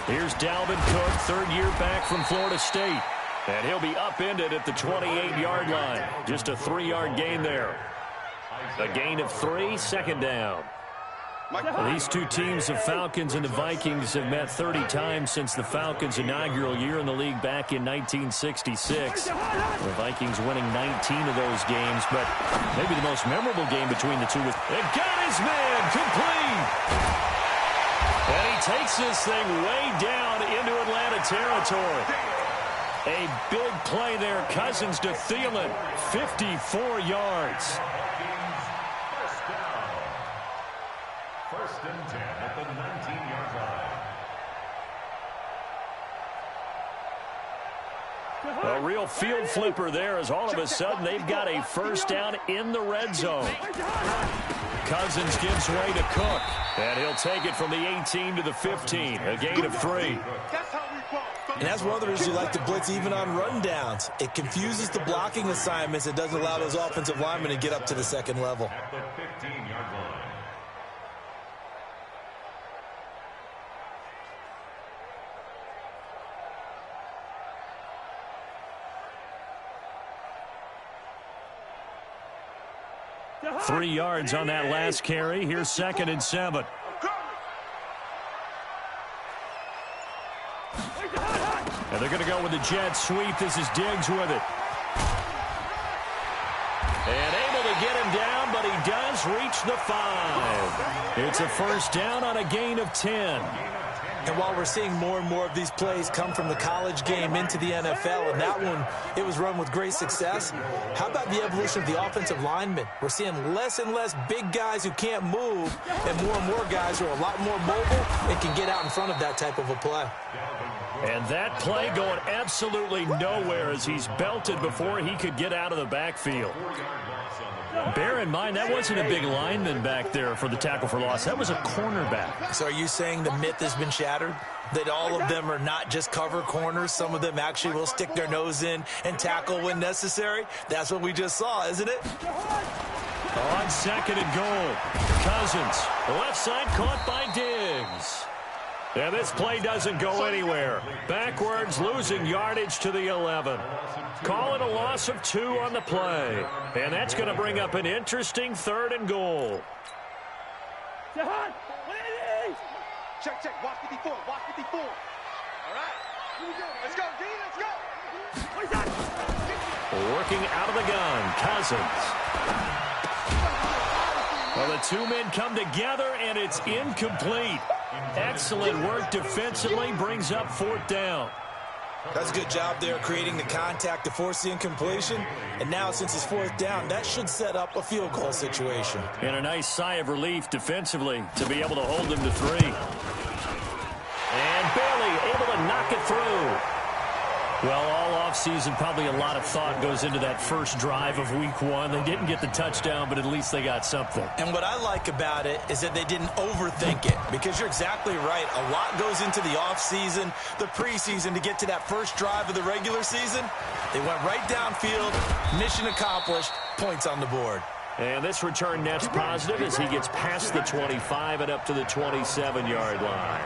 Here's Dalvin Cook, third year back from Florida State. And he'll be upended at the 28-yard line. Just a 3-yard gain there. A gain of 3, second down. Well, these two teams, the Falcons and the Vikings, have met 30 times since the Falcons' inaugural year in the league back in 1966. The Vikings winning 19 of those games, but maybe the most memorable game between the two was, and got his man complete. And he takes this thing way down into Atlanta territory. A big play there. Cousins to Thielen, 54 yards. First and 10 at the 19-yard line. A real field flipper there as all of a sudden they've got a first down in the red zone. Cousins gives way to Cook, and he'll take it from the 18 to the 15, a gain of 3. And that's one of the reasons you like to blitz even on rundowns. It confuses the blocking assignments. It doesn't allow those offensive linemen to get up to the second level. At the 15-yard line. Three yards on that last carry. Here's 2nd and 7. And they're going to go with the jet sweep. This is Diggs with it. And able to get him down, but he does reach the 5. It's a first down on a gain of 10. And while we're seeing more and more of these plays come from the college game into the NFL, and that one, it was run with great success, how about the evolution of the offensive linemen? We're seeing less and less big guys who can't move, and more guys who are a lot more mobile and can get out in front of that type of a play. And that play going absolutely nowhere as he's belted before he could get out of the backfield. Bear in mind, that wasn't a big lineman back there for the tackle for loss. That was a cornerback. So are you saying the myth has been shattered? That all of them are not just cover corners? Some of them actually will stick their nose in and tackle when necessary? That's what we just saw, isn't it? On 2nd and goal, Cousins, left side caught by Diggs. And this play doesn't go anywhere. Backwards, losing yardage to the 11. Call it a loss of 2 on the play. And that's going to bring up an interesting 3rd and goal. Check. Watch 54. Watch 54. All right. Here we go. Let's go, D. Let's go. Working out of the gun, Cousins. Well, the two men come together, and it's incomplete. Excellent work defensively, brings up 4th down. That's a good job there creating the contact to force the incompletion. And now since it's 4th down, that should set up a field goal situation. And a nice sigh of relief defensively to be able to hold them to 3. And Bailey able to knock it through. Well, all offseason, probably a lot of thought goes into that first drive of week 1. They didn't get the touchdown, but at least they got something. And what I like about it is that they didn't overthink it, because you're exactly right. A lot goes into the offseason, the preseason, to get to that first drive of the regular season. They went right downfield, mission accomplished, points on the board. And this return net's positive as he gets past the 25 and up to the 27-yard line.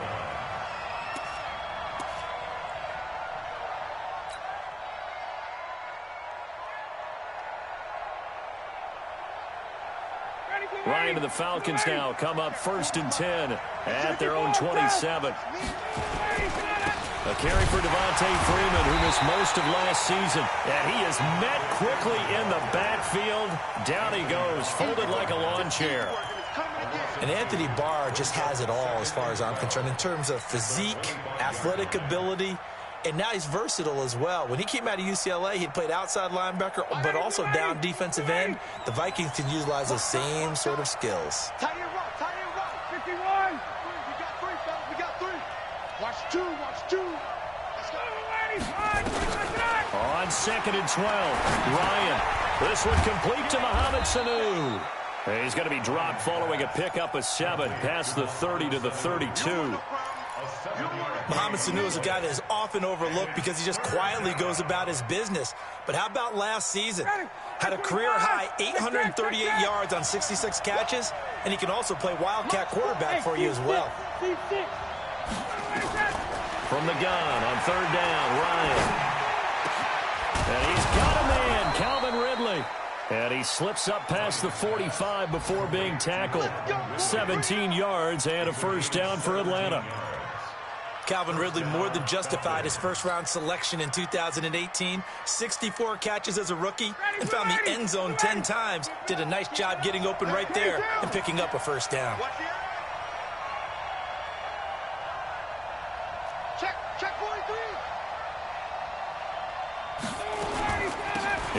Ryan and the Falcons now come up 1st and 10 at their own 27. A carry for Devontae Freeman, who missed most of last season. And he is met quickly in the backfield. Down he goes, folded like a lawn chair. And Anthony Barr just has it all as far as I'm concerned in terms of physique, athletic ability, and now he's versatile as well. When he came out of UCLA, he played outside linebacker, but also down defensive end. The Vikings can utilize the same sort of skills. Tight end rock, 51. We got 3, fellas. We got 3. Watch 2. Let's go. On 2nd and 12, Ryan. This one complete to Mohamed Sanu. He's going to be dropped following a pickup of 7 past the 30 to the 32. Mohamed Sanu is a guy that is often overlooked because he just quietly goes about his business. But how about last season? Had a career-high 838 yards on 66 catches, and he can also play wildcat quarterback for you as well. From the gun on third down, Ryan. And he's got a man, Calvin Ridley. And he slips up past the 45 before being tackled. 17 yards and a first down for Atlanta. Calvin Ridley more than justified his first-round selection in 2018. 64 catches as a rookie and found the end zone 10 times. Did a nice job getting open right there and picking up a first down. Check 43.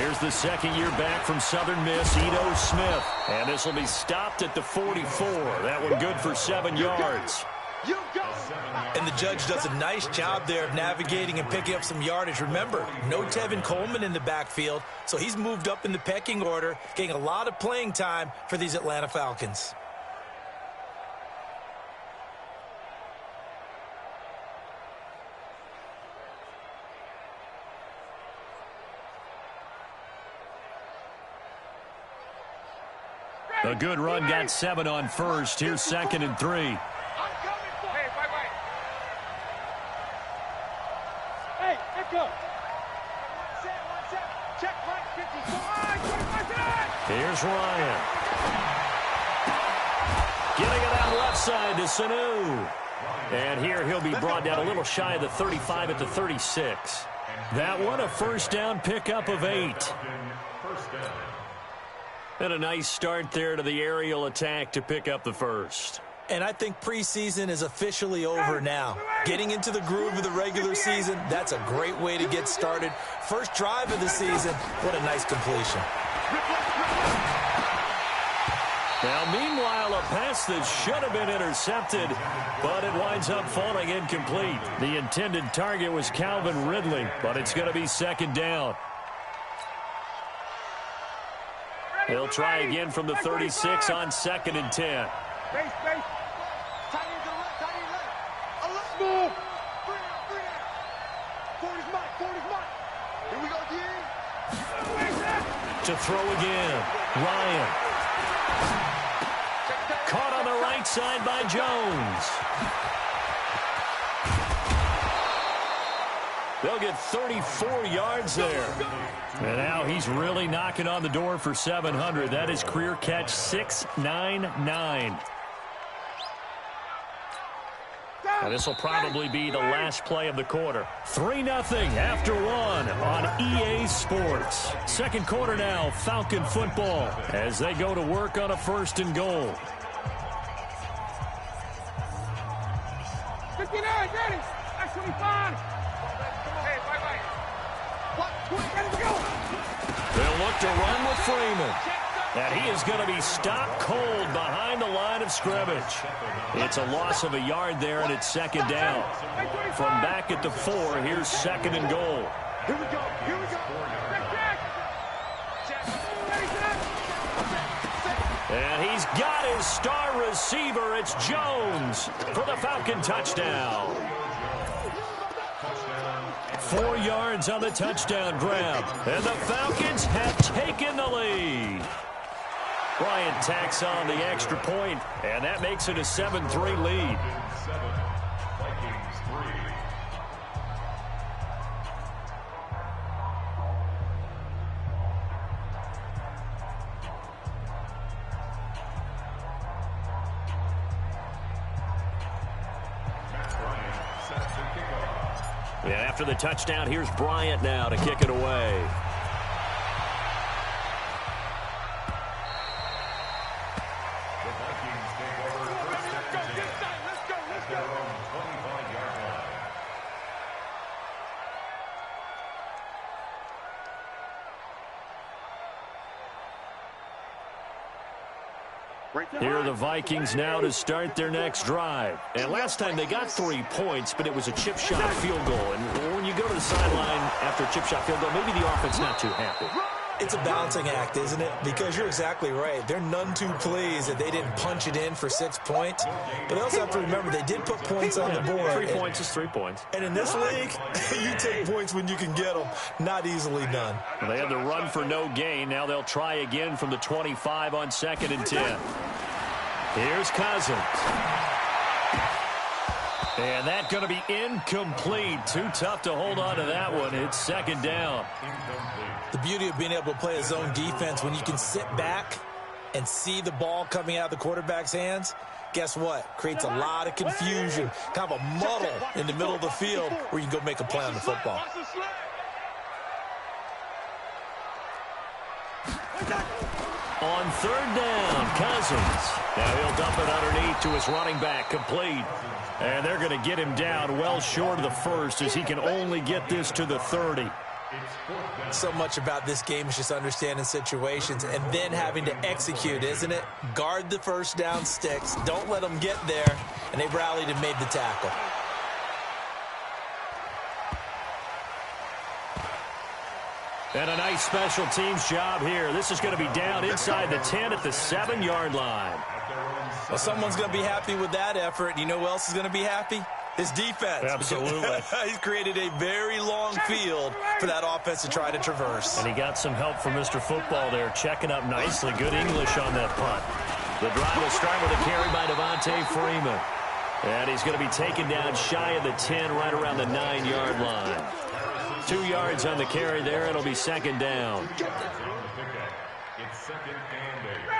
Here's the second-year back from Southern Miss, Ito Smith. And this will be stopped at the 44. That one good for 7 yards. And the judge does a nice job there of navigating and picking up some yardage. Remember, no Tevin Coleman in the backfield, so he's moved up in the pecking order, getting a lot of playing time for these Atlanta Falcons. A good run got 7 on first. Here's 2nd and 3. Hey, let's go. Check right 54. Here's Ryan. Getting it out left side to Sanu. And here he'll be brought down a little shy of the 35 at the 36. That one a first down pickup of 8. And a nice start there to the aerial attack to pick up the first. And I think preseason is officially over now. Getting into the groove of the regular season, that's a great way to get started. First drive of the season, what a nice completion. Now, meanwhile, a pass that should have been intercepted, but it winds up falling incomplete. The intended target was Calvin Ridley, but it's going to be 2nd down. He'll try again from the 36 on 2nd and 10. Base. Tight end to the left. Move. Bring it. 40's mine. Here we go again. To throw again. Ryan. Caught on the right side by Jones. They'll get 34 yards there. And now he's really knocking on the door for 700. That is career catch 699. And this will probably be the last play of the quarter. 3-0 after 1 on EA Sports. Second quarter now, Falcon football, as they go to work on a 1st and goal. 59, ready. That's 25. Hey, bye. They'll look to run with Freeman. And he is going to be stopped cold behind the line of scrimmage. It's a loss of a yard there, and it's 2nd down. From back at the 4, here's 2nd and goal. Here we go. And he's got his star receiver. It's Jones for the Falcon touchdown. 4 yards on the touchdown grab. And the Falcons have taken the lead. Bryant tacks on the extra point, and that makes it a 7-3 lead. And after the touchdown, here's Bryant now to kick it away. Here are the Vikings now to start their next drive. And last time they got 3 points, but it was a chip shot field goal. And when you go to the sideline after a chip shot field goal, maybe the offense not too happy. It's a balancing act, isn't it? Because you're exactly right. They're none too pleased that they didn't punch it in for 6 points. But they also have to remember they did put points on the board. 3 points is 3 points. And in this league, you take points when you can get them. Not easily done. Well, they had the run for no gain. Now they'll try again from the 25 on 2nd and 10. Here's Cousins. And that's going to be incomplete. Too tough to hold on to that one. It's 2nd down. The beauty of being able to play a zone defense when you can sit back and see the ball coming out of the quarterback's hands, guess what? Creates a lot of confusion, kind of a muddle in the middle of the field where you can go make a play on the football. On 3rd down, Cousins. Now he'll dump it underneath to his running back, complete. And they're going to get him down well short of the first as he can only get this to the 30. So much about this game is just understanding situations and then having to execute, isn't it? Guard the first down sticks. Don't let them get there. And they rallied and made the tackle. And a nice special teams job here. This is going to be down inside the 10 at the 7-yard line. Well, someone's going to be happy with that effort. You know who else is going to be happy? His defense. Absolutely. He's created a very long field for that offense to try to traverse. And he got some help from Mr. Football there, checking up nicely. Good English on that punt. The drive will start with a carry by Devontae Freeman. And he's going to be taken down shy of the 10, right around the 9-yard line. 2 yards on the carry there. It'll be 2nd down.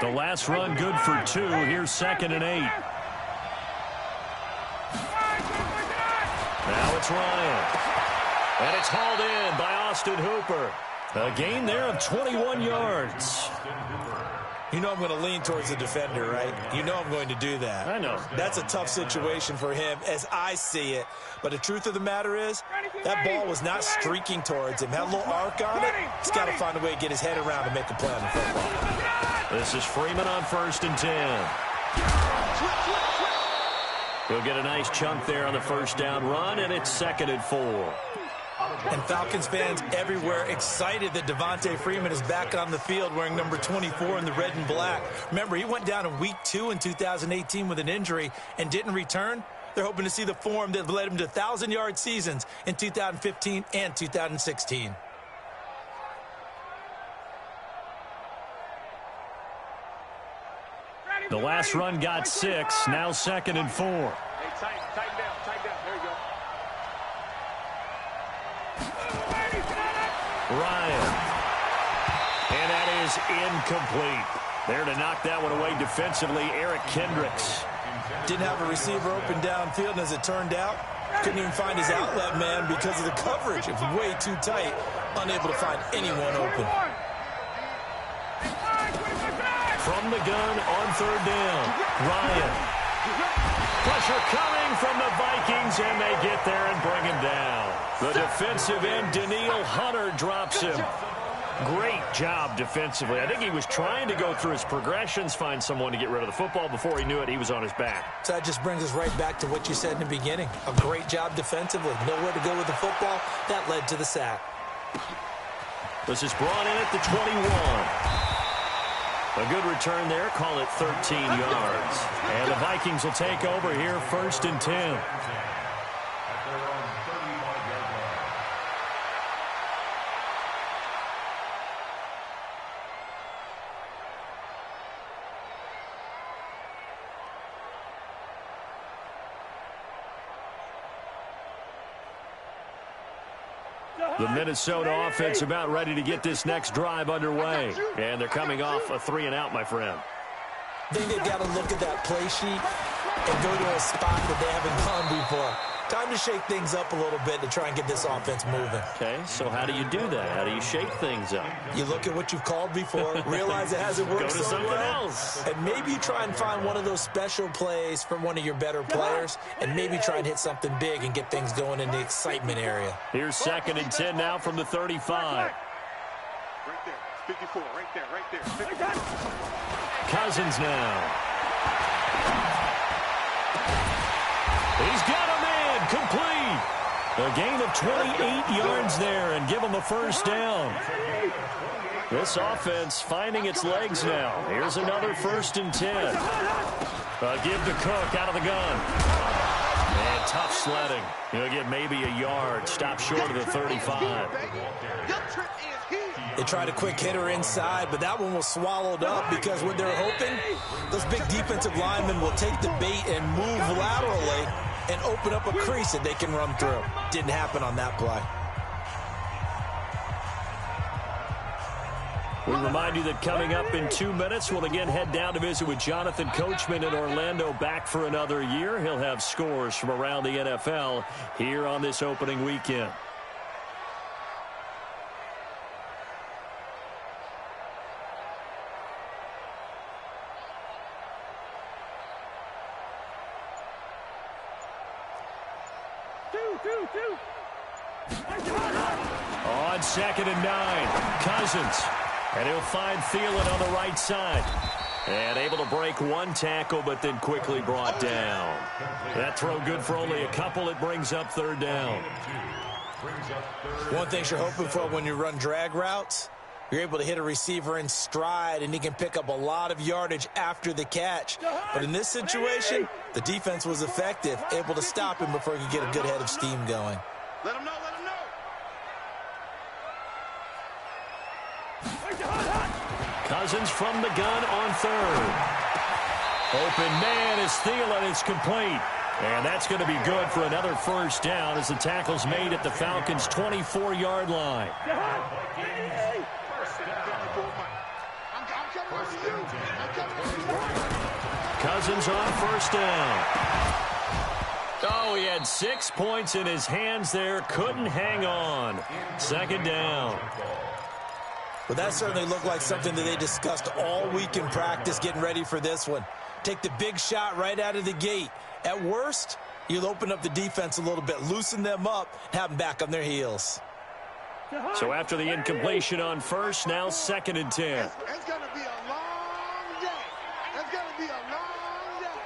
The last run good for 2. Here's 2nd and 8. Now it's Ryan. And it's hauled in by Austin Hooper. A gain there of 21 yards. You know I'm going to lean towards the defender, right? You know I'm going to do that. I know. That's a tough situation for him as I see it. But the truth of the matter is, that ball was not streaking towards him. Had a little arc on it. He's got to find a way to get his head around and make a play on the football. This is Freeman on 1st and 10. He'll get a nice chunk there on the first down run, and it's 2nd and 4. And Falcons fans everywhere excited that Devontae Freeman is back on the field wearing number 24 in the red and black. Remember, he went down in week 2 in 2018 with an injury and didn't return. They're hoping to see the form that led him to 1,000-yard seasons in 2015 and 2016. The last run got 6. Now 2nd and 4. Hey, tighten down. There you go. Ryan. And that is incomplete. There to knock that one away defensively, Eric Kendricks. Didn't have a receiver open downfield, and as it turned out, couldn't even find his outlet man because of the coverage. It was way too tight, unable to find anyone open. From the gun on 3rd down, Ryan. Pressure coming from the Vikings, and they get there and bring him down. The defensive end, Danielle Hunter, drops him. Great job defensively. I think he was trying to go through his progressions, find someone to get rid of the football. Before he knew it, he was on his back. So that just brings us right back to what you said in the beginning. A great job defensively. Nowhere to go with the football. That led to the sack. This is brought in at the 21. A good return there. Call it 13 yards. And the Vikings will take over here 1st and 10. The Minnesota offense about ready to get this next drive underway. And they're coming off a 3-and-out, my friend. I think they've got to look at that play sheet and go to a spot that they haven't gone before. Time to shake things up a little bit to try and get this offense moving. Okay, so how do you do that? How do you shake things up? You look at what you've called before, realize it hasn't worked Go to so something well, else. and maybe you try and find one of those special plays from one of your better players, and maybe try and hit something big and get things going in the excitement area. Here's 2nd and 10 now from the 35. Right there. 54. Right there. 54. Cousins now. He's got a man complete. A gain of 28 yards there and give them a first down. This offense finding its legs now. Here's another 1st and 10. Give to Cook out of the gun. And tough sledding. He'll get maybe a yard. Stop short of the 35. They tried a quick hitter inside, but that one was swallowed up because what they're hoping, those big defensive linemen will take the bait and move laterally and open up a crease that they can run through. Didn't happen on that play. We remind you that coming up in 2 minutes, we'll again head down to visit with Jonathan Coachman in Orlando, back for another year. He'll have scores from around the NFL here on this opening weekend. On 2nd and 9, Cousins. And he'll find Thielen on the right side. And able to break one tackle, but then quickly brought down. That throw good for only a couple. It brings up 3rd down. One thing you're hoping for when you run drag routes, you're able to hit a receiver in stride, and he can pick up a lot of yardage after the catch. But in this situation, the defense was effective, able to stop him before he could get a good head of steam going. Let him know, let him know. Cousins from the gun on 3rd. Open man is Thielen. It's complete. And that's going to be good for another first down as the tackle's made at the Falcons' 24-yard line. Cousins on 1st down. Oh, he had 6 points in his hands there. Couldn't hang on. 2nd down. But that certainly looked like something that they discussed all week in practice getting ready for this one. Take the big shot right out of the gate. At worst, you'll open up the defense a little bit, loosen them up, and have them back on their heels. So after the incompletion on 1st, now 2nd and 10. It's going to be a long day. It's going to be a long day.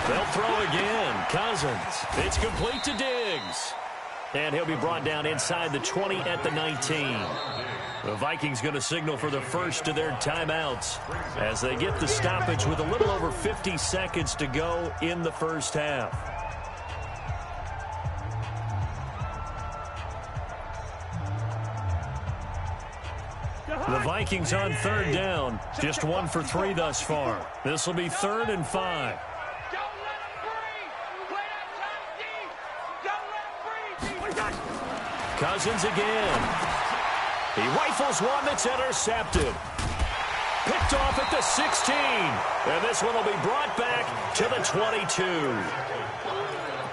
They'll throw again. Cousins. It's complete to Diggs. And he'll be brought down inside the 20 at the 19. The Vikings going to signal for the first of their timeouts as they get the stoppage with a little over 50 seconds to go in the first half. The Vikings on 3rd down. Just 1 for 3 thus far. This will be 3rd and 5. Cousins again. He rifles one that's intercepted. Picked off at the 16. And this one will be brought back to the 22.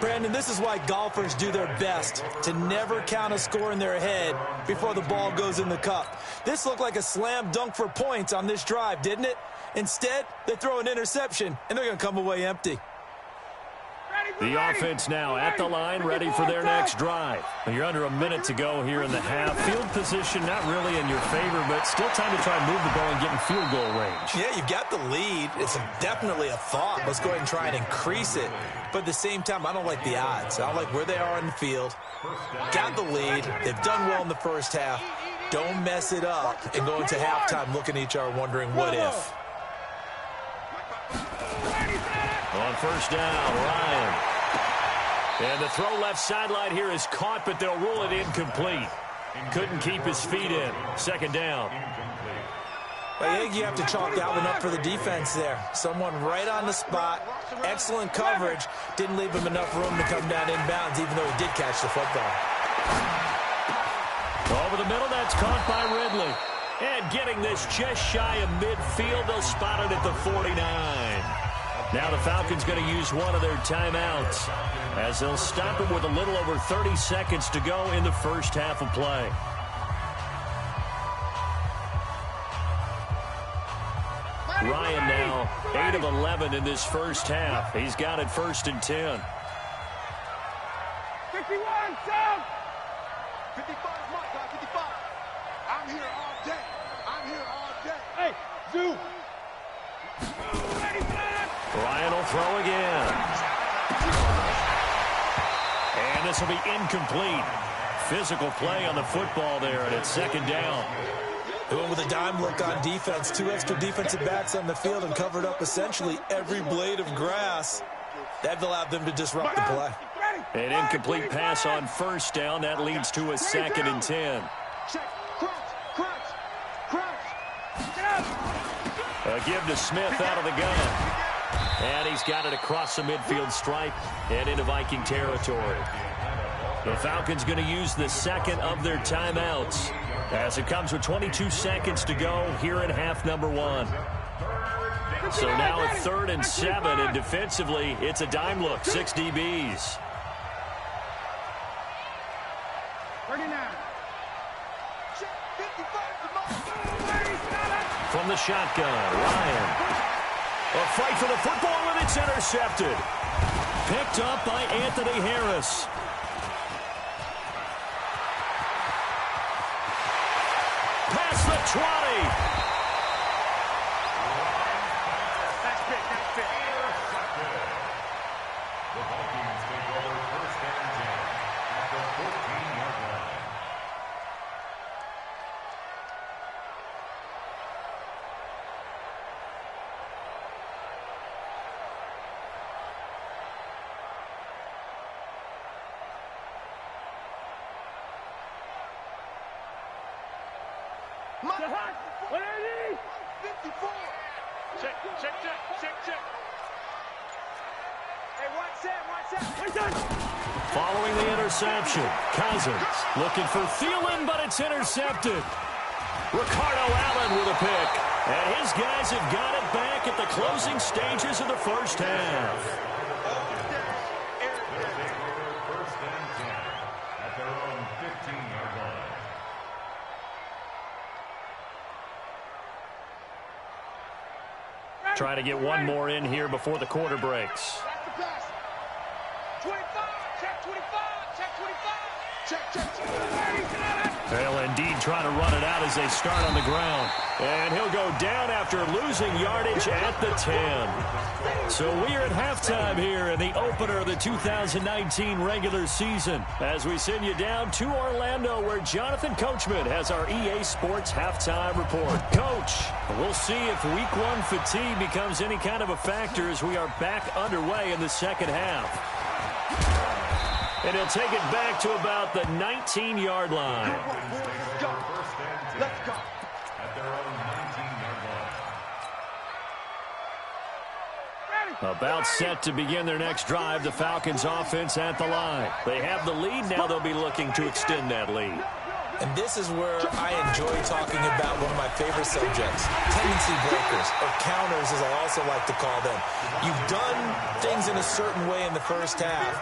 Brandon, this is why golfers do their best to never count a score in their head before the ball goes in the cup. This looked like a slam dunk for points on this drive, didn't it? Instead, they throw an interception, and they're going to come away empty. The offense now at the line, ready for their next drive. You're under a minute to go here in the half. Field position not really in your favor, but still time to try and move the ball and get in field goal range. Yeah, you've got the lead. It's definitely a thought. Let's go ahead and try and increase it. But at the same time, I don't like the odds. I don't like where they are in the field. Got the lead. They've done well in the first half. Don't mess it up and go into halftime looking at each other wondering what if. On 1st down, Ryan. And the throw left sideline here is caught, but they'll rule it incomplete. Couldn't keep his feet in. 2nd down. I think you have to chalk that one up for the defense there. Someone right on the spot. Excellent coverage. Didn't leave him enough room to come down inbounds, even though he did catch the football. Over the middle, that's caught by Ridley. And getting this just shy of midfield, they'll spot it at the 49. Now the Falcons going to use one of their timeouts as they'll stop it with a little over 30 seconds to go in the first half of play. Ryan now 8 of 11 in this first half. He's got it 1st and 10. 51, Sam! 55, Mark, 55. I'm here all day. I'm here all day. Hey, Zoo! Ryan will throw again. this will be incomplete. Physical play on the football there, and it's second down. They went with a dime look on defense. 2 extra defensive backs on the field and covered up essentially every blade of grass. That allowed them to disrupt the play. An incomplete pass on first down. That leads to a 2nd and 10. A give to Smith out of the gun. And he's got it across the midfield stripe and into Viking territory. The Falcons going to use the second of their timeouts as it comes with 22 seconds to go here in half number 1. So now it's 3rd and 7, and defensively, it's a dime look, 6 DBs. 39. From the shotgun, Ryan. A fight for the football, and it's intercepted. Picked up by Anthony Harris. Past the 20. That's big, that's big. The Vikings take over 1st and 10 at the 14-yard line. What are these? 54. Check. Hey, watch that. Following the interception, Cousins looking for Thielen, but it's intercepted. Ricardo Allen with a pick. And his guys have got it back at the closing stages of the first half. First and 10 at their own 15-yard line. Trying to get one more in here before the quarter breaks. 25. Check 25. Check 25. Check. They'll indeed try to run it out as they start on the ground. And he'll go down after losing yardage at the 10. So we are at halftime here in the opener of the 2019 regular season as we send you down to Orlando where Jonathan Coachman has our EA Sports halftime report. Coach, we'll see if week 1 fatigue becomes any kind of a factor as we are back underway in the second half. And he'll take it back to about the 19-yard line. Let's go. At their own 19-yard line. About set to begin their next drive, the Falcons offense at the line. They have the lead. Now they'll be looking to extend that lead. And this is where I enjoy talking about one of my favorite subjects, tendency breakers, or counters as I also like to call them. You've done things in a certain way in the first half,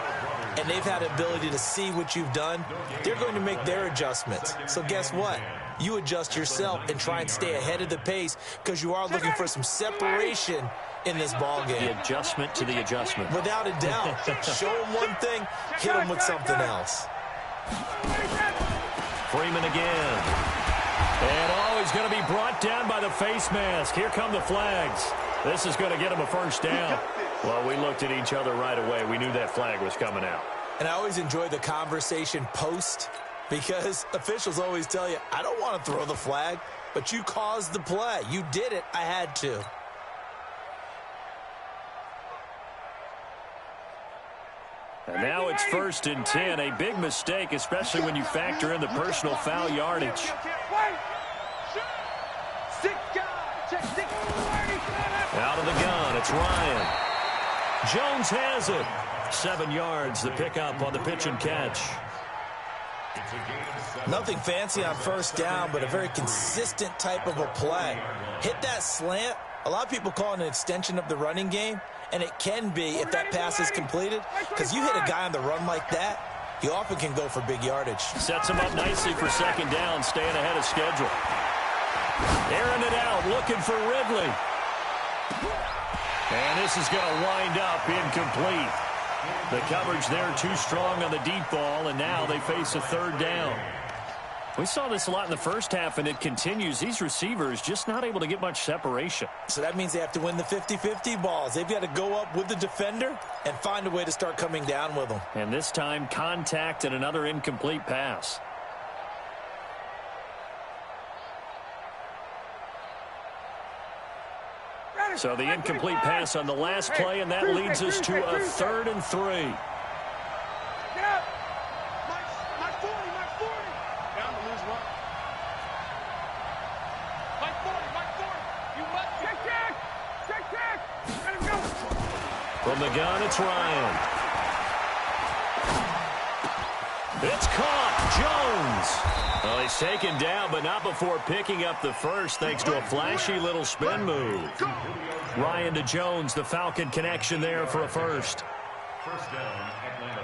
and they've had the ability to see what you've done. They're going to make their adjustments. So guess what? You adjust yourself and try and stay ahead of the pace because you are looking for some separation in this ball game. The adjustment to the adjustment. Without a doubt. Show them one thing, hit them with something else. Freeman again. And he's going to be brought down by the face mask. Here come the flags. This is going to get him a first down. Well, we looked at each other right away. We knew that flag was coming out. And I always enjoy the conversation post because officials always tell you, I don't want to throw the flag, but you caused the play. You did it. I had to. And now it's 1st and 10. A big mistake, especially when you factor in the personal foul yardage. Out of the gun, it's Ryan. Jones has it. 7 yards, the pickup on the pitch and catch. Nothing fancy on first down, but a very consistent type of a play. Hit that slant. A lot of people call it an extension of the running game, and it can be if that pass is completed, because you hit a guy on the run like that, he often can go for big yardage. Sets him up nicely for second down, staying ahead of schedule. Airing it out, looking for Ridley. And this is going to wind up incomplete. The coverage there too strong on the deep ball, and now they face a third down. We saw this a lot in the first half, and it continues. These receivers just not able to get much separation. So that means they have to win the 50-50 balls. They've got to go up with the defender and find a way to start coming down with them. And this time, contact and another incomplete pass. So the incomplete pass on the last play, and that leads us to a 3rd and 3. Get up. Mike 40, Mike 40. Down to lose one. Mike 40. You must check. Let him go. From the gun, it's Ryan. It's caught. Jones. Well, he's taken down, but not before picking up the first, thanks to a flashy little spin move. Ryan to Jones, the Falcon connection there for a first. First down, Atlanta.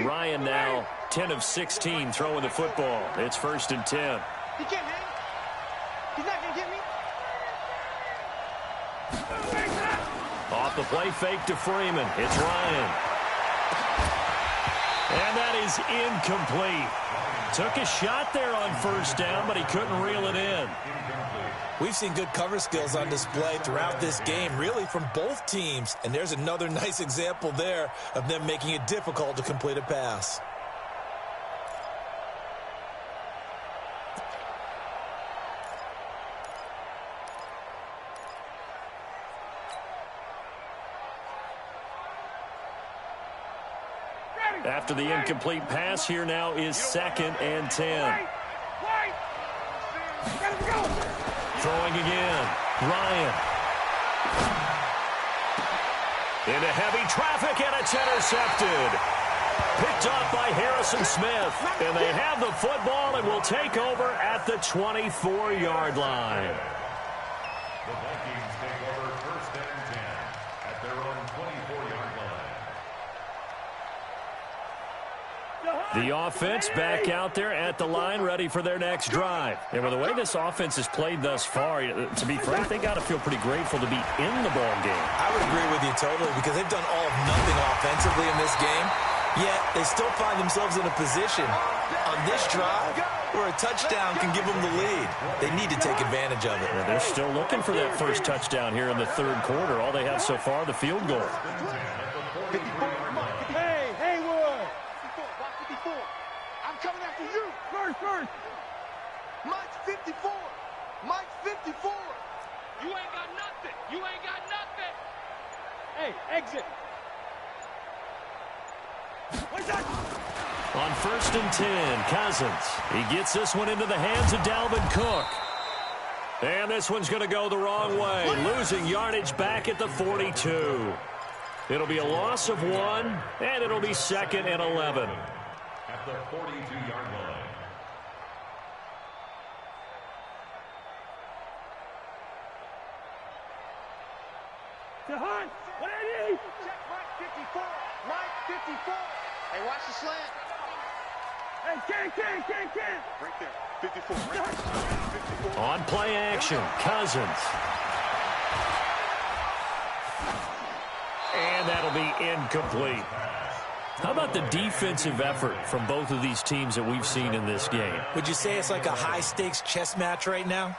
Ryan now 10 of 16 throwing the football. It's 1st and 10. He can't hang. He's not going to get me. Off the play fake to Freeman. It's Ryan. And that is incomplete. Took a shot there on 1st down, but he couldn't reel it in. We've seen good cover skills on display throughout this game, really from both teams. And there's another nice example there of them making it difficult to complete a pass. After the incomplete pass, here now is 2nd and 10. Throwing again. Ryan. Into heavy traffic, and it's intercepted. Picked off by Harrison Smith. And they have the football and will take over at the 24-yard line. The Vikings take over 1st and 10 at their own 24-yard line. The offense back out there at the line, ready for their next drive. And with the way this offense has played thus far, to be frank, they got to feel pretty grateful to be in the ball game. I would agree with you totally, because they've done all of nothing offensively in this game, yet they still find themselves in a position on this drive where a touchdown can give them the lead. They need to take advantage of it. Yeah, they're still looking for that first touchdown here in the 3rd quarter. All they have so far, the field goal. Hey, Wood. 54. I'm coming after you. First. Mike's 54. Mike's 54. You ain't got nothing. Hey, exit. What's that? On 1st and 10, Cousins. He gets this one into the hands of Dalvin Cook. And this one's going to go the wrong way, losing yardage back at the 42. It'll be a loss of 1, and it'll be 2nd and 11. At the 42-yard line. To Hunt. What do you need? Check Mike 54. Mike 54. Hey, watch the slant. Hey, can. Right there. 54. Right 54. On play action, Cousins. And that'll be incomplete. How about the defensive effort from both of these teams that we've seen in this game? Would you say it's like a high-stakes chess match right now?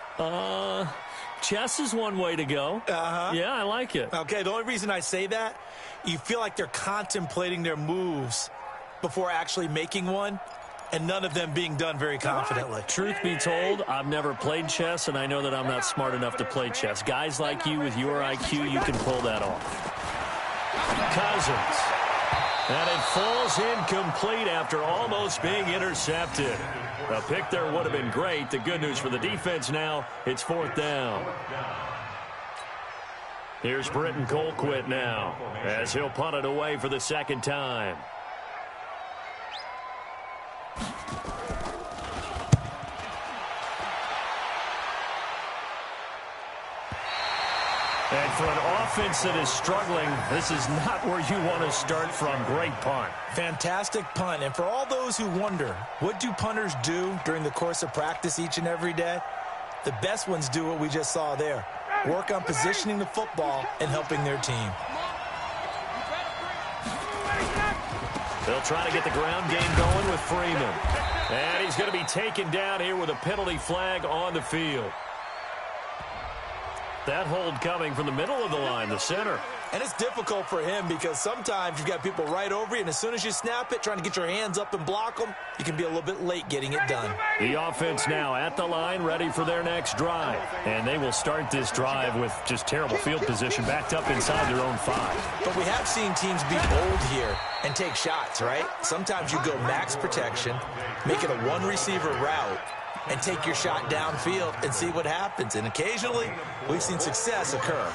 Chess is one way to go. Yeah, I like it. Okay, the only reason I say that, you feel like they're contemplating their moves before actually making one, and none of them being done very confidently. Truth be told, I've never played chess, and I know that I'm not smart enough to play chess. Guys like you with your IQ, you can pull that off. Cousins. And it falls incomplete after almost being intercepted. A pick there would have been great. The good news for the defense now, it's 4th down. Here's Britton Colquitt now as he'll punt it away for the 2nd time. And for an offense that is struggling, this is not where you want to start from. Great punt. Fantastic punt. And for all those who wonder, what do punters do during the course of practice each and every day? The best ones do what we just saw there. work on positioning the football and helping their team. They'll try to get the ground game going with Freeman. And he's going to be taken down here with a penalty flag on the field. That hold coming from the middle of the line, the center. And it's difficult for him because sometimes you've got people right over you, and as soon as you snap it, trying to get your hands up and block them, you can be a little bit late getting it done. The offense now at the line, ready for their next drive. And they will start this drive with just terrible field position, backed up inside their own 5. But we have seen teams be bold here and take shots, right? Sometimes you go max protection, make it a one-receiver route, and take your shot downfield and see what happens. And occasionally, we've seen success occur.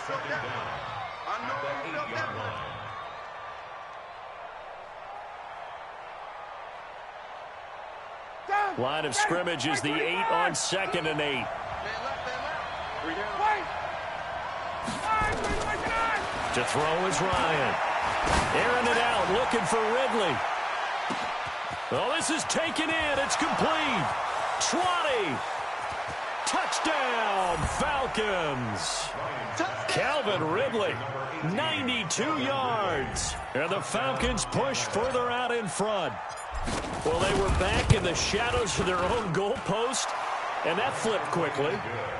Line of scrimmage is the 8 on 2nd and 8. To throw is Ryan. Airing it out, looking for Ridley. Well, this is taken in. It's complete. 20. Touchdown, Falcons. Calvin Ridley, 92 yards. And the Falcons push further out in front. Well, they were back in the shadows of their own goalpost, and that flipped quickly.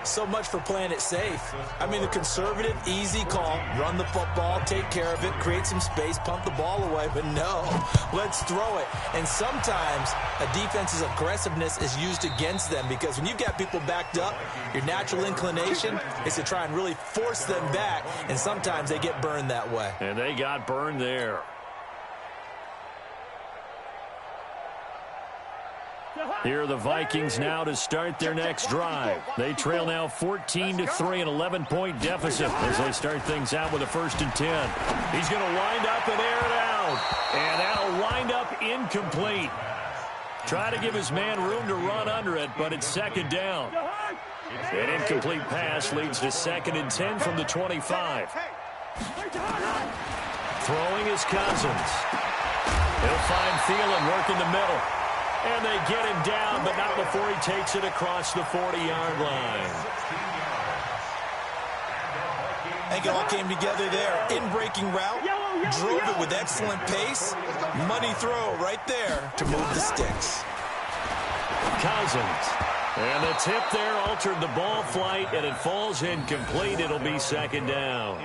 So much for playing it safe. I mean, the conservative, easy call, run the football, take care of it, create some space, punt the ball away. But no, let's throw it. And sometimes a defense's aggressiveness is used against them because when you've got people backed up, your natural inclination is to try and really force them back, and sometimes they get burned that way. And they got burned there. Here are the Vikings now to start their next drive. They trail now 14-3, an 11-point deficit as they start things out with a 1st and 10. He's going to wind up and air it out. And that'll wind up incomplete. Try to give his man room to run under it, but it's 2nd down. An incomplete pass leads to 2nd and 10 from the 25. Throwing is Cousins. He'll find Thielen working the middle. And they get him down, but not before he takes it across the 40-yard line. I think it all came together there. In-breaking route, drove it with excellent pace. Money throw right there to move the sticks. Cousins. And the tip there altered the ball flight, and it falls incomplete. It'll be 2nd down.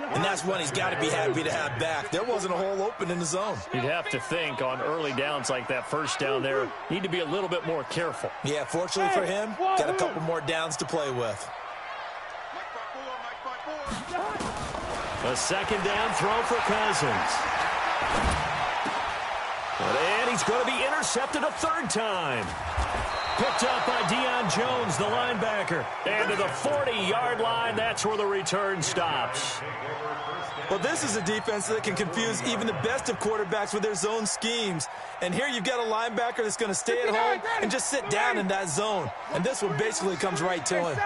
And that's one he's got to be happy to have back. There wasn't a hole open in the zone. You'd have to think on early downs like that 1st down there, need to be a little bit more careful. Yeah, fortunately for him, got a couple more downs to play with. A 2nd down throw for Cousins. And he's going to be intercepted a 3rd time. Picked up by Deion Jones, the linebacker. And to the 40-yard line, that's where the return stops. Well, this is a defense that can confuse even the best of quarterbacks with their zone schemes. And here you've got a linebacker that's going to stay at home and just sit down in that zone. And this one basically comes right to him.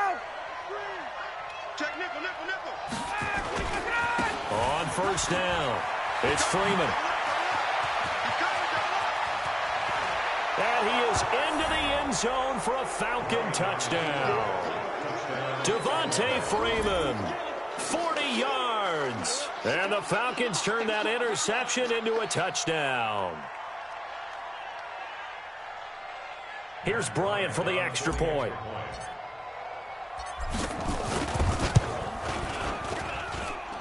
On 1st down, it's Freeman. And he is into the end zone for a Falcon touchdown. Devontae Freeman, 40 yards. And the Falcons turn that interception into a touchdown. Here's Bryant for the extra point.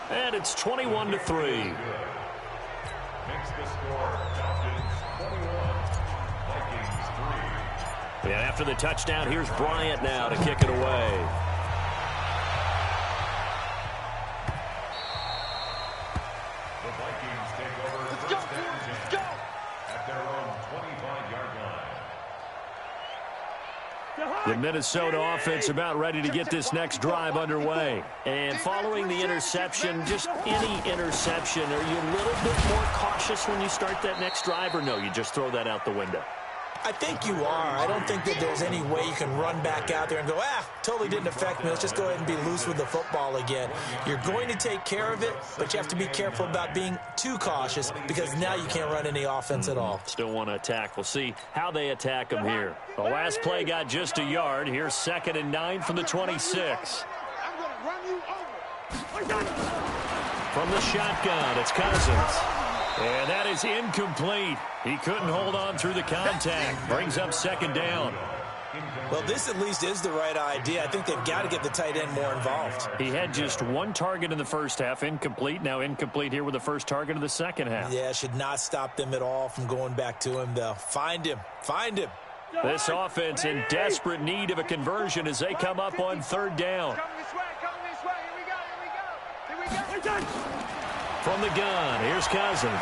And it's 21-3. Makes the score Falcons 21, Vikings 3. And after the touchdown, here's Bryant now to kick it away. The Vikings take over 1st and 10 at their own 25-yard line. The Minnesota offense about ready to get this next drive underway. And following the interception, just any interception, are you a little bit more cautious when you start that next drive, or no, you just throw that out the window? I think you are. I don't think that there's any way you can run back out there and go, totally didn't affect me. Let's just go ahead and be loose with the football again. You're going to take care of it, but you have to be careful about being too cautious because now you can't run any offense at all. Still want to attack. We'll see how they attack him here. The last play got just a yard. Here's 2nd and 9 from the 26. I'm going to run you over. From the shotgun, it's Cousins. And that is incomplete. He couldn't hold on through the contact. Brings up 2nd down. Well, this at least is the right idea. I think they've got to get the tight end more involved. He had just 1 target in the first half, incomplete. Now incomplete here with the first target of the second half. Yeah, should not stop them at all from going back to him, though. Find him. Find him. This offense in desperate need of a conversion as they come up on 3rd down. Come this way, here we go, here we go. From the gun, here's Cousins.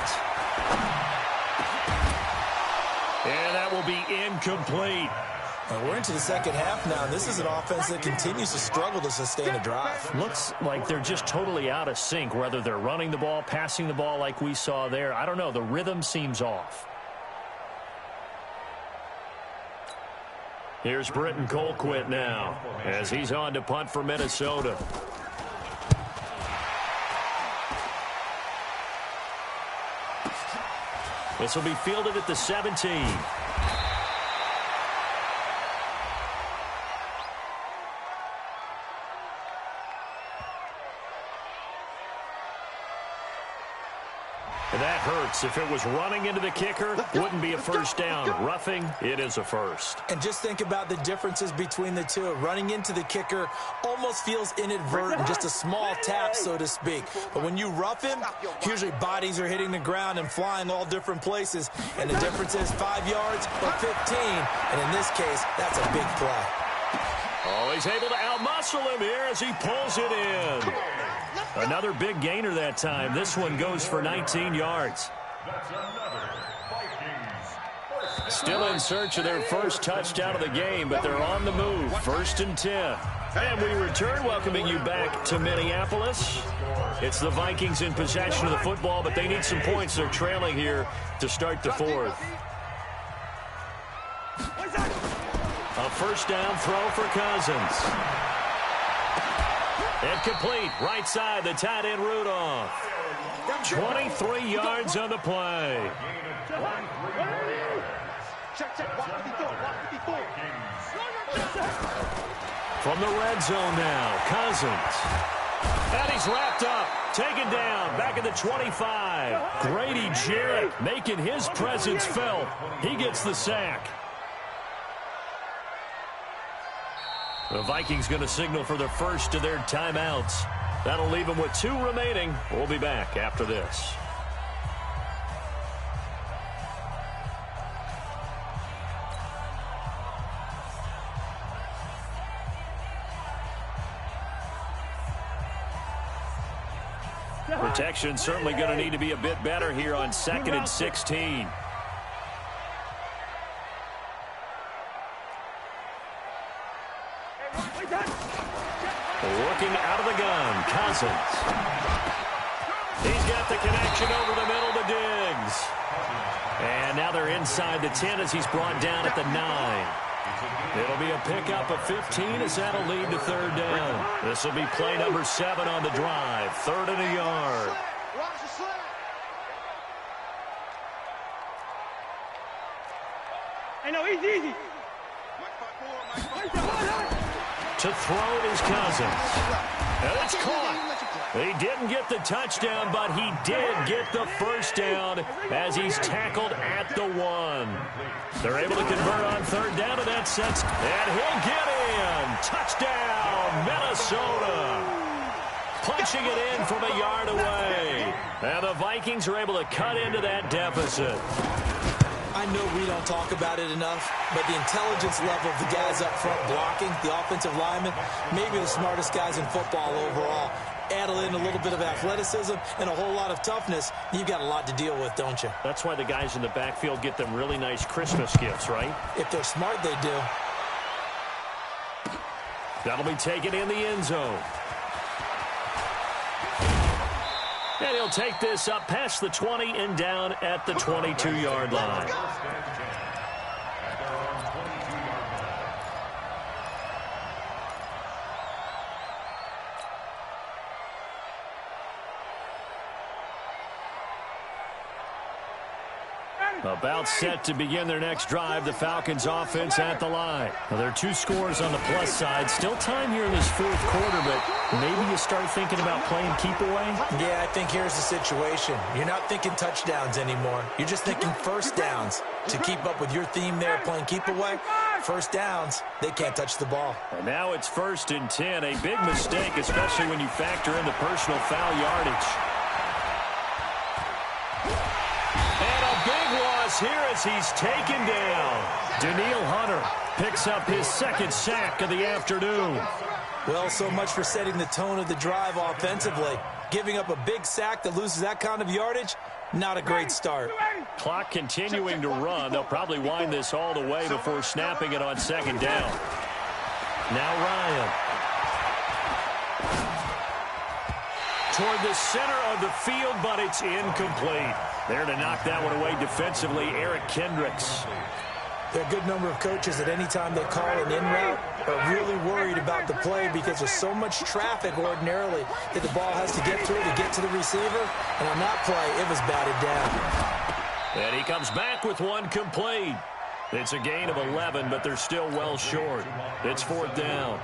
And that will be incomplete. Well, we're into the second half now, and this is an offense that continues to struggle to sustain a drive. Looks like they're just totally out of sync, whether they're running the ball, passing the ball like we saw there. I don't know. The rhythm seems off. Here's Britton Colquitt now as he's on to punt for Minnesota. This will be fielded at the 17. And that hurts. If it was running into the kicker, wouldn't be a first down. Roughing, it is a first. And just think about the differences between the two. Running into the kicker almost feels inadvertent, just a small tap, so to speak. But when you rough him, usually bodies are hitting the ground and flying all different places. And the difference is 5 yards or 15. And in this case, that's a big play. Oh, he's able to outmuscle him here as he pulls it in. Another big gainer that time. This one goes for 19 yards. Still in search of their first touchdown of the game, but they're on the move. 1st and 10. And we return, welcoming you back to Minneapolis. It's the Vikings in possession of the football, but they need some points. They're trailing here to start the 4th. A first down throw for Cousins. Incomplete. Right side, the tight end Rudolph. 23 yards on the play. From the red zone now, Cousins. And he's wrapped up. Taken down. Back at the 25. Grady Jarrett making his presence felt. He gets the sack. The Vikings going to signal for the first of their timeouts. That'll leave them with 2 remaining. We'll be back after this. Protection certainly going to need to be a bit better here on 2nd and 16. Looking out of the gun, Cousins. He's got the connection over the middle to Diggs. And now they're inside the 10 as he's brought down at the 9. It'll be a pickup of 15 as that'll lead to 3rd down. This will be play number 7 on the drive. 3rd and a yard. Hey, no, easy. To throw it is Cousins. And it's caught. He didn't get the touchdown, but he did get the first down as he's tackled at the 1. They're able to convert on 3rd down, and that sets, and he'll get in. Touchdown, Minnesota. Punching it in from a yard away. And the Vikings are able to cut into that deficit. I know we don't talk about it enough, but the intelligence level of the guys up front blocking, the offensive linemen, maybe the smartest guys in football overall. Add in a little bit of athleticism and a whole lot of toughness, you've got a lot to deal with, don't you? That's why the guys in the backfield get them really nice Christmas gifts, right? If they're smart, they do. That'll be taken in the end zone. And he'll take this up past the 20 and down at the 22-yard line. About set to begin their next drive, the Falcons offense at the line. Well, there are 2 scores on the plus side. Still time here in this 4th quarter, but maybe you start thinking about playing keep away? Yeah, I think here's the situation. You're not thinking touchdowns anymore. You're just thinking first downs. To keep up with your theme there, playing keep away, first downs, they can't touch the ball. And now it's 1st and 10. A big mistake, especially when you factor in the personal foul yardage. And a big loss here as he's taken down. Danielle Hunter picks up his 2nd sack of the afternoon. Well, so much for setting the tone of the drive offensively. Giving up a big sack that loses that kind of yardage, not a great start. Clock continuing to run. They'll probably wind this all the way before snapping it on 2nd down. Now Ryan. Toward the center of the field, but it's incomplete. There to knock that one away defensively, Eric Kendricks. There are a good number of coaches at any time they call an in route are really worried about the play because there's so much traffic ordinarily that the ball has to get through to get to the receiver. And on that play, it was batted down. And he comes back with one complete. It's a gain of 11, but they're still well short. It's 4th down.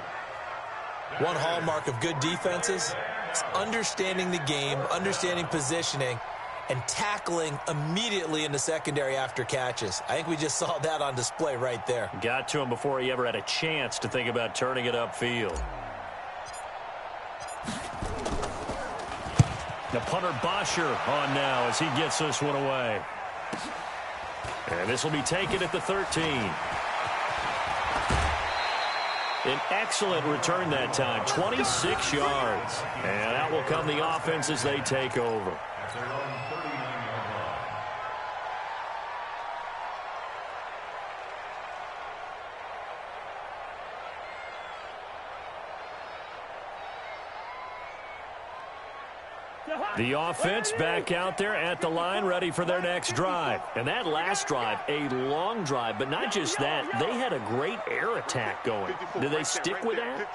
One hallmark of good defenses is understanding the game, understanding positioning, and tackling immediately in the secondary after catches. I think we just saw that on display right there. Got to him before he ever had a chance to think about turning it upfield. The punter Bosher on now as he gets this one away. And this will be taken at the 13. An excellent return that time, 26 yards. And out will come the offense as they take over. The offense back out there at the line, ready for their next drive. And that last drive, a long drive, but not just that. They had a great air attack going. Did they stick with that?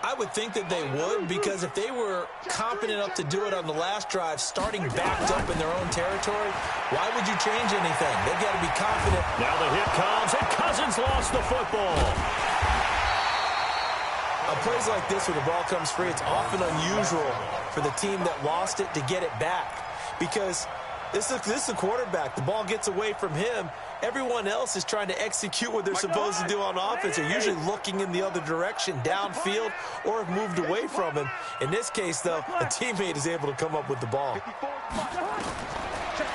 I would think that they would, because if they were confident enough to do it on the last drive, starting backed up in their own territory, why would you change anything? They've got to be confident. Now the hit comes, and Cousins lost the football. On plays like this where the ball comes free, it's often unusual for the team that lost it to get it back, because this is the quarterback. The ball gets away from him. Everyone else is trying to execute what they're supposed to do on offense. They're usually looking in the other direction, downfield, or have moved away from him. In this case, though, a teammate is able to come up with the ball.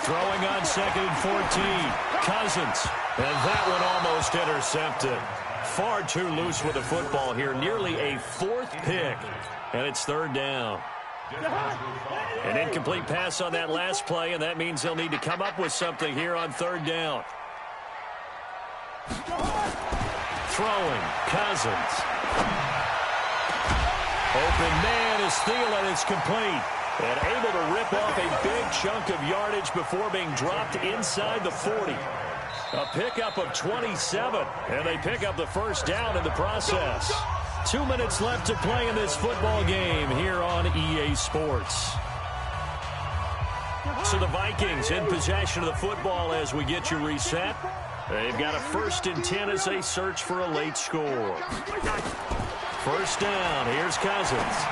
Throwing on 2nd and 14. Cousins. And that one almost intercepted. Far too loose with the football here. Nearly a 4th pick. And it's 3rd down. An incomplete pass on that last play, and that means they'll need to come up with something here on 3rd down. Throwing. Cousins. Open man is Thielen. It's complete. And able to rip off a big chunk of yardage before being dropped inside the 40. A pickup of 27, and they pick up the 1st down in the process. 2 minutes left to play in this football game here on EA Sports. So the Vikings in possession of the football as we get you reset. They've got a 1st and 10 as they search for a late score. 1st down. Here's Cousins.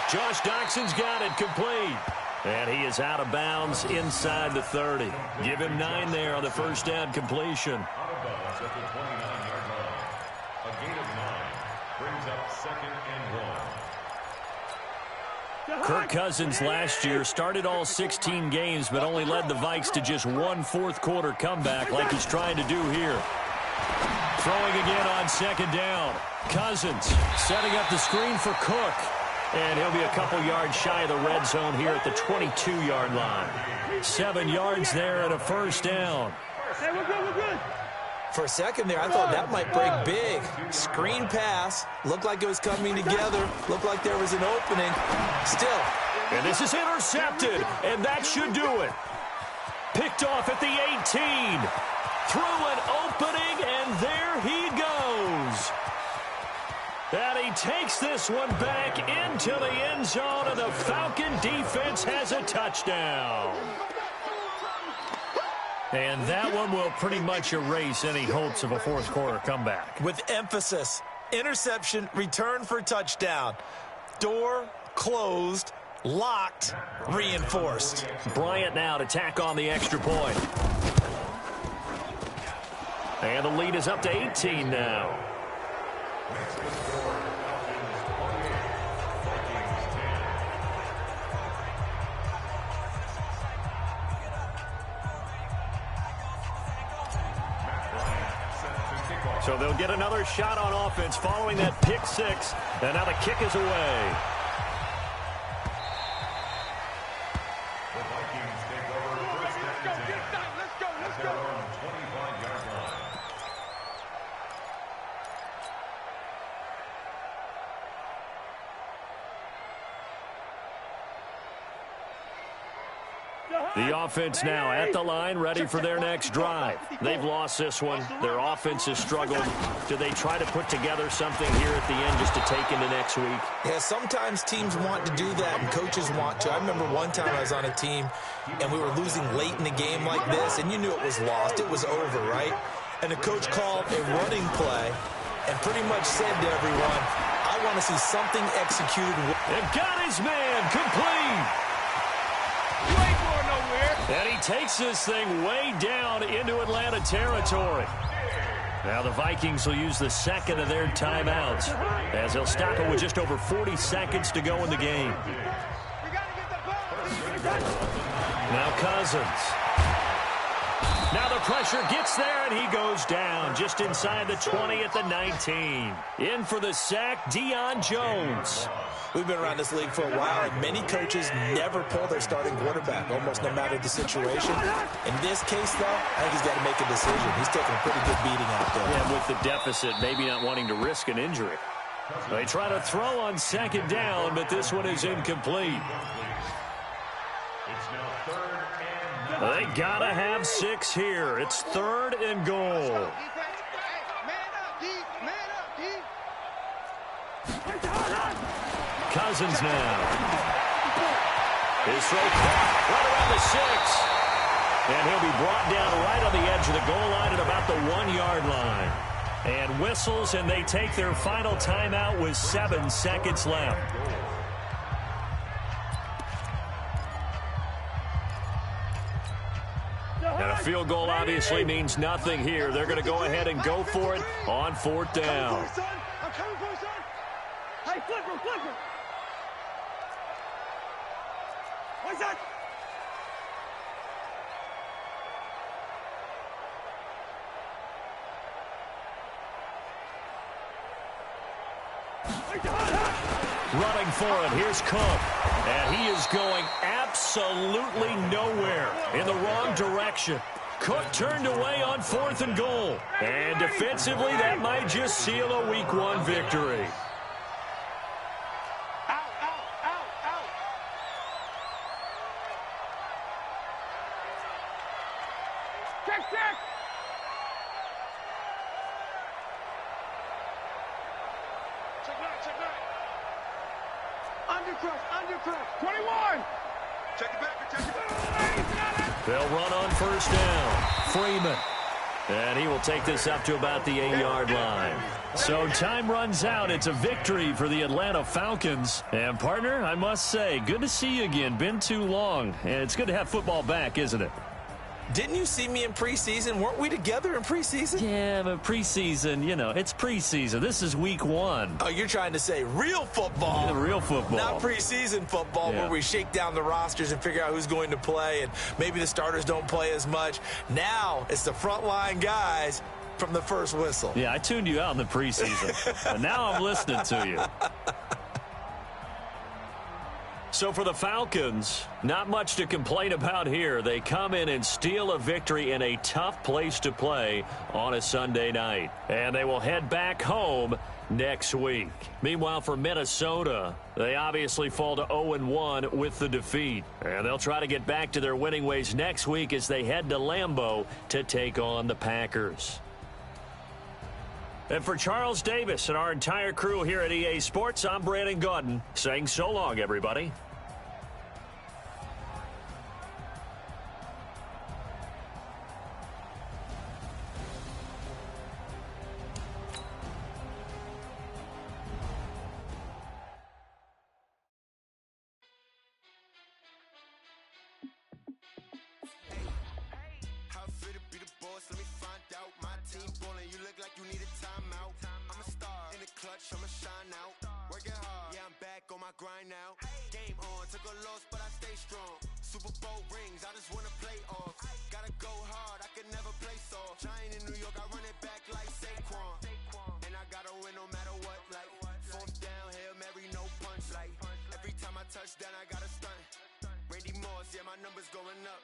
Josh Doxson's got it complete. And he is out of bounds inside the 30. Give him 9 there on the 1st down completion. Out of bounds at the 29-yard line. A gain of 9 brings up 2nd and 1. Kirk Cousins last year started all 16 games, but only led the Vikes to just one 4th quarter comeback like he's trying to do here. Throwing again on 2nd down. Cousins setting up the screen for Cook. And he'll be a couple yards shy of the red zone here at the 22-yard line. 7 yards there and a 1st down. Hey, we're good. For a second there, I thought that might break big. Screen pass. Looked like it was coming together. Looked like there was an opening. Still. And this is intercepted. And that should do it. Picked off at the 18. Through an opening, and there he goes. And he takes this one back into the end zone, and the Falcon defense has a touchdown. And that one will pretty much erase any hopes of a fourth quarter comeback. With emphasis, interception, return for touchdown. Door closed, locked, reinforced. Bryant now to tack on the extra point. And the lead is up to 18 now. So they'll get another shot on offense following that pick six. And now the kick is away. The Vikings take over first and 10. At their own 25-yard line. The offense now at the line, ready for their next drive. They've lost this one. Their offense has struggled. Do they try to put together something here at the end just to take into next week? Yeah, sometimes teams want to do that and coaches want to. I remember one time I was on a team and we were losing late in the game like this, and you knew it was lost. It was over, right? And the coach called a running play and pretty much said to everyone, I want to see something executed. And got his man complete. And he takes this thing way down into Atlanta territory. Now the Vikings will use the second of their timeouts as they'll stop it with just over 40 seconds to go in the game. Now Cousins. Now the pressure gets there, and he goes down just inside the 20 at the 19. In for the sack, Deion Jones. We've been around this league for a while, and many coaches never pull their starting quarterback, almost no matter the situation. In this case, though, I think he's got to make a decision. He's taking a pretty good beating out there. Yeah, with the deficit, maybe not wanting to risk an injury. They try to throw on second down, but this one is incomplete. It's now third and 9. They got to have 6 here. It's third and goal. Cousins now. His throw caught right around the 6. And he'll be brought down right on the edge of the goal line at about the 1-yard line. And whistles, and they take their final timeout with 7 seconds left. And a field goal obviously means nothing here. They're going to go ahead and go for it on 4th down. I'm coming for you, son. Hey, flipper, flipper. What's that? Running for it, here's Cook. And he is going absolutely nowhere, in the wrong direction. Cook turned away on 4th and goal. And defensively, that might just seal a Week 1 victory. Check. Check back. Undercrush. 21. Check it back. They'll run on 1st down. Freeman. And he will take this up to about the 8-yard line. So time runs out. It's a victory for the Atlanta Falcons. And, partner, I must say, good to see you again. Been too long. And it's good to have football back, isn't it? Didn't you see me in preseason? Weren't we together in preseason? Yeah, but preseason, it's preseason. This is Week 1. Oh, you're trying to say real football. Yeah, real football. Not preseason football where we shake down the rosters and figure out who's going to play, and maybe the starters don't play as much. Now it's the frontline guys from the first whistle. Yeah, I tuned you out in the preseason. And now I'm listening to you. So for the Falcons, not much to complain about here. They come in and steal a victory in a tough place to play on a Sunday night. And they will head back home next week. Meanwhile, for Minnesota, they obviously fall to 0-1 with the defeat. And they'll try to get back to their winning ways next week as they head to Lambeau to take on the Packers. And for Charles Davis and our entire crew here at EA Sports, I'm Brandon Gaudin saying so long, everybody. boss, let me find out. My team ballin', you look like you need a timeout. I'm a star, in the clutch, I'ma shine out. Working hard, yeah, I'm back on my grind now. Game on, took a loss, but I stay strong. Super Bowl rings, I just wanna play off. Gotta go hard, I can never play soft. Giant in New York, I run it back like Saquon. And I gotta win no matter what, like fourth down, Hail Mary, no punch. Like every time I touch down, I gotta stunt. Randy Moss, yeah, my numbers going up.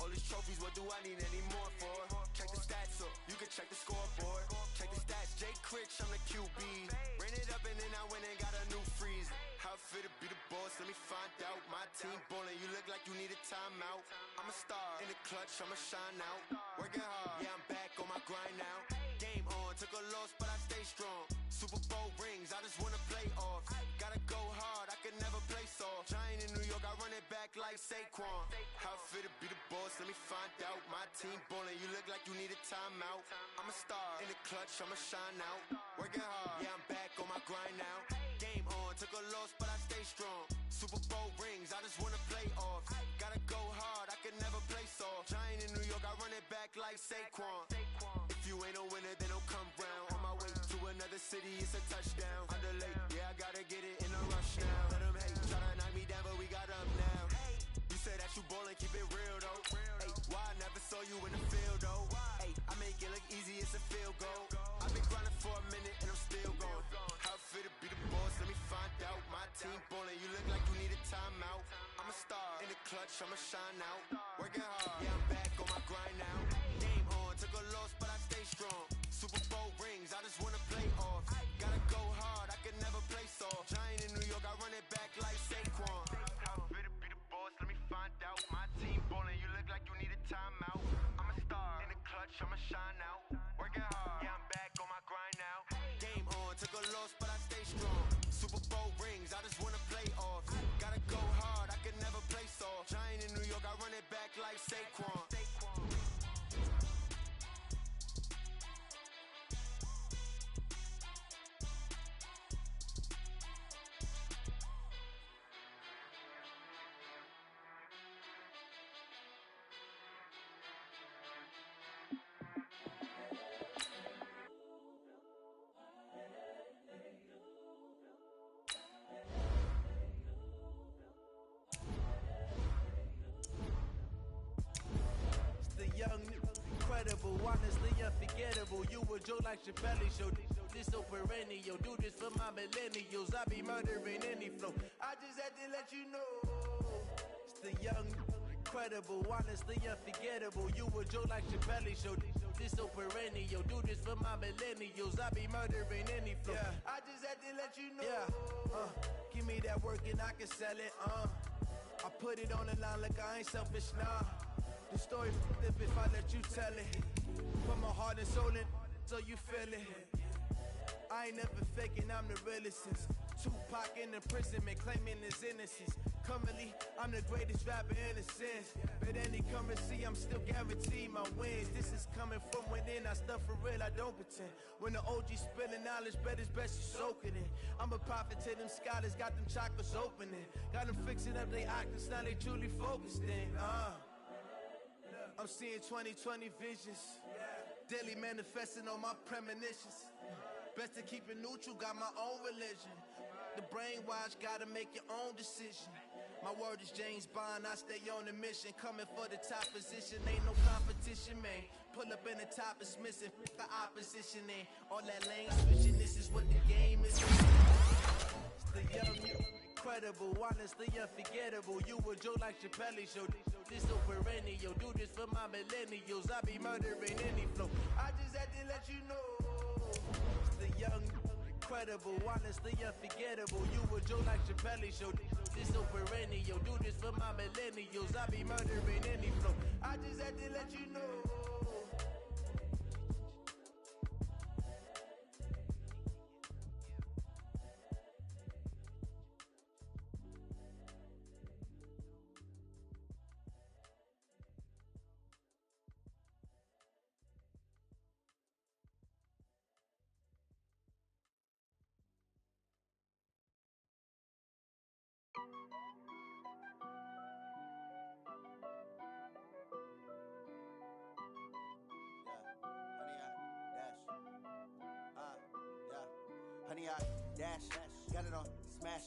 All these trophies, what do I need any more for? Check the stats up, you can check the scoreboard. Check the stats, Jay Critch, I'm the QB. Ran it up and then I went and got a new freeze. How fit to be the boss, let me find out. My team ballin', you look like you need a timeout. I'm a star, in the clutch, I'ma shine out. Working hard, yeah, I'm back on my grind now. Game on, took a loss, but I stay strong. Super Bowl rings, I just wanna play off. Gotta go hard, I can never play soft. Giant in New York, I run it back like Saquon. How fit to be the boss, let me find out. My team ballin', you look like you need a timeout. I'm a star, in the clutch, I'ma shine out. Working hard, yeah, I'm back on my grind now. Game on, took a loss, but I stay strong. Super Bowl rings, I just wanna play off. Gotta go hard, I can never play soft. Giant in New York, I run it back like Saquon. If you ain't a winner, then don't come round. On my way to another city, it's a touchdown. Underlay, yeah, I gotta get it in a rush now. Let them hate, try to knock me down, but we got up now. You say that you ballin', keep it real though. Hey, why I never saw you in the field though? Hey, I make it look easy, it's a field goal. I've been grinding for a minute and I'm still going. How fit to be the boss, let me find out. My team ballin', you look like you need a timeout. I'm a star, in the clutch, I'ma shine out. Working hard, yeah, I'm back on my grind now. Game on, took a loss, but I stay strong. Super Bowl rings, I just wanna play off. Gotta go hard, I can never play soft. Giant in New York, I run it back like Saquon. How fit to be the boss, let me find out. My team ballin', you look like you need a timeout. I'm a star, in the clutch, I'ma shine out. Working hard, yeah, I'm back on my grind now. Game on, took a loss, but I stay strong. Super Bowl rings, I just wanna play off. Gotta go hard, I can never play soft. Giant in New York, I run it back like Saquon. Incredible, honestly unforgettable. You a joke like your belly show. This so perennial. Do this for my millennials. I be murdering any flow. I just had to let you know. It's the young, incredible, honestly unforgettable. You a joke like your belly show. This so perennial. Do this for my millennials. I be murdering any flow. Yeah. I just had to let you know. Yeah. Give me that work and I can sell it. I put it on the line like I ain't selfish, nah. The story f***ed if I let you tell it. Put my heart and soul in so you feel it. I ain't never faking, I'm the realest since Tupac in imprisonment, claiming his innocence. Currently, I'm the greatest rapper in a sense. But any currency, I'm still guaranteed my wins. This is coming from within, I stuff for real, I don't pretend. When the OG spilling knowledge, bet it's best you soak it in. I'm a prophet to them scholars, got them chakras opening. Got them fixing up they octaves, now they truly focused in. I'm seeing 2020 visions, daily manifesting on my premonitions. Best to keep it neutral, got my own religion. The brainwash, gotta make your own decision. My word is James Bond, I stay on a mission. Coming for the top position, ain't no competition, man. Pull up in the top is missing, the opposition ain't. All that lane switching, this is what the game is. It's the young, incredible, honestly unforgettable. You a joke like your belly show. This so perennial, do this for my millennials. I be murdering any flow. I just had to let you know. It's the young, incredible, honestly unforgettable. You a joke like your belly show. This so perennial, do this for my millennials. I be murdering any flow. I just had to let you know. honey yard, dash, got it on, smash,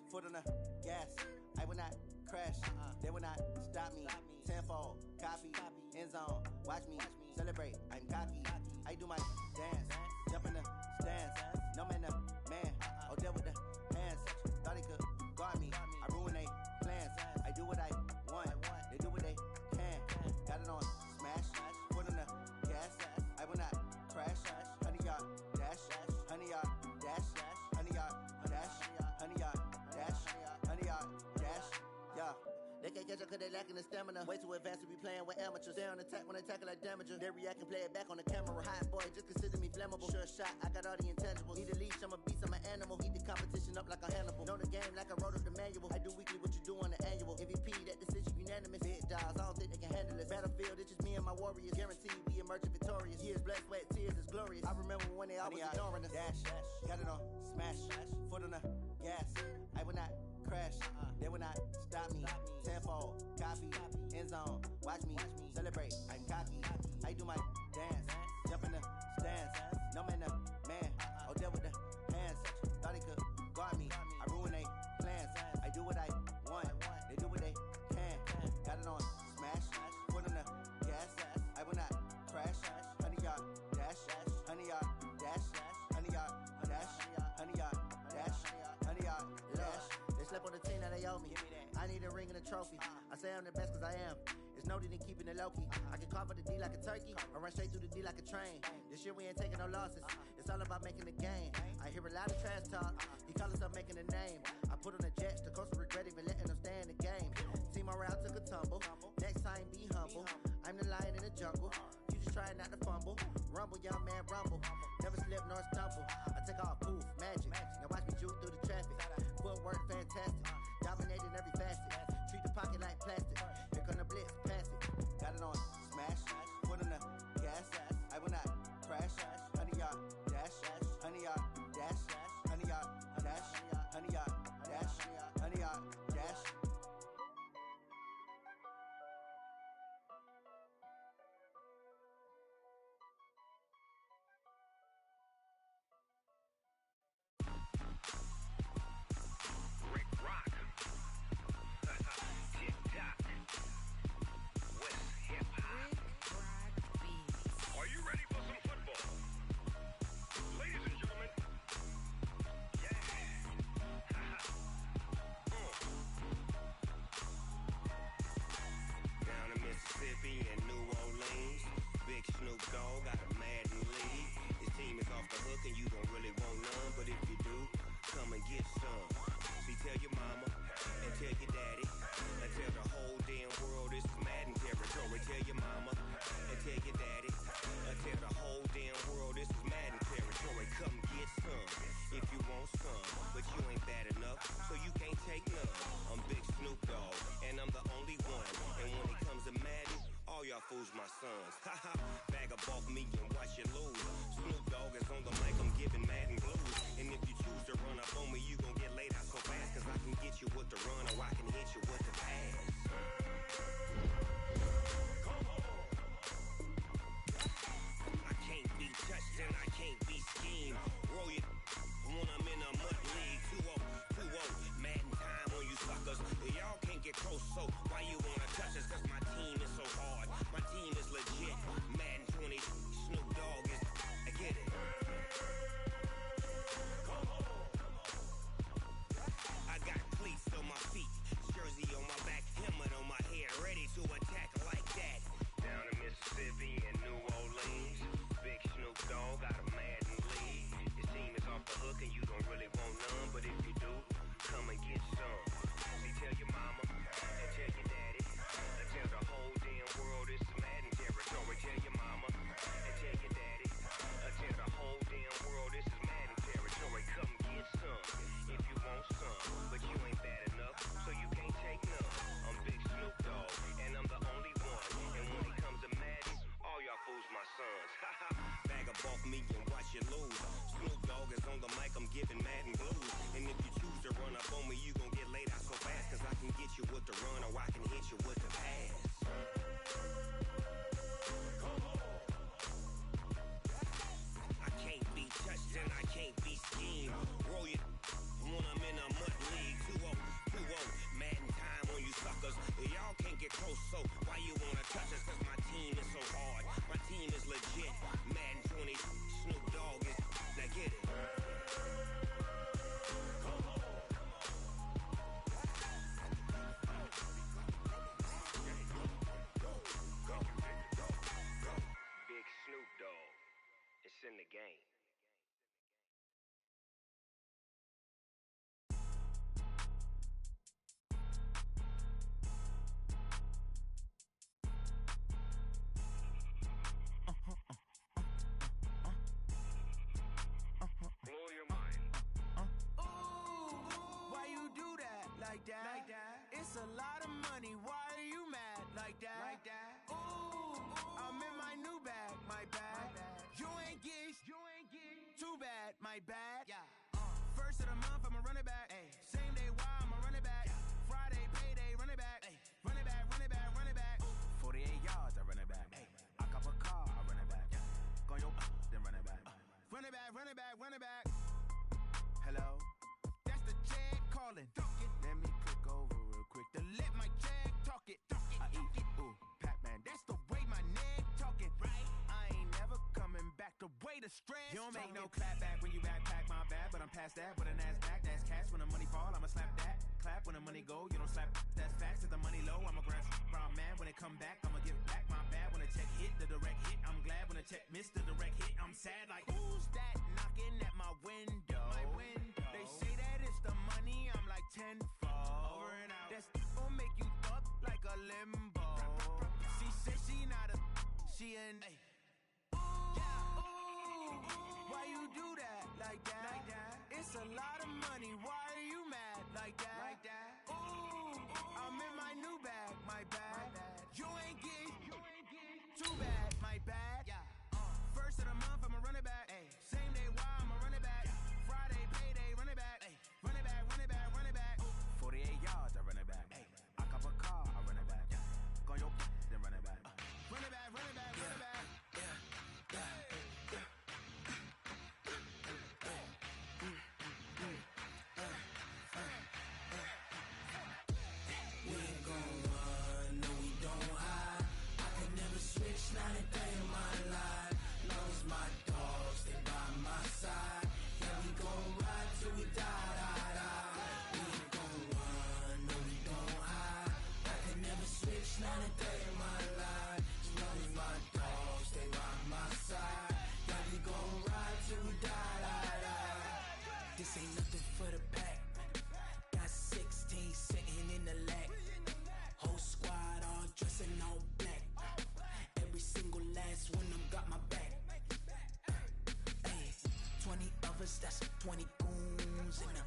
foot on the gas. I will not crash, they will not stop me. Tenfold, copy, end zone, watch me celebrate. I'm cocky, I do my dance, jump in the stands. No man, the man, oh, deal with the hands. Thought he could guard me, I ruin they plans. I do what I want, they do what they can. Got it on, smash, foot on the gas. I will not crash, honey yard, dash, honey yard, dash, honey yard, dash, honey yard, dash, honey yard, dash, yeah. They can't catch up cause they lacking the stamina. Way too advanced to be playing with amateurs. Stay on attack when they tackle like damager. They react and play it back on the camera. Hot boy, just consider me flammable. Sure shot, I got all the intangibles. Need a leash, I'm a beast, I'm an animal. Heat the competition up like a Hannibal. Know the game like I wrote up the manual. I do weekly what you do on the annual. MVP, that decision unanimous. Big dogs, I don't think they can handle this. Battlefield, it's just me and my warriors. Guaranteed we emerging victorious. Years, blood, sweat, tears, it's glorious. I remember when they always ignoring us. Dash, got it on, smash, foot on the gas. I will not crash, they will not stop me. Tenfold, copy, end zone, watch me celebrate. I'm cocky, I do my dance, jump in the stands. No man, the man, oh, deal with the hands. Thought he could guard me, I ruin they plans. I do what I want, they do what they can. Got it on, smash, foot on the gas. I will not crash, honey yard, dash, honey yard, dash, honey yard, dash, honey yard, dash, honey yard, dash. They slept on the team that they owe me. I need a ring and a trophy. I say I'm the best cause I am. It's no need in keeping it low-key. I can carve up the D like a turkey or run straight through the D like a train. This year we ain't taking no losses. It's all about making the game. I hear a lot of trash talk. He call himself making a name. I put on the jets. The coach will regret even letting them stay in the game. Team morale took a tumble. Next time be humble. I'm the lion in the jungle. You just trying not to fumble. Rumble, young man, rumble. Never slip nor stumble. I take off poof, magic. Now watch me juke through the traffic. Footwork fantastic. Dominating every facet. Treat the pocket like plastic. Here come the blitz, pass it. Got it on, smash, foot on the gas. I will not crash, honey yard, dash, honey yard, dash, honey yard, dash, honey yard, dash, honey yard, dash. Mississippi and New Orleans. Big Snoop Dogg got a Madden lead. His team is off the hook and you don't really want none, but if you do, come and get some. See, tell your mama and tell your daddy and tell the whole damn world this is Madden territory. Tell your mama and tell your daddy and tell the whole damn world this is Madden territory. Come get some if you want some, but you ain't bad enough, so you can't take none. I'm Big Snoop Dogg and I'm the only one, and when it comes to Madden, all y'all fools my sons. Haha, bag up off me and watch you lose. Snoop Dogg is on the mic, I'm giving Madden blues. And if you choose to run up on me, you gon' get laid out so fast, cause I can get you with the run or I can hit you with the pass. I can't be touched and I can't be schemed. Roll you when I'm in a mud league. 2-0, Madden time on you suckers. Y'all can't get close, so why you wanna touch us? Cause my team is so hard, my team is legit. Madden 20, Snoop Dogg is, I get it. I got cleats on my feet, jersey on my back, helmet on my head, ready to attack like that. Down in Mississippi and New Orleans, Big Snoop Dogg got a Madden lead. His team is off the hook and you don't really want none, but if you do, come and get some. See, tell your mama and tell your daddy and tell the whole damn world this is Madden territory. Tell your mama and tell your daddy and tell the whole damn world this is Madden territory. Come get some if you want some, but you ain't bad enough, so you can't take none. I'm Big Snoop Dogg and I'm the only one, and when it comes to Madden, all y'all fools my sons. Bag up off me and watch you lose. Snoop Dogg is on the mic, I'm giving Madden blues. And if you choose to run up on me, you gon' get laid out so fast, cause I can get you with the run or I can hit you with the pass. I can't be touched and I can't be schemed. don't get close, so why you wanna touch us? Cause my team is so hard. My team is legit. Madden 20, Snoop Dogg is. Now get it. Big Snoop Dogg. It's in the game. Blow your mind. Ooh, why you do that like that? Like that? It's a lot of money. Why are you mad like that? Like that? Ooh, I'm in my new bag, my bad. You ain't get too bad, my bad. Yeah. First of the month, I'ma run it back. Ay. Same day, why I'ma run it back. Friday, payday, run it back. Ay. Run it back, run it back, run it back. 48 yards, I run it back. Ay. I cop a car, I run it back. Go your then run it back. Run it back, run it back, run it back. Hello? That's the jag calling. Let me click over real quick to let my jag talk it. I eat, ooh, Pac-Man. That's the way my neck talking. Right? I ain't never coming back. The way the stress. You don't make no clap back when you backpack, my bad. But I'm past that with an ass back. That's cash when the money fall. I'ma slap that. Clap when the money go. You don't slap. That's facts. If the money low, I'ma grab brown man. When it come back, I'ma give back my bad. When the check hit, the direct hit. I'm glad when the check missed the direct hit. I'm sad like who's that knocking at my window? My window. They say that it's the money. I'm like tenfold. Over and out. That's gon' make you up like a limbo. She said she not a. She an. Why you do that like that? Like that? It's a lot of money. Why are you mad like that? Like that? Ooh, I'm in my new bag, my bad. You ain't get too bad, my bad. Yeah. First of the month, I'ma run it back. Ay. Same day, why I'ma run it back. Friday, payday, run it back. Ay. Run it back, run it back, run it back. 48 yards, I run it back. Ay. I cop a car, I run it back. Go your then run it back. Run it back, run it back, run it back. Not a day in my life. Loves my dogs, they by my side. Yeah, we gon' ride till we die, die, die. We ain't gon' run, no, we don't hide. I can never switch, not a day in my life. Loves my dogs, they by my side. Yeah, we gon' ride till we die, die, die. This ain't nothing for the pack. Got 16 sitting in the lag. Whole squad all dressing all black. Every single last one of them got my back. Ay, 20 of us, that's 20 goons. And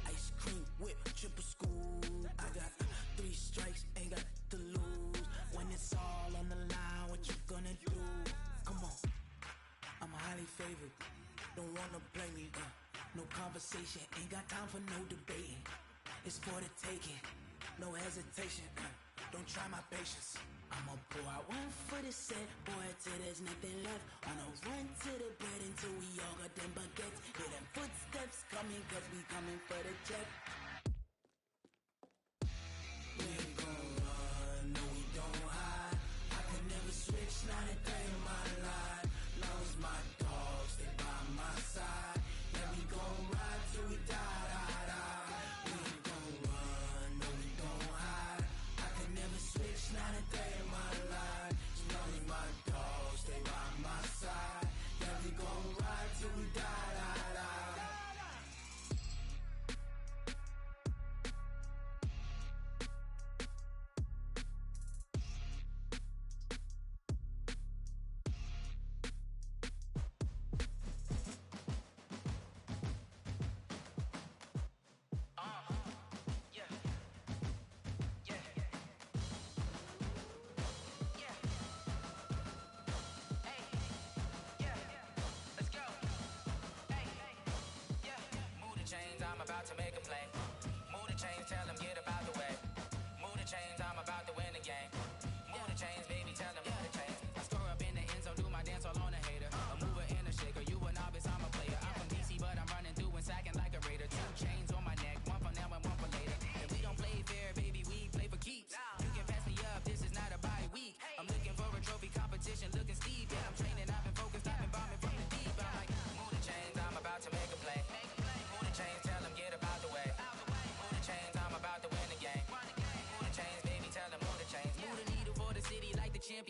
ice cream whip, triple scoop. I got 3 strikes, ain't got to lose. When it's all on the line, what you gonna do? Come on, I'm highly favored. Don't wanna blame me, no conversation, ain't got time for no debating. It's for the taking, no hesitation. Don't try my patience. I'ma pour out one for the set, boy, till there's nothing left. On a run to the bed until we all got them baguettes. Hear them footsteps coming, cause we coming for the check. We ain't gon' run, no, we don't hide. I can never switch, not a day in my life. Loves my dogs, they by my side. Yeah, we gon' ride till we die, die, die. We ain't gon' run, no, we don't hide. I can never switch, not a day in my life. Loves my dogs, they by my side. Yeah, we gon' ride till we die, die, die.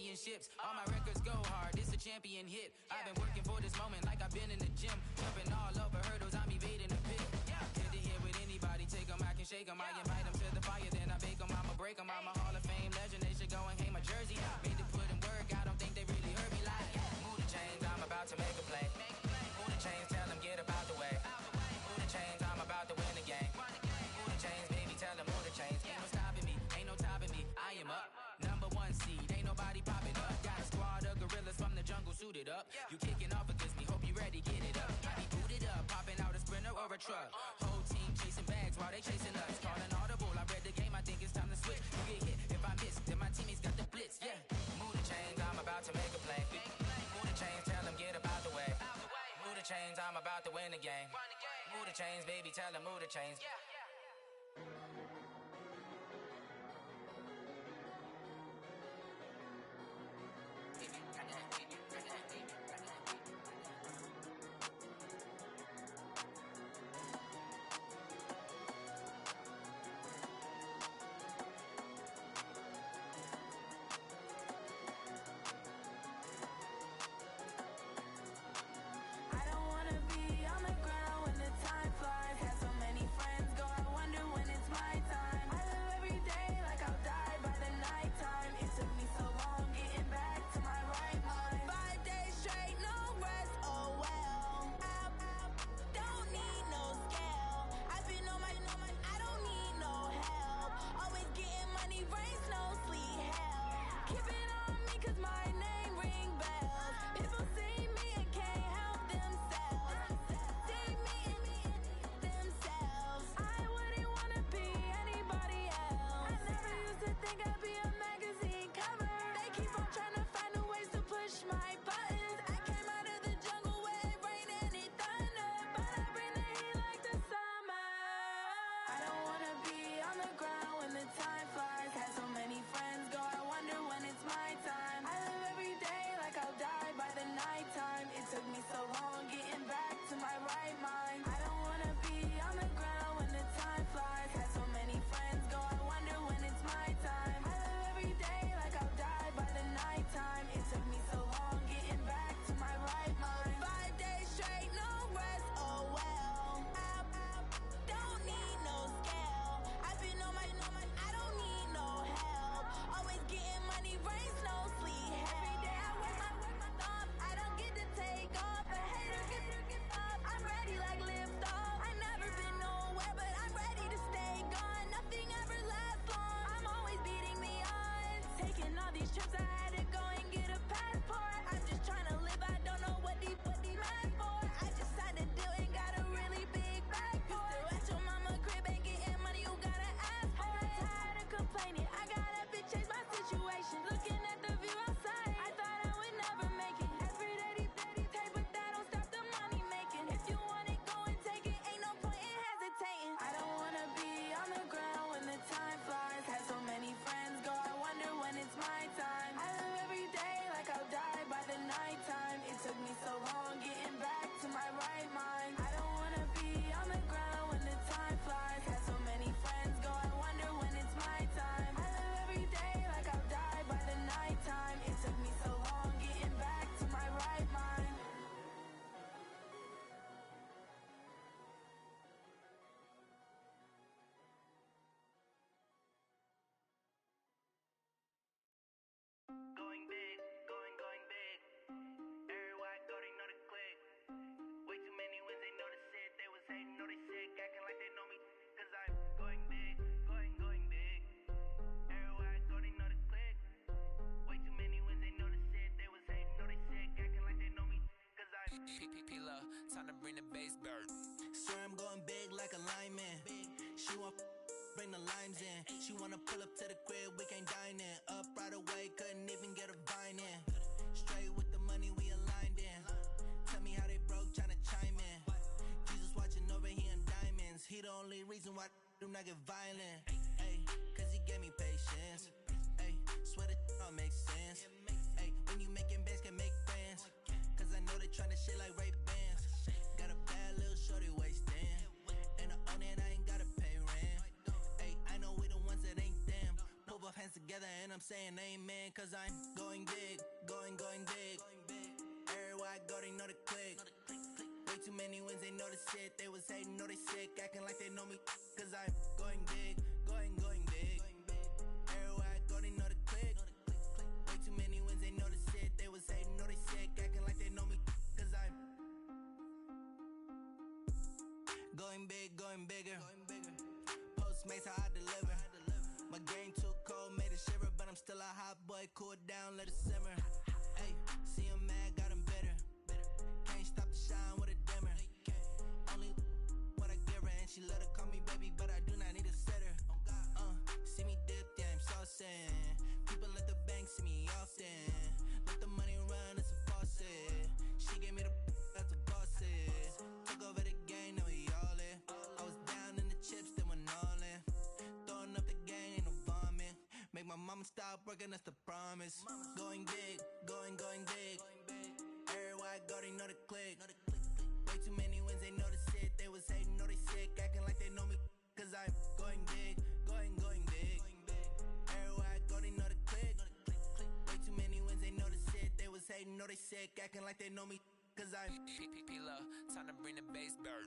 championships. All my records go hard, this a champion hit. I've been working for this moment like I've been in the gym. Jumping all over hurdles, I'm evading the pit. Good to hear with anybody, take them, I can shake them. I invite them to the fire, then I bake them, I'ma break them. I'm a Hall of Fame legend, they should go and hang my jersey. Made to put in work, I don't think they really heard me like. Move the chains, I'm about to make a play. Move the chains, tell them get up out the way. Move the chains, I'm about to win the game. Move the chains, baby, tell them move the chains. Ain't no stopping me, ain't no topping me, I am up. #1 seed, ain't nobody popping up. Got a squad of gorillas from the jungle suited up. You kicking off against me, hope you ready, get it up. I be booted up, popping out a Sprinter or a truck. Whole team chasing bags while they chasing us. Calling audible, I read the game, I think it's time to switch. You get hit, if I miss, then my teammates got the blitz, yeah. Move the chains, I'm about to make a play. Move the chains, tell them get up out the way. Move the chains, I'm about to win the game. Move the chains, baby, tell them move the chains. I don't wanna be on the ground when the time flies. Had so many friends go, I wonder when it's my time. I live every day like I'll die by the nighttime. It took me so long getting back to my right mind. 5 days straight, no rest, oh well. Don't need no scale. I've been on my, I don't need no help. Always getting money, rain, snow, sleet, hell. Keep it on me 'cause my name ring bells. People see me and can't help themselves. See me themselves. I wouldn't wanna be anybody else. I never used to think I'd be a magazine cover. They keep on trying to find new ways to push my buttons. I came out of the jungle where it rained and it thunder, but I bring the heat like the summer. I don't wanna be on the ground when the time flies. Had so many friends go, I wonder when it's my time. I live every day like I'll die by the nighttime. It took me so long getting back to my right mind. I don't wanna be on the ground when the time flies. Had so many friends go, I wonder when it's my time. I live every day like I'll die by the nighttime. It took me so long getting back to my right mind. 5 days straight, no rest, oh well. Don't need no scale. I've been on my, I don't need no help. Always getting money, rain, snow, sleet, hell. Every day I work my thumb, I don't get to take off. A hater get up, I'm ready like lift off. I never been nowhere, but I'm ready to stay gone. Nothing ever lasts long, I'm always beating the odds. Taking all these trips, I had to go and get a passport. I'm just trying to live, I don't know what these mad for. I just signed a deal and got a really big bag for it. Still at your mama crib, ain't getting money, you gotta ask for it. Tired of complaining, I got up and changed my situation. Looking at the view outside, I thought I would never make it. Every day they take, but that don't stop the money making. If you want it, go and take it, ain't no point in hesitating. I don't wanna be on the ground when the time flies. Had so many friends go, I wonder when it's my time. I live every day like I'll die by the nighttime. It took me so long getting back to my right mind. I don't wanna be on the ground when the time flies. Had so many friends go, I wonder when it's my time. I live every day like I'll die by the nighttime. It took me so long getting back to my right mind. Going big, going big. Everywhere I go, they know the click. Way too many wins, they know the shit. They was hating, know they sick, acting like they know me. 'Cause I'm going big, going big. Everywhere I go, they know the click. Way too many wins, they know the shit. They was hating, know they sick, acting like they know me. 'Cause I'm P-P-P-Love, time to bring the bass bird. Swear I'm going big like a lineman. She want bring the limes in. She wanna pull up to the crib, we can't dine in. Up right away, couldn't even get a vine in. Straight with the money, we aligned in. Tell me how they broke, tryna chime in. Jesus watching over here in diamonds. He the only reason why do not get violent. Ay, 'cause he gave me patience. Ay, swear that all makes sense. Ay, when you making bands, can make friends. 'Cause I know they tryna shit like Ray-Bans. Got a bad little shorty wasting. And I own it, I ain't gotta pay rent. Ay, I know we the ones that ain't them. Pull both hands together and I'm I'm saying amen, cause I'm going big, going big. Everywhere I go, they know the click. Way too many wins, they know the shit. They was hating, know they sick, acting like they know me, cause I'm going big, going big. Everywhere I go, they know the click. Way too many wins, they know the shit. They was hating, know they sick, acting like they know me, cause I'm going big, going bigger. Postmates, how I deliver. My game too cold, made it shiver, but I'm still a hot boy. Cool it down, let it simmer. Hey, see him mad, got him bitter. Can't stop the shine with a dimmer. Only what I give her, and she let her call me baby, but I do not need a sitter. See me dip, yeah, I'm saucing. People at the bank see me often. Let the money run, it's a faucet. She gave me the that's a bosses. Took over the game, now we all in. I was down in the chips, then went all in. Throwing up the game, ain't no vomit. Make my mama stop working, that's the promise. Going big, going big. Everywhere I go, they know the click. Way too many wins, they know the shit. They was hating, know they sick, acting like they know me, cause I'm going big, going big. Everywhere I go, they know the click. Way too many wins, they know the shit. They was hating, know they sick, acting like they know me, cause I'm P-Love, time to bring the bass back.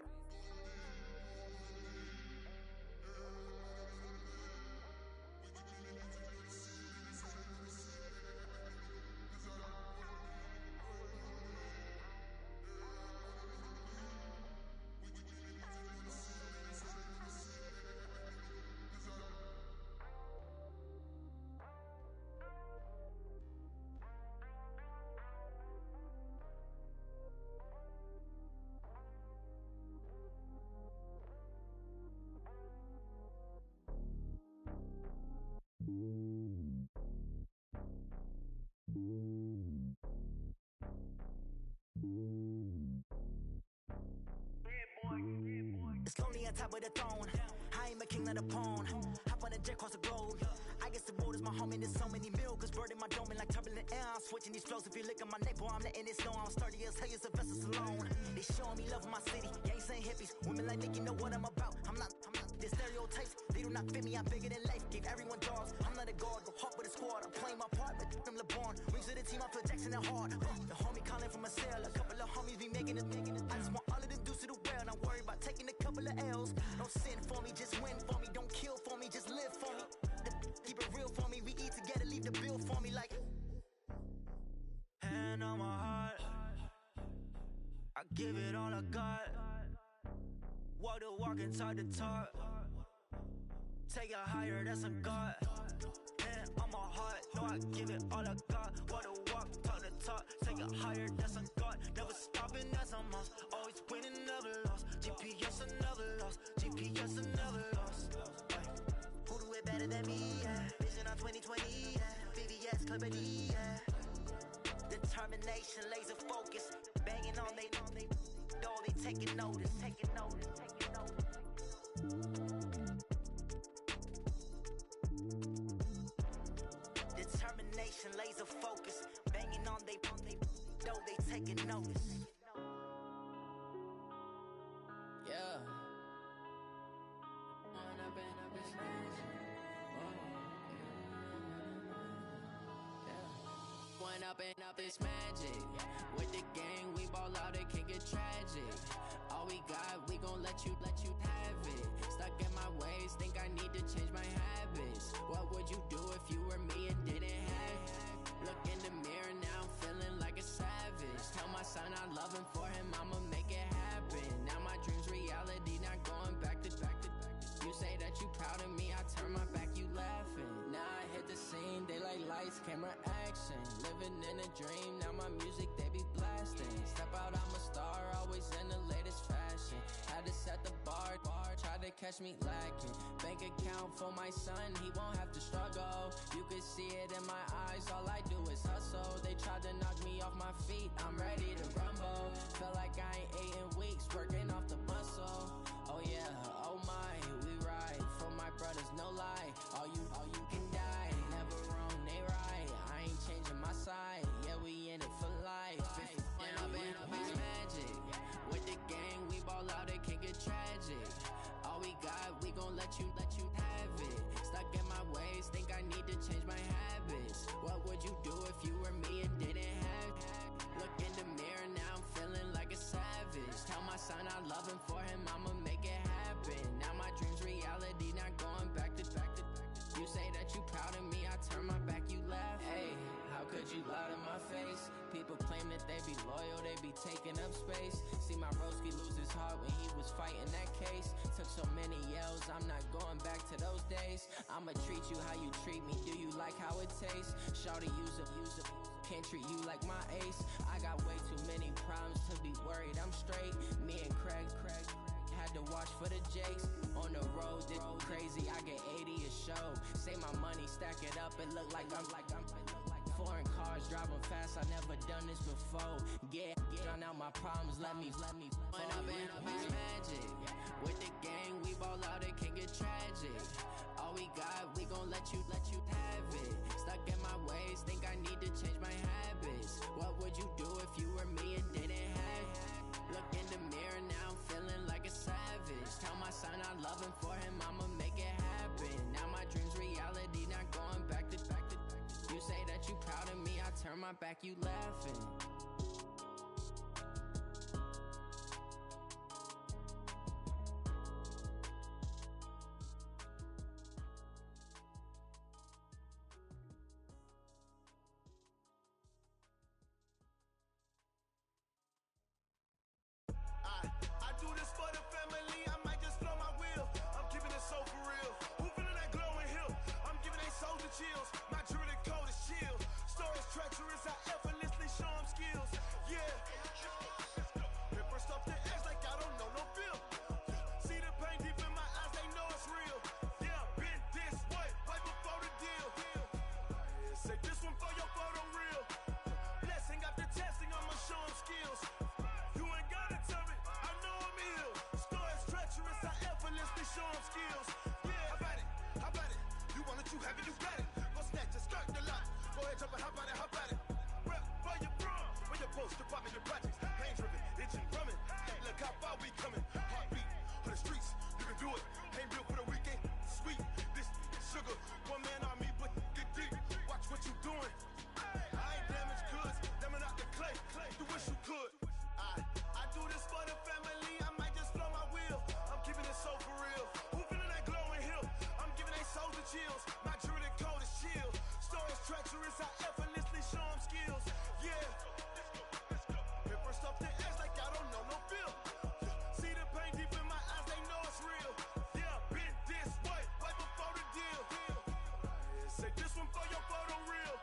It's lonely on top of the throne. I am a king of the pawn. Hop on a jet across the globe. I guess the road is my home and there's so many milkers burning my dome like turbulent air. I'm switching these flows. If you look at my neck, boy, I'm letting it snow. I'm sturdy as hell as a vessel alone. They showing me love in my city. Gangs saying hippies. Women like Nick, you know what I'm about. I'm not. The stereotypes, they do not fit me. I'm bigger than life. Gave everyone dogs. I'm not a guard. Go hard with a squad. I'm playing my part, but I'm LeBron. Rings to the team. I feel Jackson and hard. The homie calling from a cell. A couple of homies be making it. I just want all of them dudes to the well. Not worry about taking a couple of L's. Don't sin for me, just win for me. Don't kill for me, just live for me. Keep it real for me. We eat together, leave the bill for me like. hand on my heart. I give it all I got. Walk the walk and talk the talk. Take it higher, that's a God. Hand on my heart, no, I give it all I got. Walk the walk, talk the talk. Take it higher, that's a God. Never stopping, that's a must. Always winning, never lost. GPS, I never lost. GPS, I never lost. Who do it better than me? Yeah. Vision on 2020. Yeah. VVS, Clippity. Yeah. Determination, laser focus. Banging on they door, they taking notice. Determination, laser focus. Banging on they door, they taking notice. Yeah. One up and up is magic. With the gang, we ball out, it can get tragic. All we got, we gon' let you have it. Stuck in my ways, think I need to change my habits. What would you do if you were me and didn't have it? Look in the mirror now, I'm feeling like a savage. Tell my son I love him, for him I'ma make it happen. Now my dream's reality, not going back to. You say that you proud of me, I turn my back, you laughing. Now I hit the scene, they like lights, camera, action. Living in a dream, now my music, they be blasting. Step out, I'm a star, always in the latest fashion. Had to set the bar, try to catch me lacking. Bank account for my son, he won't have to struggle. You could see it in my eyes, all I do is hustle. They tried to knock me off my feet, I'm ready to rumble. Feel like I ain't ate in weeks, working off the muscle. Oh yeah, oh my, we ride for my brothers, no lie. All you can die, never wrong, they right. I ain't changing my side, yeah, we in it for life. And up is magic. With the gang, we ball out, it can get tragic. All we got, we gon' let you have it. Stuck in my ways, think I need to change my People claim that they be loyal, they be taking up space. See my broski lose his heart when he was fighting that case. Took so many yells, I'm not going back to those days. I'ma treat you how you treat me, do you like how it tastes? Shawty use up, can't treat you like my ace. I got way too many problems to be worried, I'm straight. Me and Craig had to watch for the Jakes. On the road, this crazy, I get 80 a show. Say my money, stack it up, it look like I'm foreign cars, driving fast, I never done this before. Drown out my problems, let me When I've been magic. With the gang, we ball out, it can get tragic. All we got, we gon' let you have it. Stuck in my ways, think I need to change my habits. What would you do if you were me and didn't have it? Look in the mirror, now I'm feeling like a savage. Tell my son I love him, for him I'ma make it happen. Now my dream's reality, not going back to. You say that you proud of me, I turn my back, you laughing. I do this for the family, I might just blow my wheel. I'm keeping it so for real. Who feeling that glowing hill? I'm giving they soldier chills. My jewelry code is chill. Stories treacherous, I effortlessly show them skills. Yeah. Hit first off the edge like I don't know no feel. See the pain deep in my eyes, they know it's real. Yeah, been this way, right before the deal. Say this one for your photo real. Blessing after testing, I'ma show them skills. You ain't gotta tell me, I know I'm ill. Stories treacherous, I effortlessly show them skills. Yeah, how about it? How about it? You want it, you have it, you got it. Go snatch it, skirt the lot. Go ahead, jump it, how about it, how about it? Rep where you from, where your post, department, your projects. Pain driven, itching, drumming. Look how far we coming. Heartbeat for the streets, you can do it. Ain't built for the weekend, sweet. This sugar, one man army, but get deep. Watch what you doing. I ain't damaged goods, damn out the clay. You wish you could. I do this for the family, I might just blow my wheel. I'm keeping it so for real. Who feeling that glowing hill? I'm giving they soldier chills. My jewelry code is chill. Stories treacherous, I effortlessly show them skills. Yeah. Hit first off the edge like I don't know no feel. See the pain deep in my eyes, they know it's real. Yeah, been this way, right before the deal. Say this one for your photo real.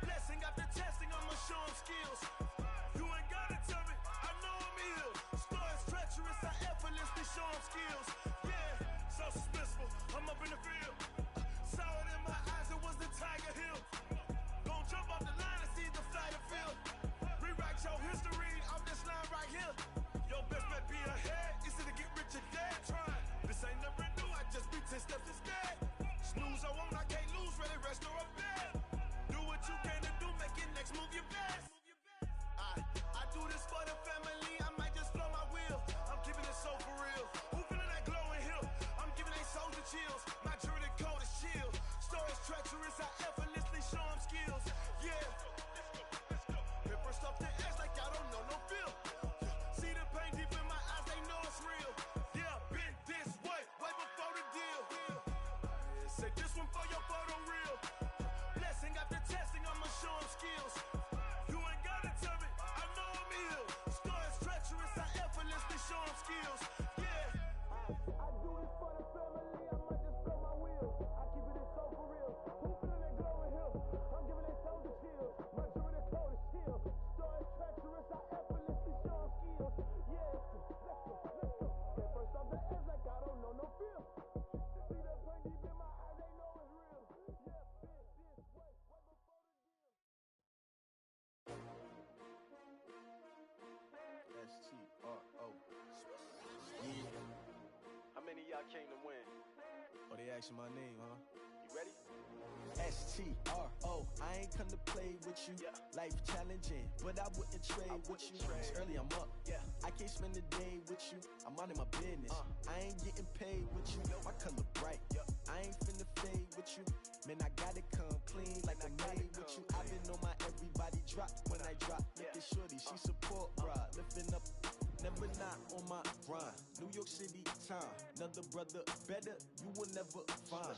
Blessing after testing, I'ma show them skills. You ain't gotta tell me, I know I'm ill. Stories treacherous, I effortlessly show them skills. Yeah, so suspenseful, I'm up in the field. Saw it in my eyes, it was the Tiger Hill. Gon' jump off the line and see the flight of field. Rewrite your history off this line right here. Your best bet be ahead, easy to get rich or dead. Trying, this ain't never new, I just be 10 steps instead. Snooze I won't, I can't lose, ready, rest or up bed. Do what you can to do, make your next move your best. I do this for the family, I might just blow my wheel. I'm keeping it so for real. Who feeling that glowing hill? I'm giving they soldier chills. My jewelry code is chill. Stories treacherous, I effortlessly show them skills. Yeah. Hit first off the edge like I don't know no feel. See the pain deep in my eyes, they know it's real. Yeah, been this way, right before the deal. Say this one for your photo real. Blessing after testing, I'ma show them skills. You ain't gotta tell me, I know I'm ill. Stories treacherous, I effortlessly show them skills. Yeah. I do this for the family, I might just blow my wheel. I keep it so for real. Who feeling that glowing hill? I'm giving they soldier chills. My jewelry code is chill. Stories treacherous, I effortlessly show them skills. Yeah, let's go. Hit first off the edge like I don't know no feel. See that pain deep in my eyes, they know it's real. Yeah, been this way, right before the deal. S-T-R-O. Yeah. How many of y'all came to win? Oh, they asking my name, huh? You ready? S-T-R-O. I ain't come to play with you. Yeah. Life challenging, but I wouldn't trade with you. It's early, I'm up. Yeah. I can't spend the day with you. I'm minding my business. I ain't getting paid with you. My color bright. I ain't finna fade with you. Man, I gotta come clean like I'm made with you. I've been on my everybody drop when I drop. Look at shorty, she support, bruh. Lifting up, never not on my grind. New York City time, another brother better, you will never find.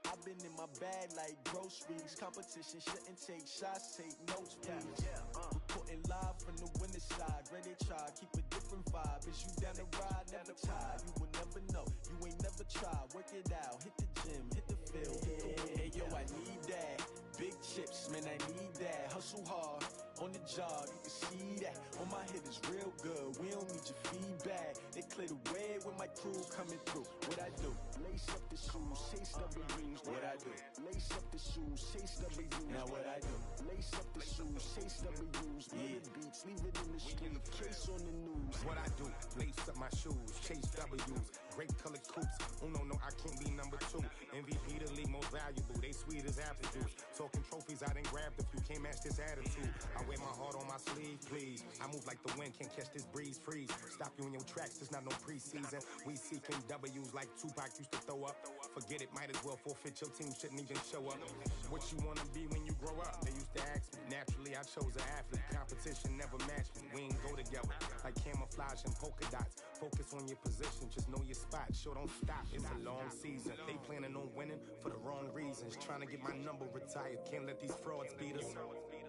I I've been in my bag like groceries. Competition shouldn't take shots, take notes, please. Reporting live from the winter side. Great they try, keep a different vibe. Is you down the ride, never tired. You will never know, you ain't never tried. Work it out, hit the gym, hit the field, hit the wind. Hey yo, I need that. Big chips, man, I need that. Hustle hard, on the job, you can see that. On my hit is real good, we don't need your feedback. They clear the way with my crew coming through. What I do? Lace up the shoes, chase W's. What I do? Lace up the shoes, chase W's. Now what I do? Lace up the shoes, chase W's. Yeah. Beats, leave it in the street, case on the news. What I do? Lace up my shoes, chase W's. Great colored coops. No, I can't be number 2. MVP the league most valuable. They sweet as apple juice. Talking trophies, I done grabbed a few. Can't match this attitude. I wear my heart on my sleeve, please. I move like the wind, can't catch this breeze, freeze. Stop you in your tracks, there's not no preseason. We seeking W's like Tupac used to throw up. Forget it, might as well forfeit. Your team shouldn't even show up. What you wanna be when you grow up? They used to ask me. Naturally, I chose an athlete. Competition never matched me. We ain't go together like camouflage and polka dots. Focus on your position, just know your spot. Sure, don't stop. It's a long season. They planning on winning for the wrong reasons. Trying to get my number retired. Can't let these frauds beat us.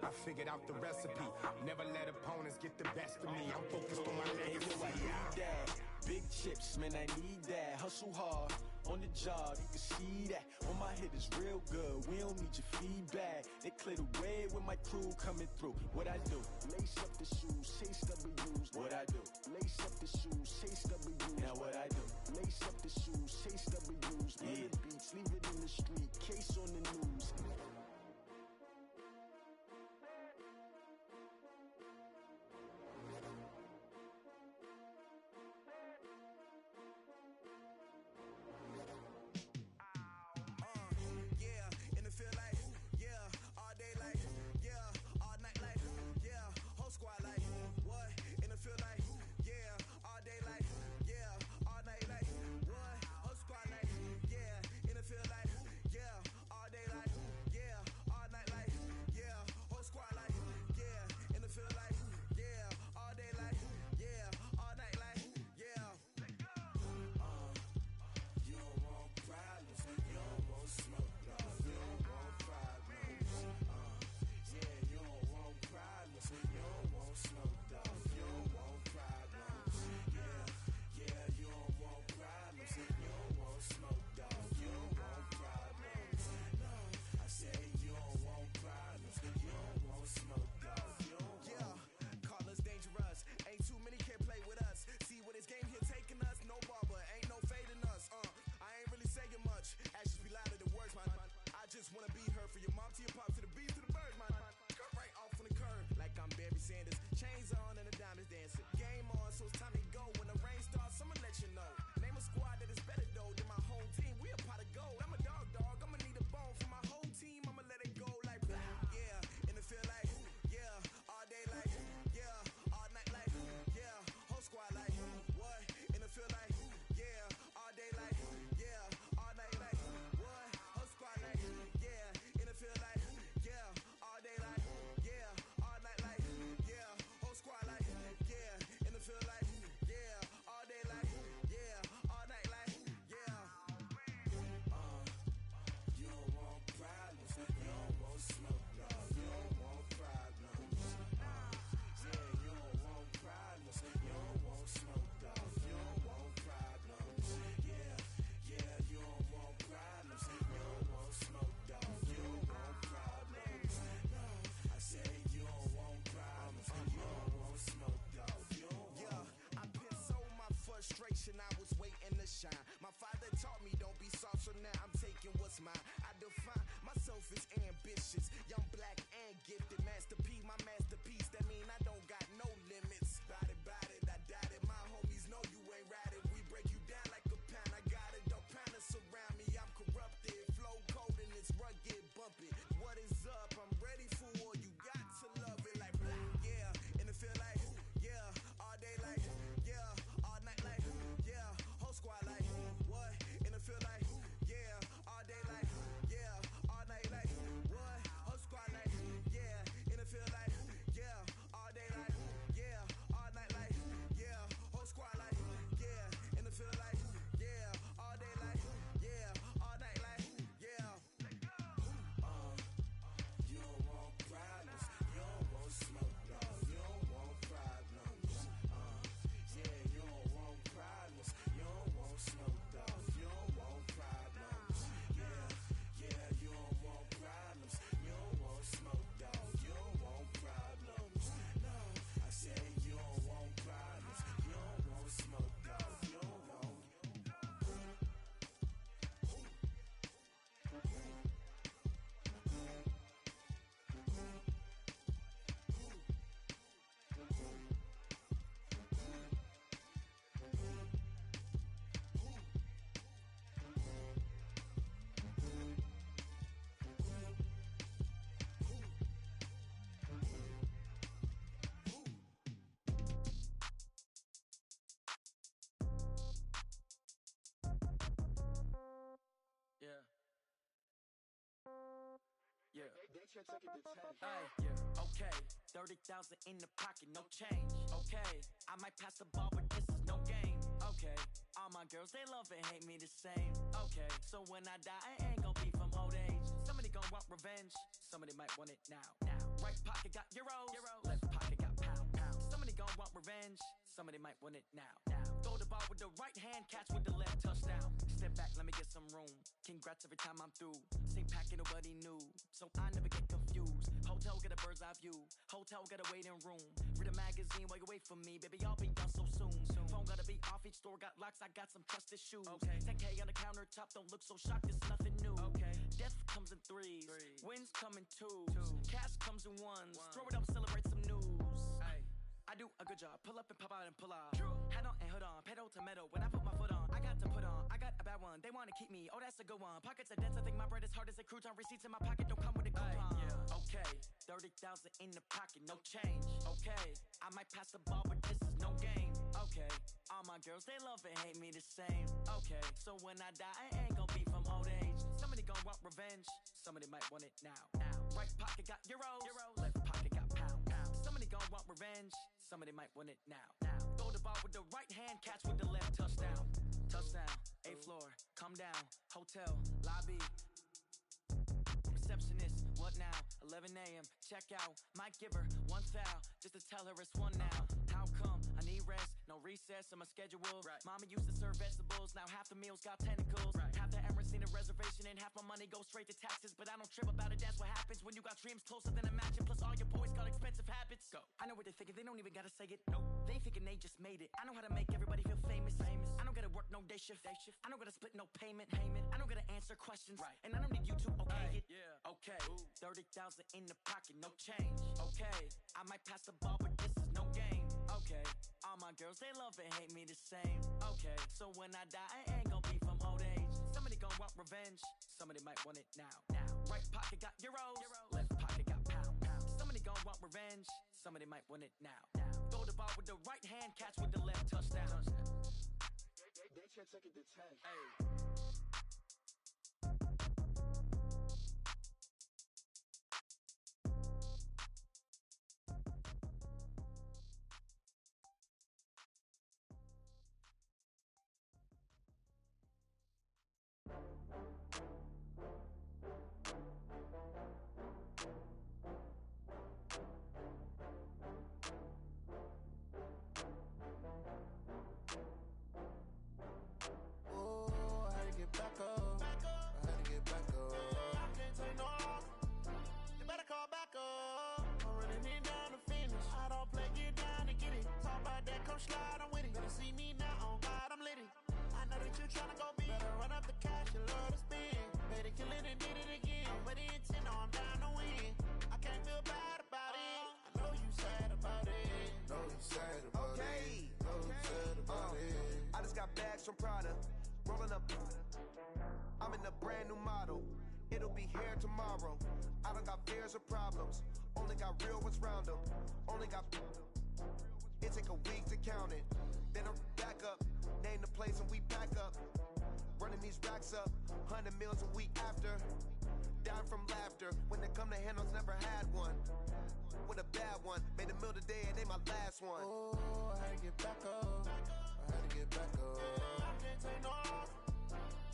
I figured out the recipe. Never let opponents get the best of me. I'm focused on my legacy. I need that. Big chips, man, I need that. Hustle hard, on the job, you can see that. On my hit is real good, we don't need your feedback. They clear the way with my crew coming through. What I do? Lace up the shoes, chase W's. What I do? Lace up the shoes, chase W's. Now what I do? Lace up the shoes, chase W's. Yeah. Beats, leave it in the street, case on the news. Feel like, yeah, all day like Hey, okay, 30,000 in the pocket, no change. Okay, I might pass the ball, but this is no game. Okay, all my girls, they love and hate me the same. Okay, so when I die, I ain't gonna be from old age. Somebody gon' want revenge, somebody might want it now. Right pocket got euros, left pocket got pound. Somebody gon' want revenge, somebody might want it now. Throw the ball with the right hand, catch with the left, touchdown. Step back, let me get some room. Congrats every time I'm through. Same packet, nobody knew, so I never get confused. Hotel get a bird's eye view. Hotel got a waiting room. Read a magazine while you wait for me, baby. I'll be done so soon. Phone gotta be off. Each store got locks. I got some trusted shoes. Okay. 10K on the countertop. Don't look so shocked. It's nothing new. Okay. Death comes in threes. Wins come in twos. Cash comes in ones. Throw it up, celebrate some news. Hey. I do a good job, pull up and pop out and pull off. Hat on and hood on, pedal to metal. When I put my foot on, I got to put on. I got a bad one, they wanna keep me. Oh, that's a good one. Pockets are dense, I think my bread is hard as a crouton. Receipts in my pocket don't come with a coupon. Okay, 30,000 in the pocket, no change. Okay, I might pass the ball, but this is no game. Okay, all my girls, they love and hate me the same. Okay, so when I die, I ain't gonna be from old age. Somebody gon' want revenge, somebody might want it now. Right pocket got euros, left pocket got pound. Somebody gon' want revenge, somebody might want it now. Throw the ball with the right hand, catch with the left, touchdown. Touchdown, 8th floor, come down, hotel, lobby. Receptionist, what now? 11 a.m., check out. Might give her one foul, just to tell her it's one now. How come? I need rest, no recess on my schedule. Mama used to serve vegetables, now half the meals got tentacles. Half the Emirates need a reservation and half my money goes straight to taxes. But I don't trip about it, that's what happens when you got dreams closer than a match. And plus all your boys got expensive habits. Go. I know what they're thinking, they don't even gotta say it. Nope. They ain't thinking they just made it. I know how to make everybody feel famous. I don't gotta work no day shift. I don't gotta split no payment. I don't gotta answer questions. And I don't need you to okay it. Okay, 30,000 in the pocket, no change. Okay, I might pass the ball, but this is no game. Okay, all my girls, they love and hate me the same. Okay, so when I die, I ain't gonna be from old age. Somebody gon' want revenge, somebody might want it now. Right pocket got euros, left pocket got pound. Somebody gon' want revenge, somebody might want it now. Throw the ball with the right hand, catch with the left, touchdown. They check it to 10. Hey. Back up. I had to get back up. I can't take no loss. You better call back up. I'm running it down to finish. I don't play, get down to get it. Talk about that, come slide, I'm with it. Better see me now, on God, I'm lit it. I know that you tryna go big. Better run up the cash, you love to spend. Better kill it and did it again. With the intent, I'm down to win. I can't feel bad about it. I know you sad about it. Know you sad about it. Know you sad about it. I just got bags from Prada. Rolling up, I'm in a brand new model. It'll be here tomorrow. I don't got fears or problems. Only got real ones round them. Only got. It take a week to count it. Then I'm back up. Name the place and we pack up. Running these racks up. 100 meals a week after. Down from laughter. When they come to handles, never had one. With a bad one. Made a meal today and they my last one. Oh, I had to get back up. I had to get back up. I can't take no loss.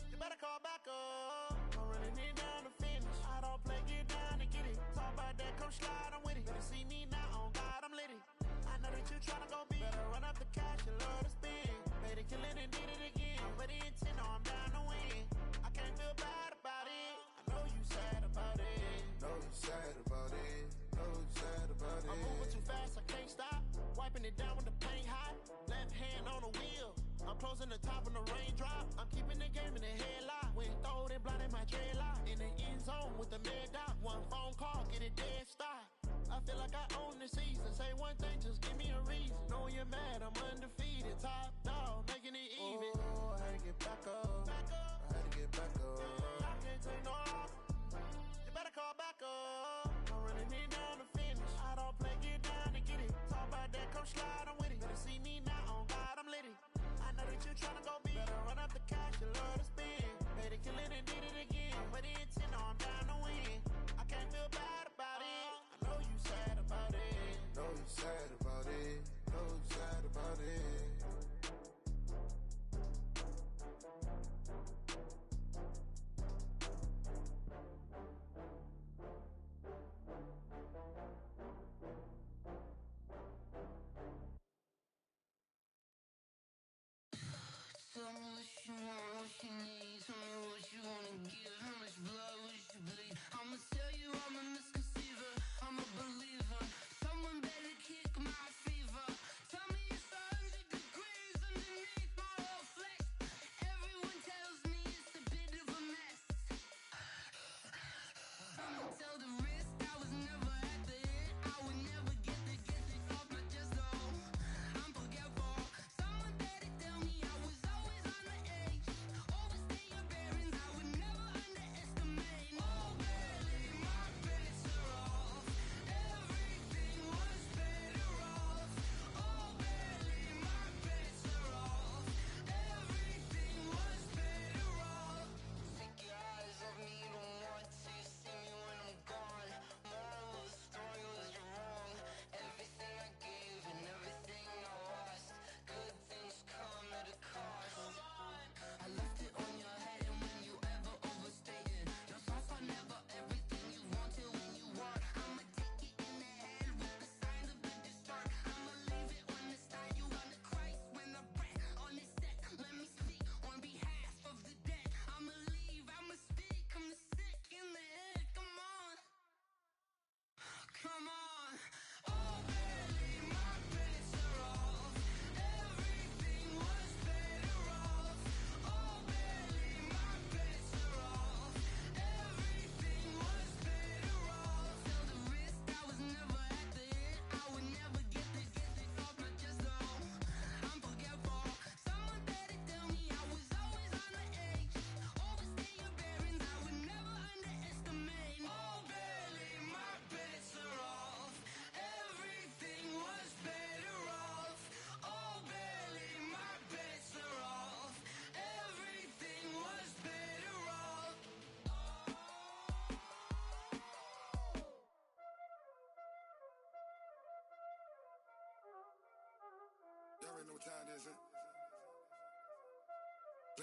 You better call back up. I'm running it down to finish. I don't play, get down to get it. Talk about that, come slide, I'm with it. Better see me now, on God, I'm lit it. I know that you tryna go big. Better run up the cash, you love to spend. Better kill it and did it again. With the intent, I'm down to win. I can't feel bad about it. I know you sad about it. Know you sad about it. Know you sad about it. I'm moving too fast, I can't stop. Wiping it down with the paint hot. Left hand on the wheel. I'm closing the top when the raindrop. I'm keeping the game in the headlock. When throwed and blinded my dreadlock. In the end zone with the mad dot. One phone call, get it dead stop. I feel like I own the season. Say one thing, just give me a reason. Know you're mad, I'm undefeated. Top dog, making it even. Oh, I had to get back up. I had to get back up. I can't take no loss. You better call back up. I'm running it down to finish. I don't play, get down to get it. Talk about that, come slide, I'm with it. Better see me now, on God, I'm lit it. I know that you tryna go big. Better run up the cash, you love to spend. Better kill it and did it again. With the intent, I'm down to win. I can't feel bad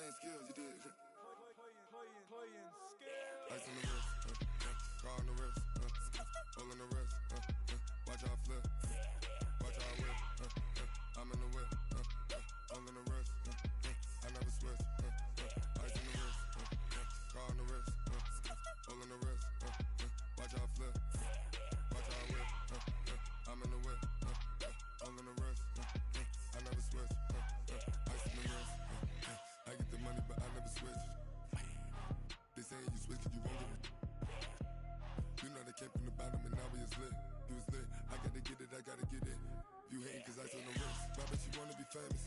playing skills, you did. Playing skills. Ice on the wrist, car on the wrist, hole in the wrist, watch how I flip, watch how I whip, I'm in the whip, hole in the wrist, I never switch, ice on the wrist, car on the wrist, hole in the wrist, watch how I flip, watch how I whip, I'm in the whip, hole in the wrist, I never switch, ice on the wrist, I get the money but I never switch. They saying you switch cause you won't get it. You know they came from the bottom and now we is lit. You was lit, I gotta get it, I gotta get it. You hating cause ice on the wrist. I bet you wanna be famous,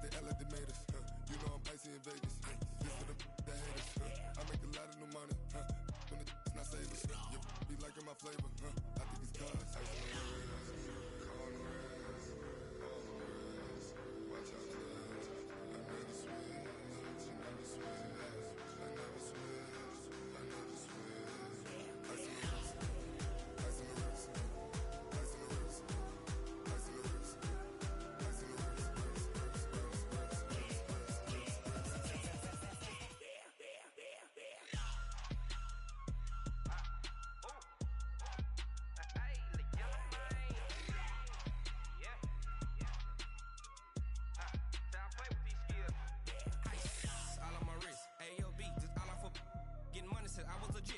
They act like they made us, You know I'm icy in Vegas, This for the that hate us, I make a lot of new money, When it's not savers, You be liking my flavor, I think it's cause ice on the wrist, on the wrist, on the wrist. Watch out for this, I never switch, I never switch.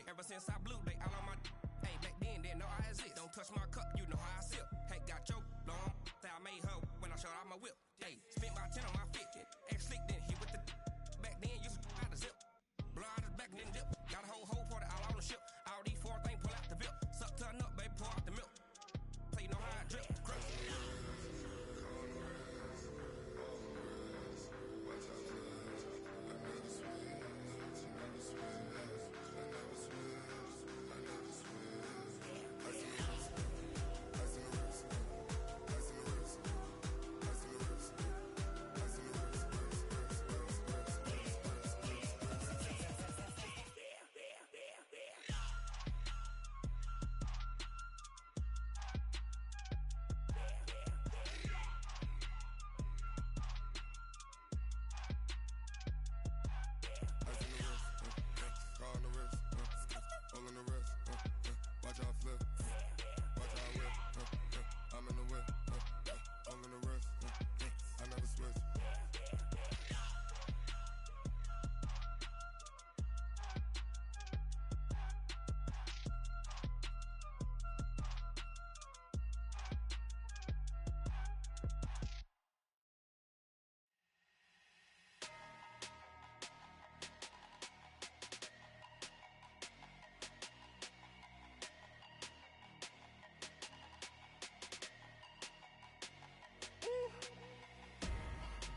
Ever since I blew, they all on my hey, back then, didn't know I exist. Don't touch my cup, you know how I sip. Hey, got your long, say I made her when I showed off my whip. Hey, spent my 10 on my fit, and slick then hit with the back then, used to out the zip. Blow out his back and then dip. Got a whole party all on the ship. All these four things pull out the VIP. Suck turn up, baby, pour out the milk. So you know how I drip. Crush.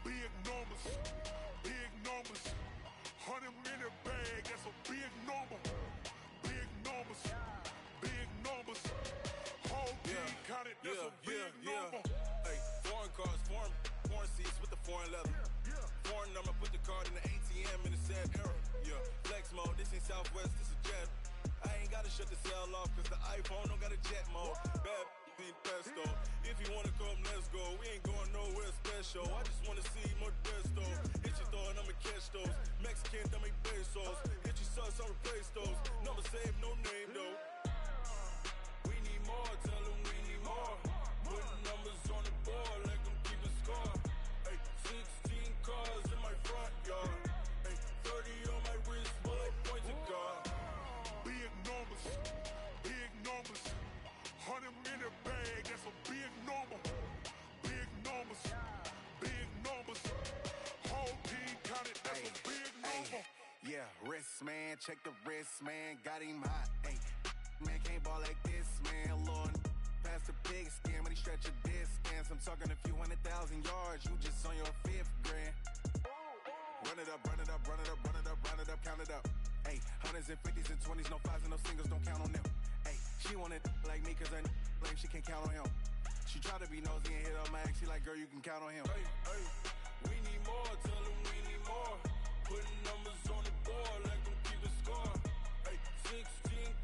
Big numbers, 100 in the bag, that's a big number. Big numbers, whole team counted, that's a big number. Hey, foreign cars, foreign seats with the foreign leather. Foreign number, put the card in the ATM in the sad era. Yeah, flex mode, this ain't Southwest, this is jet. I ain't gotta shut the cell off, cause the iPhone don't got a jet mode. Bad ain't pesto. If you wanna come, let's go. We ain't going nowhere special. I just wanna see more Modesto. Hit your thought, I'ma catch those. Mexican, dummy pesos. Hit your sauce, I'll replace those. Number save, no name though. We need more, tell them we need more. Putting numbers on the board, let them keep a score. Hey, 16 cars in my front yard. Hey, 30 on my wrist, bullet point to God. Big numbers, 100 in the bag, that's a big number. Big numbers, whole team counted, that's a big number. Yeah, wrist man, check the wrist man, got him hot. Ay, man can't ball like this, man. Lord, past the big skin, but he stretch a distance. I'm talking a few 100,000 yards, you just on your 5th grand. Run it up, run it up, run it up, run it up, run it up, count it up. Ay, 100s and 50s and 20s, no 5s and no singles, don't count on them. Ay, she wanted like me, cause her like she can't count on him. She tried to be nosy and hit up my ex, she like, girl, you can count on him. Hey, hey, we need more, tell them we need more. Putting numbers on the board, let them keep a score. Hey, 16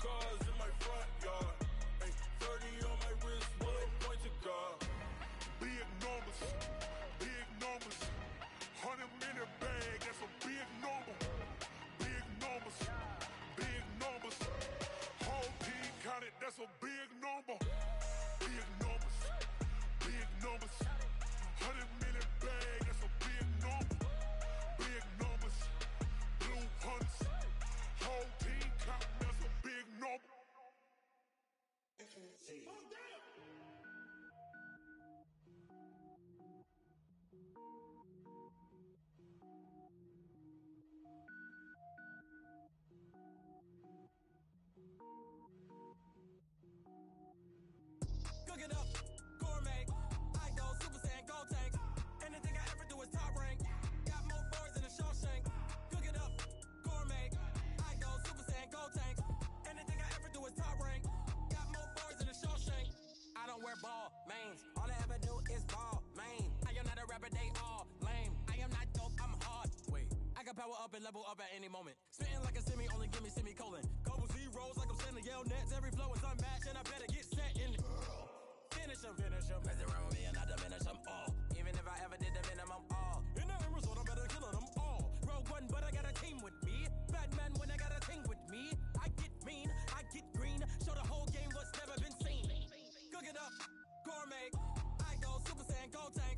cars in my front yard. Hey, 30 on my wrist, bullet point to God. Big numbers, 100 in the bag, that's a big that's a big number. Big numbers, big numbers. 100 million bag, that's a big number. Big numbers, blue hunts. Whole team count, that's a big number. Cook it up, gourmet. I go Super Saiyan, gold tank. Anything I ever do is top rank. Got more boards than a Shawshank. Cook it up, gourmet. I go Super Saiyan, gold tank. Anything I ever do is top rank. Got more boards than a Shawshank. I don't wear ball mains. All I ever do is ball main. I am not a rapper, they all lame. I am not dope, I'm hard. Wait, I can power up and level up at any moment. Spitting like a semi, only give me semicolon. Couple zeros like I'm sending yell nets. Every flow is unmatched and I better get set in it. Finish them. Mess around with me and I diminish them all. Even if I ever did the minimum all. In the result, I'm better killing them all. Rogue One, but I got a team with me. Batman when I got a team with me. I get mean, I get green. Show the whole game what's never been seen. Cook it up, gourmet. I go Super Saiyan, gold tank.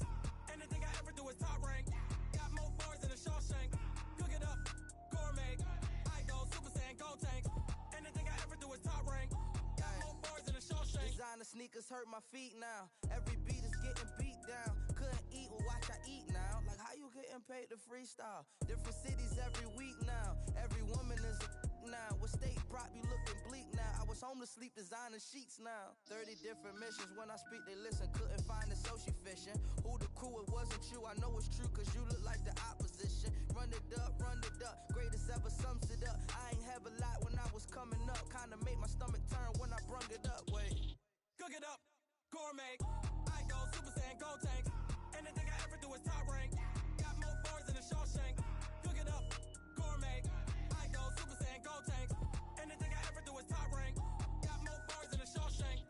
Anything I ever do is top rank. Got more boards than a Shawshank. Cook it up, gourmet. I go Super Saiyan, gold tank. Anything I ever do is top rank. Got more boards than a Shawshank. Designer sneakers hurt my feet now. Every beat is getting beat down. Couldn't eat, well watch I eat now. Like how you getting paid to freestyle? Different cities every week now. Every woman is a now. With state prop you looking bleak now. I was home to sleep designer sheets now. 30 different missions. When I speak they listen. Couldn't find it so she fishing. Who the crew, it wasn't you. I know it's true cause you look like the opposition. Run it up. Greatest ever sums it up. I ain't have a lot when I was coming up. Kinda made my stomach turn when I brung it up. Wait. Cook it up, gourmet. I go Super Saiyan, gold tank. Anything I ever do is top rank. Got more boards than a Shawshank. Cook it up, gourmet. I go Super Saiyan, gold tank. Anything I ever do is top rank. Got more boards than a Shawshank.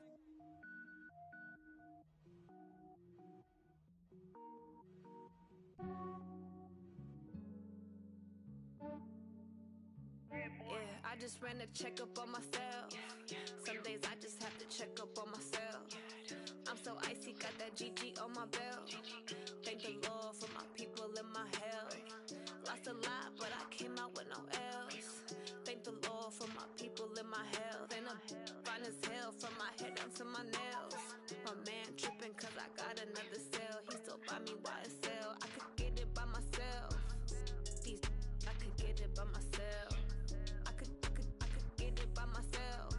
Yeah, I just ran a checkup on myself. Some days I just have to check up on myself. I'm so icy, got that GG on my belt. Thank the Lord for my people in my health. Lost a lot, but I came out with no else. Thank the Lord for my people in my health. And I'm fine as hell from my head down to my nails. My man tripping cause I got another cell. He still buy me YSL. I could get it by myself. These I could get it by myself. I could get it by myself.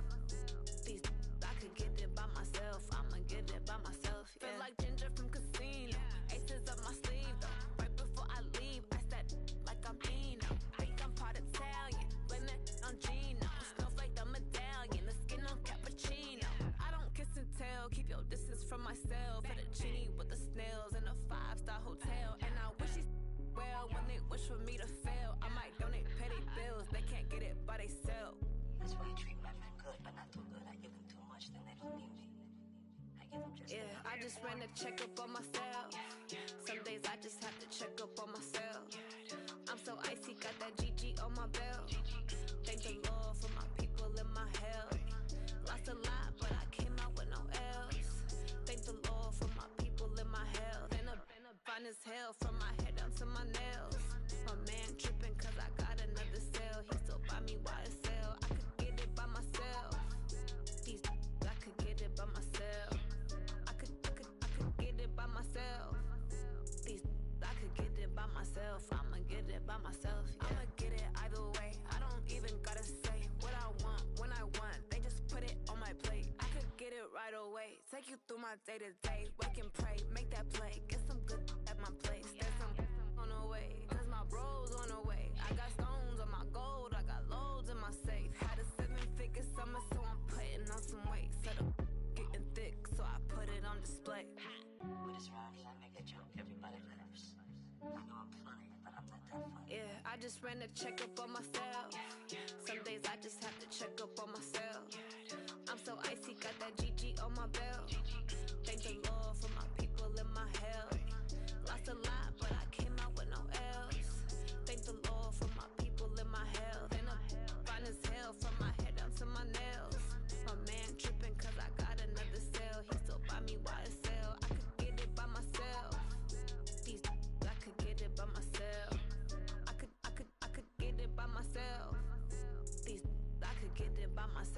These I could get it by myself. I'ma get it by myself. Yeah. Feel like Ginger from Casino. Aces up my sleeve though. Right before I leave, I said like I'm Dino. Think I'm part Italian. Blame it on Gino. Snowflake the medallion. The skin on cappuccino. I don't kiss and tell. Keep your distance from myself. For the genie with the snails in a 5-star hotel. And I wish he's well when they wish for me to fail. I might donate petty bills. They can't get it by they self. That's why you treat my men good, but not too good. I give them too much, then they don't need me. I give them just yeah, I just ran a checkup on myself. Some days I just have to check up on myself. I'm so icy, got that GG on my belt. Thank the Lord for my people in my health. Lost a lot, but I came out with no else. Thank the Lord for my people in my health. And I'm fine as hell from my head down to my nails. My man tripping cause I got another cell. He still buy me YSL. I could get it by myself. These I could get it by myself. I could get it by myself. These I could get it by myself. I'ma get it by myself. Yeah. I'ma get it either way. I don't even gotta say what I want when I want. They just put it on my plate. I could get it right away. Take you through my day to day. Wake and pray, make that play. Get some good at my place. There's some on the way. Cause my bros on the way. I got stones on my gold. I got loads in my safe. Had a 7-figure summer, so I'm putting on some weight. Set up getting thick, so I put it on display. With this rhymes, I make a joke, everybody laughs. I know I'm funny, but I'm not that funny. Yeah, I just ran a checkup on myself. Some days I just have to check up on myself. I'm so icy, got that GG on my belt. Thank the Lord for my people in my health. Lost a lot, but I came out with no else. Thank the Lord for my people in my health. And I'm fine as hell from my head down to my nails. My man tripping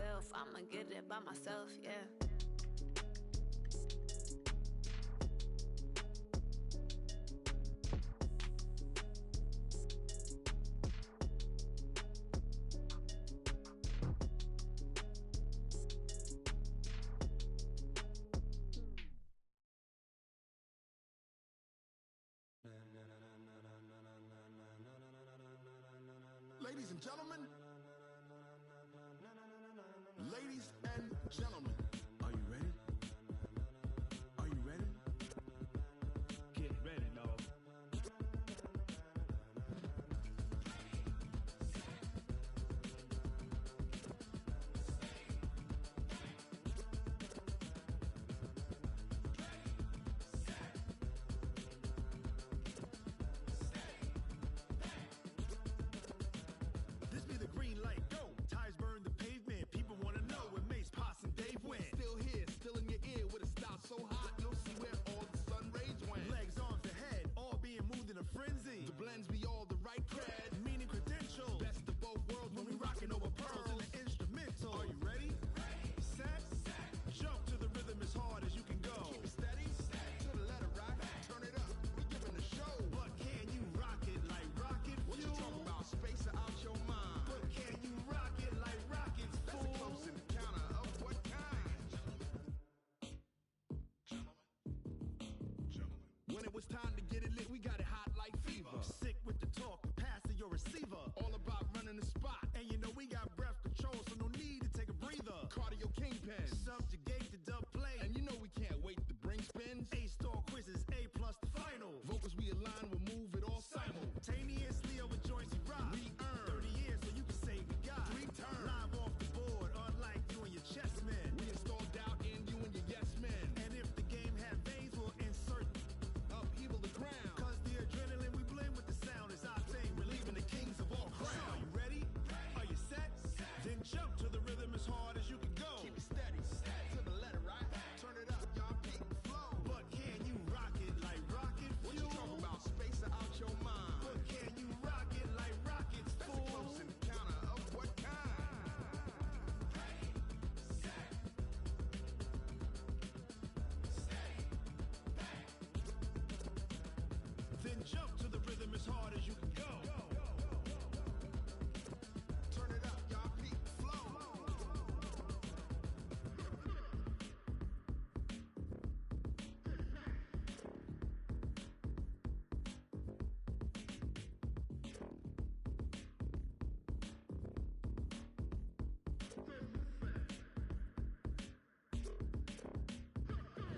myself. I'ma get it by myself, yeah. Ladies and gentlemen, ladies and gentlemen, are you ready? Are you ready? Get ready, dog. This be the green light, go. Tires burn the pavement. People wanna know where Mace, Potts, and Dave went. Still here, still in your ear with a style so hot, you'll see where all the sun rays went. Legs, arms, and head, all being moved in a frenzy. The blends be all the right cred, meaning credentials. Best of both worlds when we rockin' over pearls in the instrumental. Are you ready? Set, jump to the rhythm as hard as you can go. Keep it steady, to the letter right. Turn it up, we giving the show. But can you rock it like rocket fuel? What you talk about? Space out your mind. But can you rock it like rockets, fool? That's a close encounter of what kind? When it was time to get it lit, we got it hot like fever. Sick with the talk, pass to your receiver. All about running the spot. And you know we got breath control, so no need to take a breather. Cardio kingpin, subjugate the dub play. And you know we can't wait to bring spins. A-star quizzes, A+ the final. Vocals we align, we'll move it all simultaneously over joints we rock. We earn 30 years, so you can say we got 3 turns. Live off the board, unlike you and your chess men. We install doubt in you and your yes men. And if the game had veins, we'll insert upheaval the ground. Cause the adrenaline we blend with the sound is our thing. We're leaving the kings of all crowns. So are you ready? Are you set? Then jump to the rhythm as hard as you can go. Keep it steady, to the letter right. Turn it up, y'all peak flow. But can you rock it like rocket fuel? What you talk about? Space out your mind. But can you rock it like rockets, fool? That's a close encounter of what kind? Then jump to the rhythm as hard as you can go. Turn it up, y'all peak flow.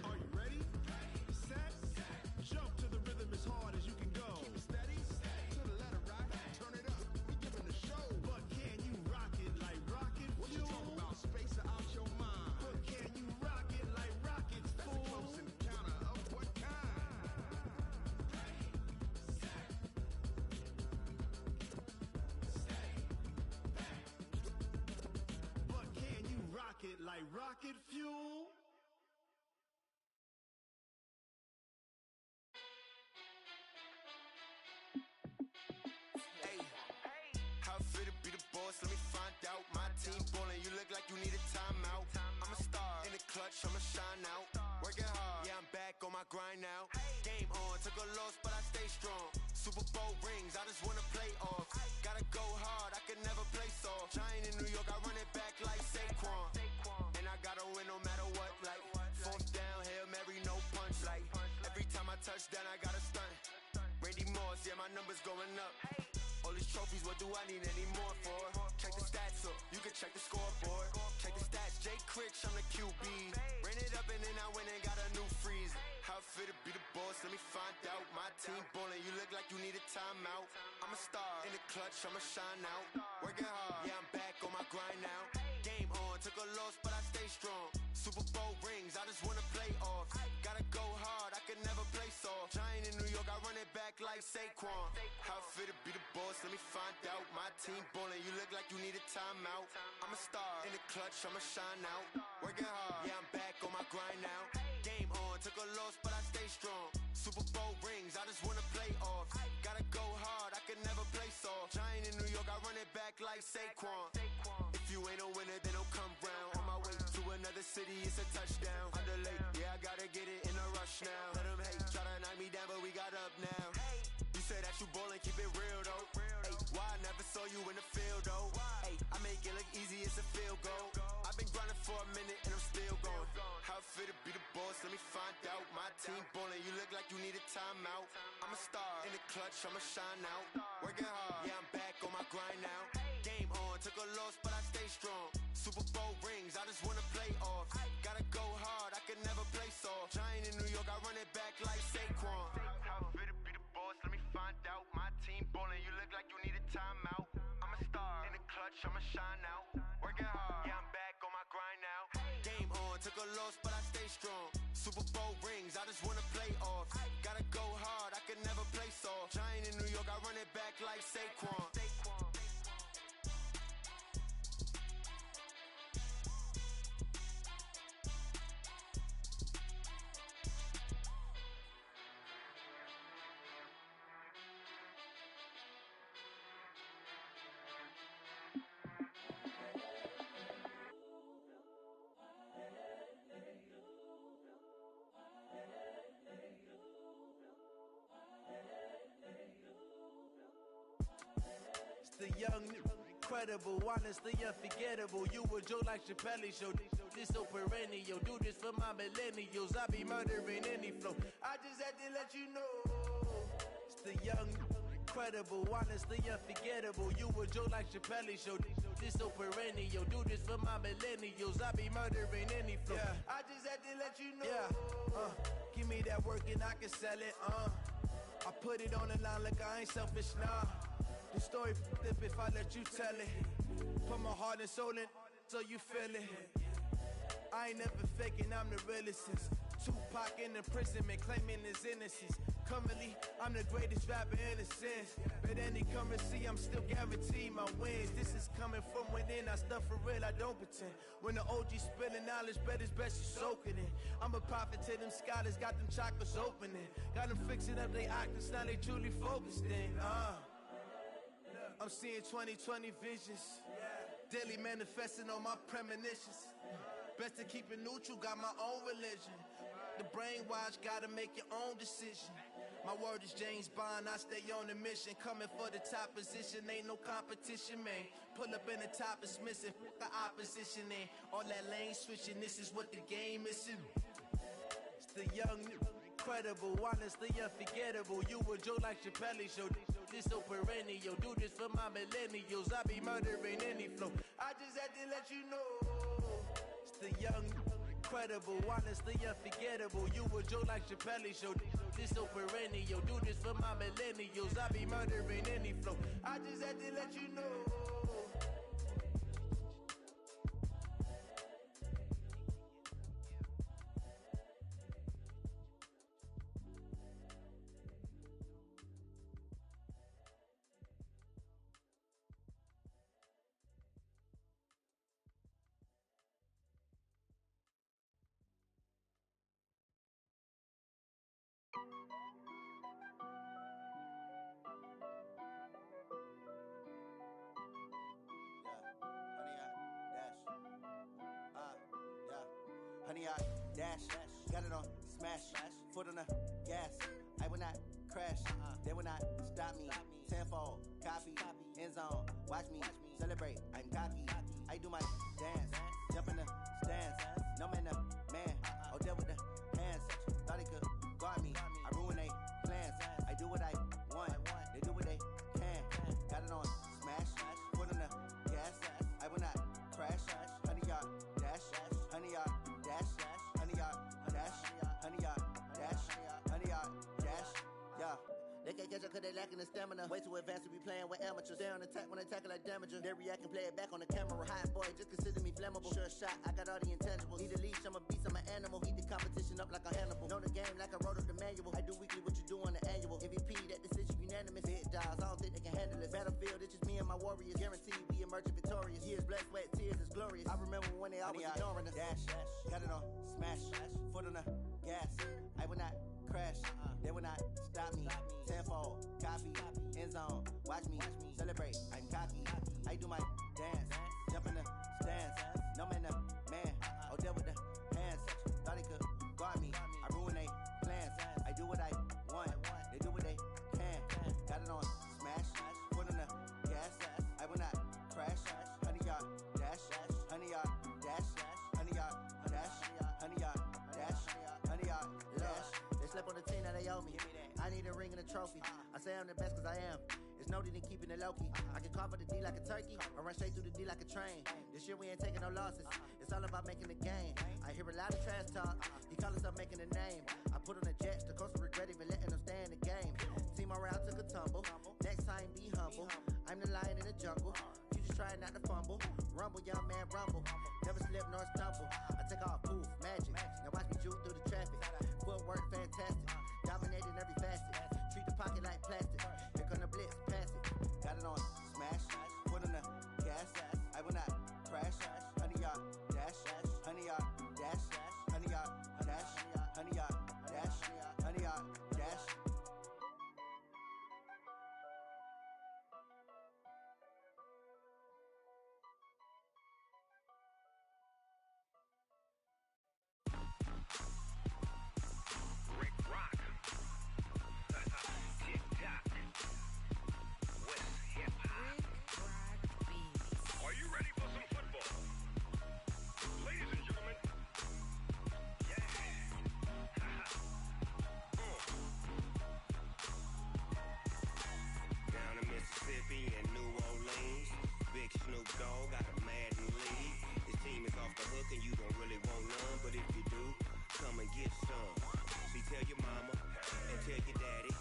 Are you ready? Set, jump to the rhythm as hard as you can go. Keep it steady, to the letter right. Turn it up, we giving the show. But can you rock it like rocket fuel? What you talk about? Space out your mind. But can you rock it like rockets, fool? That's a close encounter of what kind? But can you rock it like rocket fuel? Hey, how it feel to be the boss? Let me find out. My team ballin', you look like you need a timeout. I'm a star in the clutch, I'ma shine out. Working hard, yeah, I'm back on my grind now. Game on, took a loss, but I stay strong. Super Bowl rings, I just wanna play off. Gotta go hard, I can never play soft. Giant in New York, I run it back like Saquon. And I gotta win no matter what, like 4th down, Hail Mary, no punch. Like every time I touch down, I gotta stunt. Randy Moss, yeah, my numbers going up. All these trophies, what do I need any more for? Check the stats up, you can check the scoreboard. Check the stats, Jay Critch, I'm the QB. Ran it up and then I went and got a new freeze. How it feel to be the boss, let me find out. My team ballin', you look like you need a timeout. I'm a star in the clutch, I'ma shine out. Working hard, yeah, I'm back on my grind now. Game on, took a loss, but I stay strong. Super Bowl rings, I just wanna play off. Gotta go hard, I can never play soft. Giant in New York, I run it back like Saquon. How fit to be the boss, let me find out. My team ballin', you look like you need a timeout. I'm a star in the clutch, I'ma shine out. Working hard, yeah, I'm back on my grind now. Game on, took a loss, but I stay strong. Super Bowl rings, I just wanna play off. Gotta go hard, I can never play soft. Giant in New York, I run it back like Saquon. If you ain't a winner, then don't come round. On my way to another city, it's a touchdown. Underlay, yeah, I gotta get it in a rush now. Let them hate, try to knock me down, but we got up now. You say that you ballin', keep it real though. Ay, why I never saw you in the field though? Ay, I make it look easy, it's a field goal. I've been grinding for a minute and I'm still going. How fit to be the boss, let me find out. My team ballin', you look like you need a timeout. I'm a star in the clutch, I'ma shine out. Working hard, yeah, I'm back on my grind now. Game on, took a loss, but I stay strong. Super Bowl rings, I just wanna play off. Gotta go hard, I can never play soft. Giant in New York, I run it back like Saquon. How fit to be the boss, let me find out. My team ballin', you look like you need a timeout. I'm a star in the clutch, I'ma shine out. Working hard, yeah, I'm back on my grind now. Game on, took a loss, but I stay strong. Super Bowl rings, I just wanna play off. Gotta go hard, I can never play soft. Giant in New York, I run it back like Saquon. The young, incredible, honestly unforgettable. You a joke like Chappelle show. This so perennial. Do this for my millennials. I be murdering any flow. I just had to let you know. It's the young, incredible, honestly unforgettable. You a joke like Chappelle show. This so perennial. Do this for my millennials. I be murdering any flow. Yeah. I just had to let you know. Yeah. Give me that work and I can sell it. I put it on the line like I ain't selfish, nah. The story flip if I let you tell it. Put my heart and soul in so you feel it. I ain't never faking, I'm the realest since Tupac in imprisonment, claiming his innocence. Currently, I'm the greatest rapper in a sense. But any currency, I'm still guaranteed my wins. This is coming from within, I stuff for real, I don't pretend. When the OG spilling knowledge, bet it's best you soak it in. I'm a prophet to them scholars, got them chakras opening. Got them fixing up they octaves, now they truly focused in. I'm seeing 2020 visions. Daily manifesting on my premonitions. Best to keep it neutral, got my own religion. The brainwash, gotta make your own decision. My word is James Bond, I stay on a mission. Coming for the top position, ain't no competition, man. Pull up in the top, it's missing, the opposition in. All that lane switching, this is what the game is in. It's the young, incredible, honestly unforgettable. You a joke like Chappelle show. This so perennial. Do this for my millennials. I be murdering any flow. I just had to let you know. It's the young, incredible, honestly unforgettable. You a joke like Chappelle show. This so perennial. Do this for my millennials. I be murdering any flow. I just had to let you know. Honey, I dash, got it on smash, foot on the gas. I will not crash, they will not stop me. Tenfold, copy, end zone, watch me celebrate. I'm cocky, I do my dance, jump in the stands. No man, the man, oh, deal with the hands. Thought he could guard me, I ruin they plans. I do what I want, they do what they can. Got it on smash, foot on the gas. I will not crash, honey, y'all dash, honey, y'all dash, honey, y'all dash, honey, y'all dash, honey, y'all dash, yeah. They can't catch up cause they lacking the stamina. Way too advanced to be playing with amateurs. They on attack when they tackle like damager. They react and play it back on the camera. Hot boy, just consider me flammable. Sure shot, I got all the intangibles. Need a leash, I'm a beast, I'm an animal. Heat the competition up like a Hannibal. Know the game like I wrote up the manual. I do weekly what you do on the annual. MVP, that decision unanimous. Big dogs, I don't think they can handle it. Battlefield, it's just me and my warriors. Guaranteed we emerging victorious. Years, blood, sweat, tears, it's glorious. I remember when they always ignoring us. Dash, got it on, smash, foot on the gas. I will not crash, they will not stop me. Tenfold, copy, end zone, watch me celebrate. I'm cocky, I do my dance, jump in the stands. No man, man, oh deal with the hands. Thought he could guard me, I ruin they plans. I do what I want, they do what they can. Got it on, smash, foot on the gas. I will not crash, 100-yard dash, 100-yard dash, 100-yard dash, 100-yard dash, 100-yard dash. They slept on the team that they owe me. I need a ring and a trophy. I say I'm the best cause I am. It's noted in keeping it low-key. I can carve for the D like a turkey, or run straight through the D like a train. This year we ain't taking no losses. It's all about making the game. I hear a lot of trash talk. He call himself making a name. I put on the Jets. The coach regret even letting them stay in the game. Team around took a tumble. Next time be humble. I'm the lion in the jungle. You just trying not to fumble. Rumble, young man, rumble. Never slip nor stumble. I take off, poof, magic. Now watch me juke through the traffic. Footwork fantastic. Dominating every facet. Treat the pocket like plastic. Here come the blitz, pass it. Got it on, smash. Put on the gas. I will not crash. 100-yard dash. 100-yard dash. 100-yard dash. 100-yard dash. 100-yard dash. Rick Rock. Tick-tock. West hip-hop. Are you ready for some football? Ladies and gentlemen. Yeah. Down in Mississippi and New Orleans, Big Snoop Dogg got a Madden lead. His team is off the hook and you don't really want none, but if you do, come and get some. See, tell your mama and tell your daddy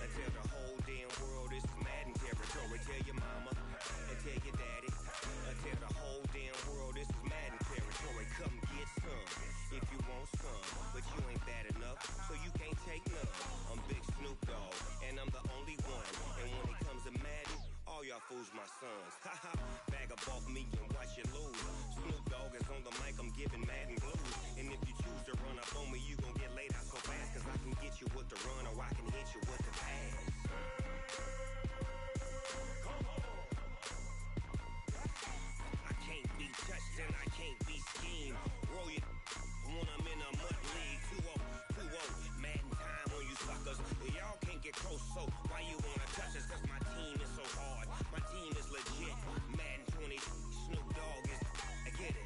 and tell the whole damn world this is Madden territory. Tell your mama and tell your daddy and tell the whole damn world this is Madden territory. Come get some if you want some, but you ain't bad enough, so you can't take none. I'm Big Snoop Dogg and I'm the only one. And when it comes to Madden, all y'all fools my sons. Haha, bag up off me and watch you lose. Snoop Dogg is on the mic, I'm giving Madden blues. And if you choose to run up on me, you gon' get laid out so fast. Cause I can get you with the run or I can hit you with the pass. I can't be touched and I can't be schemed. Roll you when I'm in a mud league. 2-0, 2-0, Madden time on you suckers. Y'all can't get close, so why you wanna touch us? Cause my team is so hard, my team is legit. Madden 20, Snoop Dogg is, I get it.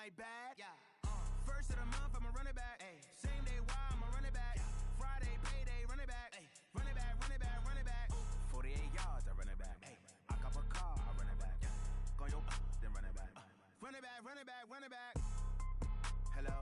my bad. Yeah. First of the month, I'ma run it back. Ay. Same day, why I'ma run it back. Friday, payday, run it back. Ay. Run it back, run it back, run it back. 48 yards, I run it back. Ay. I cop a car, I run it back. Go your then run it back. Run it back, run it back, run it back. Hello?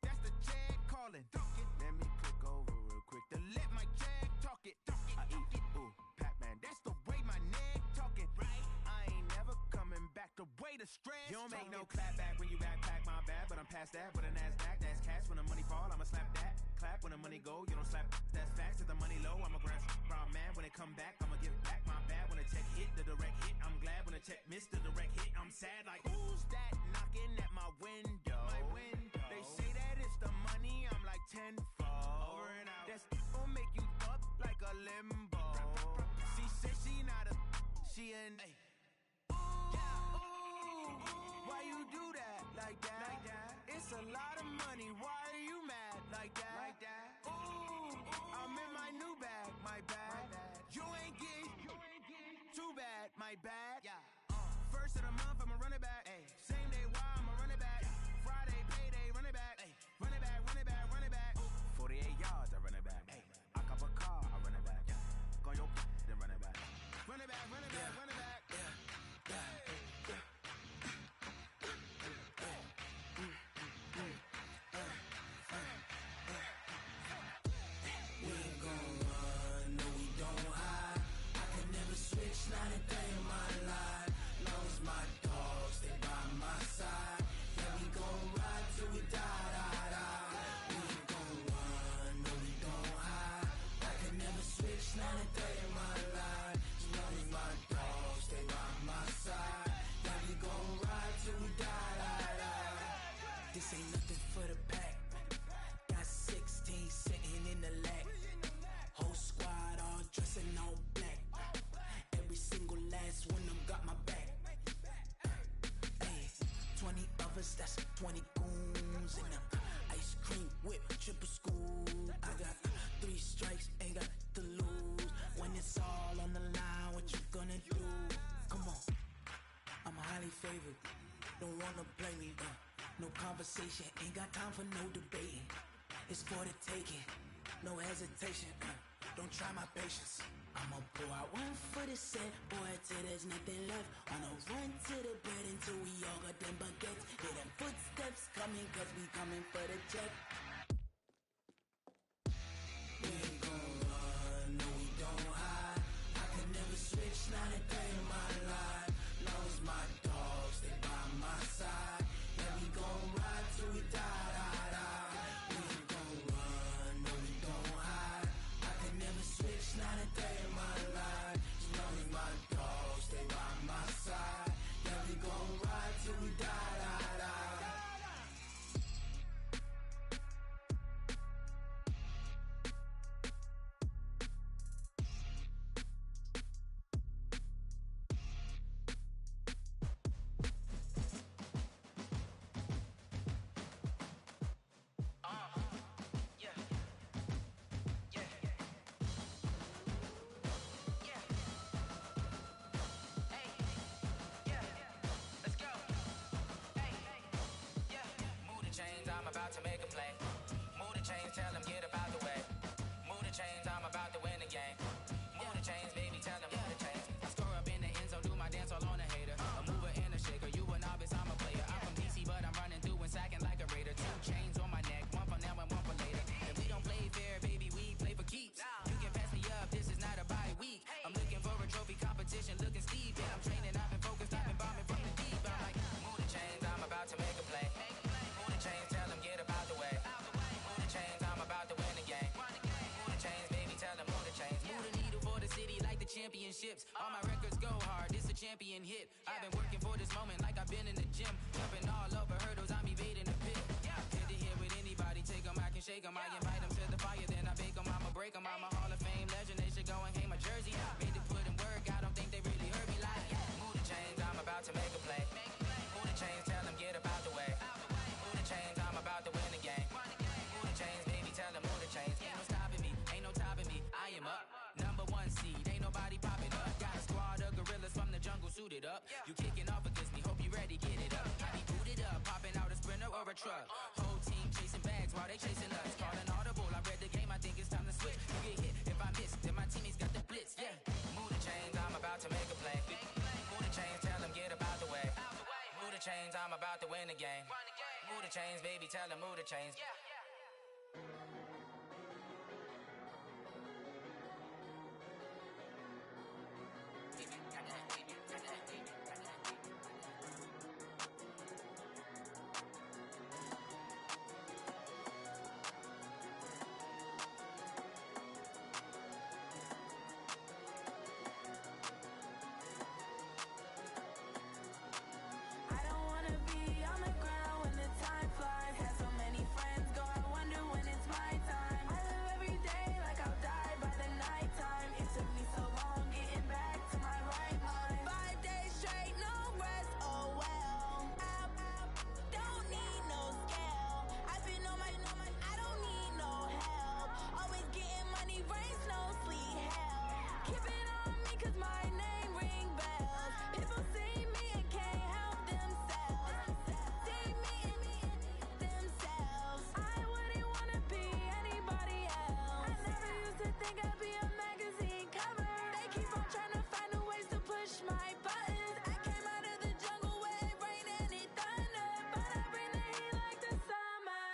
That's the jag calling. Let me click over real quick. To let my jag talk it. I eat, ooh, Pac-Man. That's the way my neck talking. Right? I ain't never coming back. The way the stress. You don't make no clap back when you backpack, my bad. But I'm past that with a NASDAQ. That's cash when the money fall. I'ma slap that. Clap when the money go. You don't slap. That's facts. If the money low, I'ma grab brown man. When it come back, I'ma give back my bad. When the check hit, the direct hit. I'm glad when the check missed the direct hit. I'm sad like, who's that knocking at my window? My window. They say that it's the money. I'm like tenfold. Over and out. That's gon' make you up like a limbo. She said she not a. She an. Ay. Why you do that like that? Like that? It's a lot of money. Why are you mad like that? Like that? Ooh, I'm in my new bag. My bad. You ain't getting too bad. My bad. Yeah. First of the month, I'ma run it back. Ay. Same day, why I'ma run it back. Friday, payday, run it back. Ay. Run it back, run it back, run it back. 48 yards, I run it back. Ay. I cop a car, I run it back. Go your then run it back. Run it back, run it back, run it back. We ain't gon' run, no we don't hide. I can never switch, not a day in my life. Long as my dogs, they by my side. Yeah, we gon' ride till we die, die, die. We ain't gon' run, no we don't hide. I can never switch, not a day in my life. As long as my dogs, they by my side. Yeah, we gon' ride till we die, die, die. This ain't nothing for the pack. Got 16 sitting in the lag. Whole squad all dressing all black. Every single last one of them got my back. Hey, 20 of us, that's 20 goons in them. Ice cream whip, triple school. I got 3 strikes, ain't got to lose. When it's all on the line, what you gonna do? Come on, I'm highly favored. Don't wanna blame me, no conversation, ain't got time for no debating. It's for the taking, no hesitation. Don't try my patience. I'ma pour out one for the set, boy, till there's nothing left. On a run to the bed until we all got them baguettes. Hear them footsteps coming, cause we coming for the check. We ain't gon' run, no we don't hide. I can never switch, not a day in my life. Long as my dogs, they by my side. Yeah, we gon' ride till we die, die, die. We ain't gon' run, no we don't hide. I can never switch, not a day in my life. As long as my dogs, they by my side. Yeah, we gon' ride till we die, die, die. I'm about to make a play. Move the chains, tell them get up out the way. Move the chains, I'm about to win the game. Move the chains, baby, tell them move the chains. I score up in the end zone, do my dance all on a hater. A mover and a shaker, you a novice, I'm a player. I'm from DC, but I'm running through and sacking like a raider. 2 chains on my neck, one for now and one for later. And we don't play fair, baby, we play for keeps. You can pass me up, this is not a bye week. I'm looking for a trophy competition, looking steep. And I'm training, I've been focused, I've been bombing from the deep. I'm like, move the chains, I'm about to make a play. Move the chains, tell them get up out the way. Move the chains, I'm about to win the game. Move the chains, baby, tell them move the chains. Move the needle for the city like the championships. All my records go hard, this a champion hit. I've been working for this moment like I've been in the gym. Jumping all over hurdles, I'm evading the pit. Hit to hit with anybody, take them, I can shake them. I invite them to the fire, then I bake them. I'ma break them, I'm a Hall of Fame legend. They should go and hang my jersey. Made to put in work, I don't think they really heard me like. Move the chains, I'm about to make a play. Move the chains, tell them get up out the way. Move the chains, I'm about to win the game. Move the chains, baby, tell them move the chains. Ain't no stopping me, ain't no topping me. I am up, number 1 seed, ain't nobody popping up. Got a squad of gorillas from the jungle suited up. You kicking off against me, hope you ready, get it up. I be booted Move the chains, baby, tell them move the chains. I don't wanna be on the ground when the time flies. Had so many friends go, I wonder when it's my time. I live every day like I'll die by the nighttime. It took me so long getting back to my right mind. 5 days straight, no rest, oh well. Don't need no scale. I've been on my, I don't need no help. Always getting money, rain, snow, sleet, hell. Keep it on me 'cause my name ring bells. People see me and can't help themselves. See me and themselves. I wouldn't wanna be anybody else. I never used to think I'd be a magazine cover. They keep on trying to find a ways to push my buttons. I came out of the jungle where it rained and it thundered, but I bring the heat like the summer.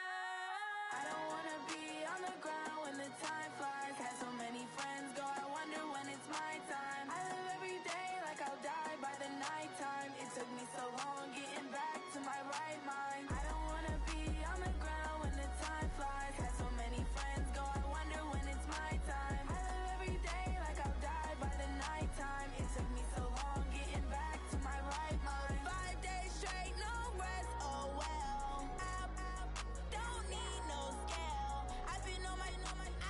I don't wanna be on the ground when the time flies. Had so many friends go, I wonder when it's my time. I live every day like I'll die by the nighttime. It took me so long getting back to my right mind. I don't wanna be on the ground when the time flies. Had so many friends go, I wonder when it's my time. I live every day like I'll die by the nighttime. It took me so long getting back to my right mind. 5 days straight, no rest, oh well. Don't need no scale. I've been on my,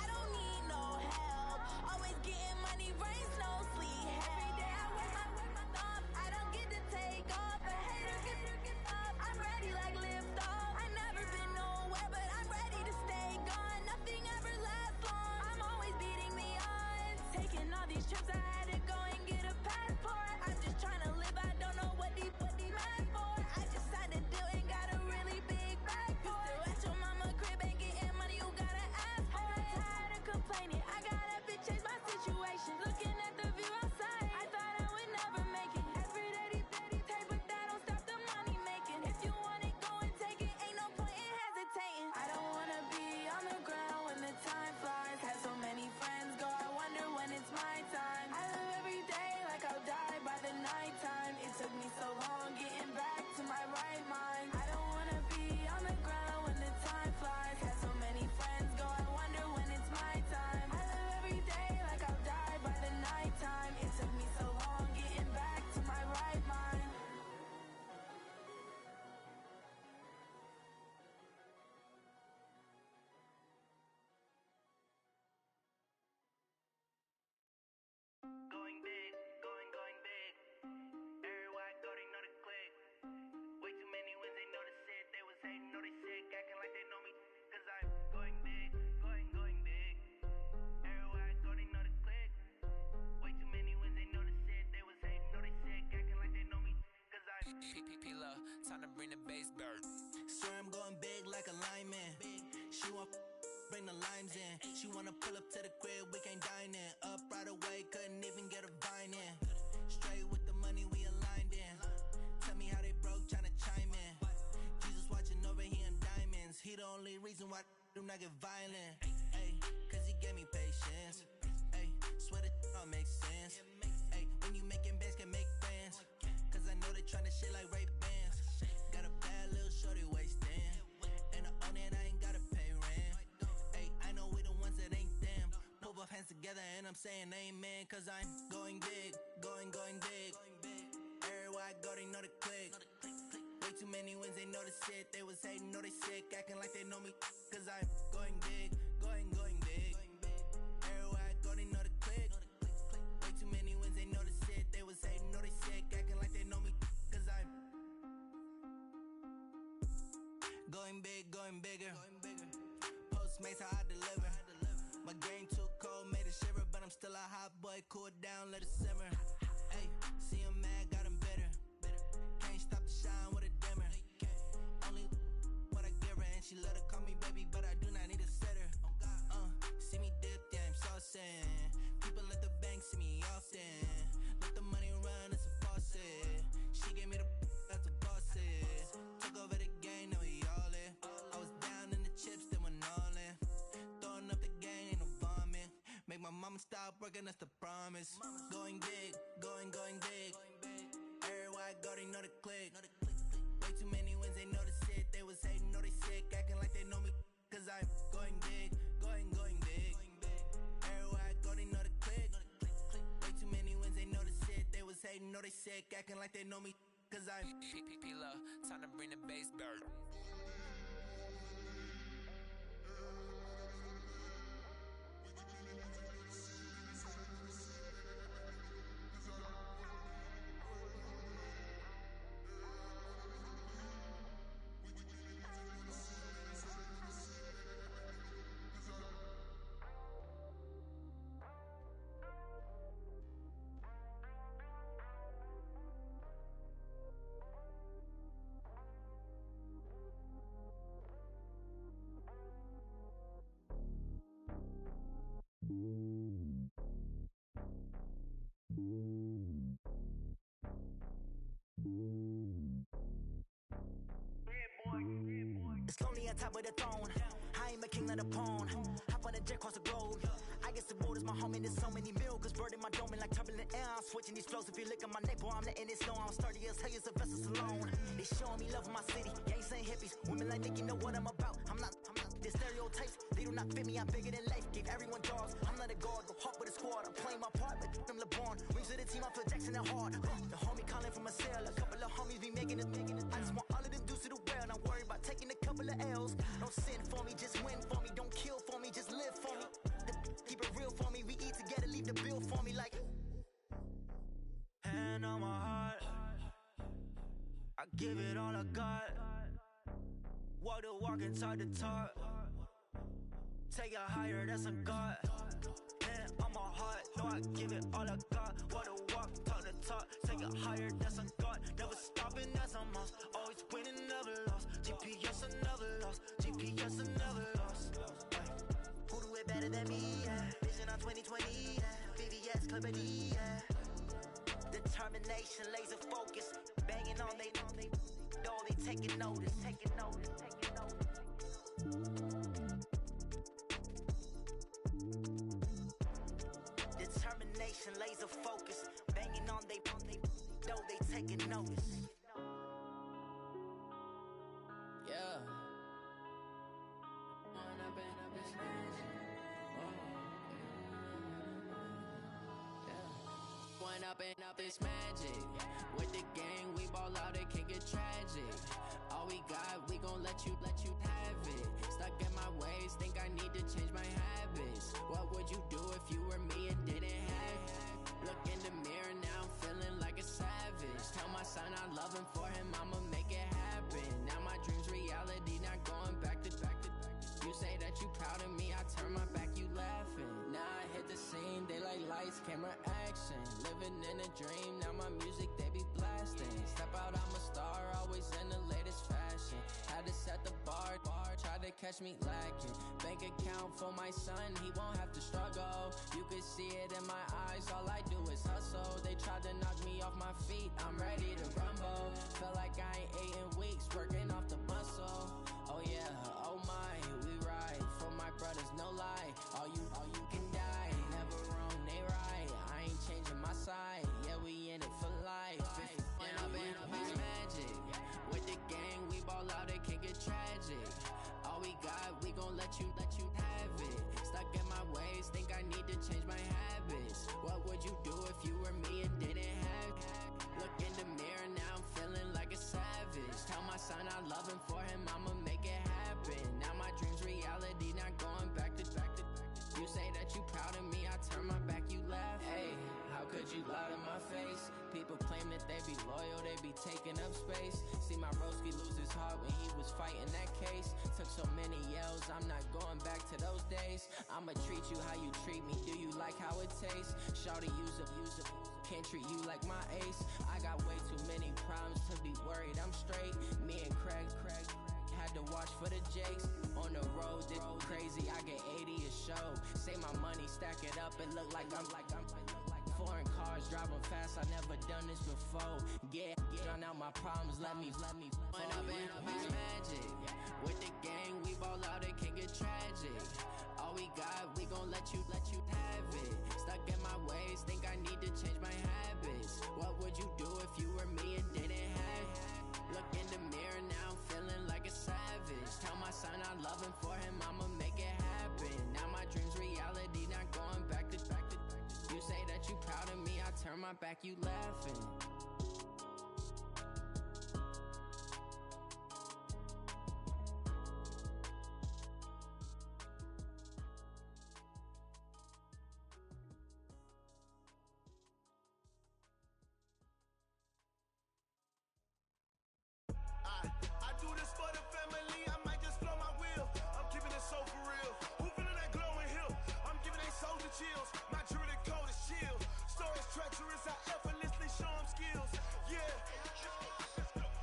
I don't need no help. Always getting money, rain, snow, sleet, hell. Every day I work my thumb. I don't get to take off. A hater get up. I'm ready like lift off. I never been nowhere, but I'm ready to stay gone. Nothing ever lasts long. I'm always beating the odds. Taking all these trips, I had to go and get a passport. I'm just trying to live. I don't know what these mad for. I just signed a deal and got a really big bag for it. You still at your mama crib ain't getting money, you gotta ask for it. I'm tired of complaining. I gotta bitch change my situation. Looking at the view outside, I thought I would never make it. Every day these take, but that don't stop the money making. If you want it, go and take it. Ain't no point in hesitating. I don't wanna be on the ground when the time flies. Had so many friends go, I wonder when it's my time. I live every day like I'll die by the nighttime. It took me so long getting back to my right mind. I don't wanna be on the ground when the time flies. Had so many friends go, I wonder when it's my time. I live every day like I'll die by the nighttime. It took me so long getting back to my right mind. Going big, going big. Everywhere I go, they know the click. Way too many wins, they know the shit. They was hating, know they sick, acting like they know me. 'Cause I'm going big, going big. Everywhere I go, they know the click. Way too many wins, they know the shit. They was hating, know they sick, acting like they know me. 'Cause I'm P-P-P-Love, time to bring the bass dirt. Swear I'm going big like a lineman. She want bring the limes in. She wanna pull up to the crib, we can't dine in. Up right away, couldn't even get a vine in. Straight with the money, we aligned in. Tell me how they broke, tryna chime in. Jesus watching over here in diamonds. He the only reason why do not get violent. Ay, 'cause he gave me patience. Ay, swear that all makes sense. Ay, when you making bands, can make friends. 'Cause I know they tryna shit like Ray-Bans. Got a bad little shorty wasting. And I own it, I ain't gotta pay rent. Ay, I know we the ones that ain't them. Pull both hands together and I'm saying amen. 'Cause I'm going big, going big. Everywhere I go, they know the click. Way too many wins, they know the shit. They was hating, know they sick, acting like they know me. 'Cause I'm going big, going big. Everywhere I go, they know the click. Way too many wins, they know the shit. They was hating, know they sick, acting like they know me. 'Cause I'm going big, going bigger. Postmates, how I deliver. My game too cold, made it shiver, but I'm still a hot boy. Cool it down, let it simmer. Hey, see him mad, got him bitter. Can't stop the shine with a dimmer. Only what I give her, and she love to call me baby, but I do not need a sitter. See me dip, yeah, I'm saucing. People at the bank see me often. Let the money run, it's a faucet. She gave me the that's a boss. Took over the game, now we all my mama stop working, that's the promise. Going big, going big. Everywhere I go, they know the click. Way too many wins, they notice it. They was hating, know they sick, acting like they know me. Cause I'm going big, going big. Everywhere I go, they know the click. Way too many wins, they notice it. They was hating, know they sick, acting like they know me. Cause I'm P-P-P-Love, time to bring the bass dirt. It's lonely on top of the throne. I am a king of the pawn. Hop on a jet across the globe. I guess the world is my home and there's so many milkers bird in my dome and like turbulent air. I'm switching these flows. If you look at my neck, boy, I'm letting it snow. I'm sturdy as hell, as a vessel alone. They showing me love in my city. Gangs and hippies, women like Nicky know what I'm about. I'm not the stereotypes. They do not fit me. I'm bigger than life. Gave everyone jobs. I'm not a guard, go hawk with a squad. I'm playing my part, but them LeBron. Rings to the team, I feel Jackson and hard. The homie calling from a cell. A couple of homies be making it. I just want all of them dudes to the well. Not worried about taking a couple of L's. Don't sin for me, just win for me. Don't kill for me, just live for me. Keep it real for me. We eat together, leave the bill for me like. Hand on my heart, I give it all I got. Walk the walk and talk the talk. Take it higher, that's a God. Hand on my heart, no, I give it all I got. Walk the walk, talk the talk. Take it higher, that's a God. Never stopping, that's a must. Always winning, never lost. GPS, I never lost. GPS, I never lost. Who do it better than me? Yeah. Vision on 2020. Yeah. VVS, Clippity. Yeah. Determination, laser focus. Banging on they taking notice. Determination, laser focus. Banging on they taking notice. Yeah. One up and up, it's magic. With the gang, we ball out, it can get tragic. All we got, we gon' let you have it. Stuck in my ways, think I need to change my habits. What would you do if you were me and didn't have it? Look in the mirror now, I'm feeling like a savage. Tell my son I love him, for him I'ma make it happen. Now my dream's reality, not going back to. You say that you proud of me, I turn my back, you laughing. Now I hit the scene, they like lights, camera, action. Living in a dream, now my music, they be blasting. Step out, I'm a star, always in the latest fashion. Had to set the bar, try to catch me lacking. Bank account for my son, he won't have to struggle. You can see it in my eyes, all I do is hustle. They tried to knock me off my feet, I'm ready to rumble. Felt like I ain't ate in weeks, working off the muscle. Oh yeah, oh my, we ride for my brothers, no lie. All you can die, never wrong, they right. I ain't changing my side, yeah, we in it for life. When up and up, it's magic. With the gang, we ball out, it can get tragic. All we got, we gon' let you have it. Stuck in my ways, think I need to change my habits. What would you do if you were me and didn't have it? Look in the mirror, now I'm feeling like a savage. Tell my son I love him, for him I'ma make it happen. Now my dream's reality, not going back to. You say that you proud of me, I turn my back, you laugh. Hey, how could you lie to my face? People claim that they be loyal, they be taking up space. See my broski lose his heart when he was fighting that case. Took so many yells, I'm not going back to those days. I'ma treat you how you treat me, do you like how it tastes? Shawty, use up, can't treat you like my ace. I got way too many problems to be worried, I'm straight. Me and Craig had to watch for the Jakes. On the road, this crazy, I get 80 a show. Say my money, stack it up, it look like I'm foreign cars, driving fast, I never done this before. Drown out my problems, let me When up and up, it's magic. With the gang, we ball out, it can get tragic. All we got, we gon' let you have it. my back, you laughing. I do this for the family, I might just blow my wheel. I'm keeping it so for real. Who feeling that glowing hill? I'm giving they soldier chills. My jewelry code is chill. Stories treacherous, I effortlessly show them skills. Yeah.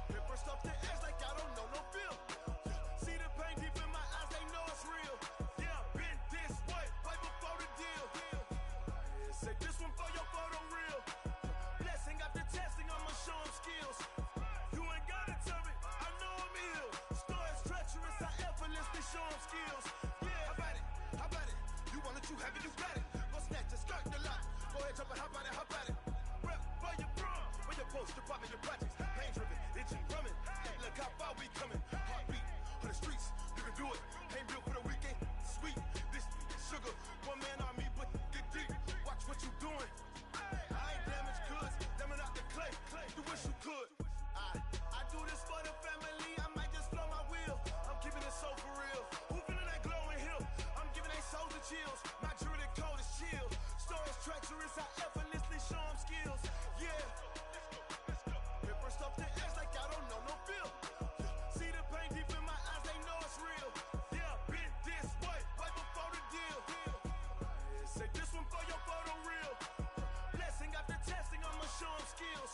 Paper stuff the edge like I don't know no feel. See the pain deep in my eyes, they know it's real. Yeah, been this way, right before the deal. Say this one for your photo real. Blessing after testing, I'ma show them skills. You ain't gotta tell me, I know I'm ill. Stories treacherous, I effortlessly show them skills. Yeah, how about it? How about it? You want it, you have it, you got it. Go snatch it, skirt the lot. Go ahead, jump it, how about it, how about it? Rep for your brum, for your post, your pop, and your projects. Pain driven, itching, drumming. Look how far we coming. Heartbeat for the streets, you can do it. Ain't built for the weekend, sweet. This sugar, one man army, but get deep. Watch what you doing. I ain't damaged goods, damn out the clay. You wish you could. I do this for the family, I might just blow my wheel. I'm keeping it so for real. Who feeling that glowing hill? I'm giving they soldier chills. My jewelry code is chill. Stories treacherous, I effortlessly show them skills. Yeah. Paper stuff the edge like I don't know no feel. See the pain deep in my eyes, they know it's real. Yeah, been this way, right before the deal. Say this one for your photo real. Blessing after testing, I'ma show them skills.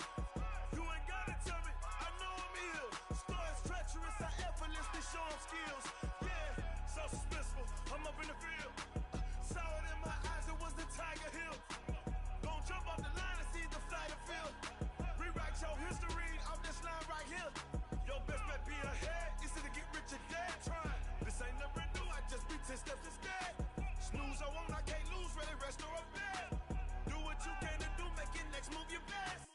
You ain't gotta tell me, I know I'm ill. Stories treacherous, I effortlessly show them skills. Yeah, so suspenseful, I'm up in the field. Saw it in my eyes, it was the Tiger Hill. Gon' jump off the line and see the flight of field. Rewrite your history off this line right here. Your best bet be ahead, easy to get rich or dead trying. This ain't never new, I just be 10 steps instead. Snooze I won't, I can't lose, ready, rest or up bed. Do what you can to do, make your next move your best.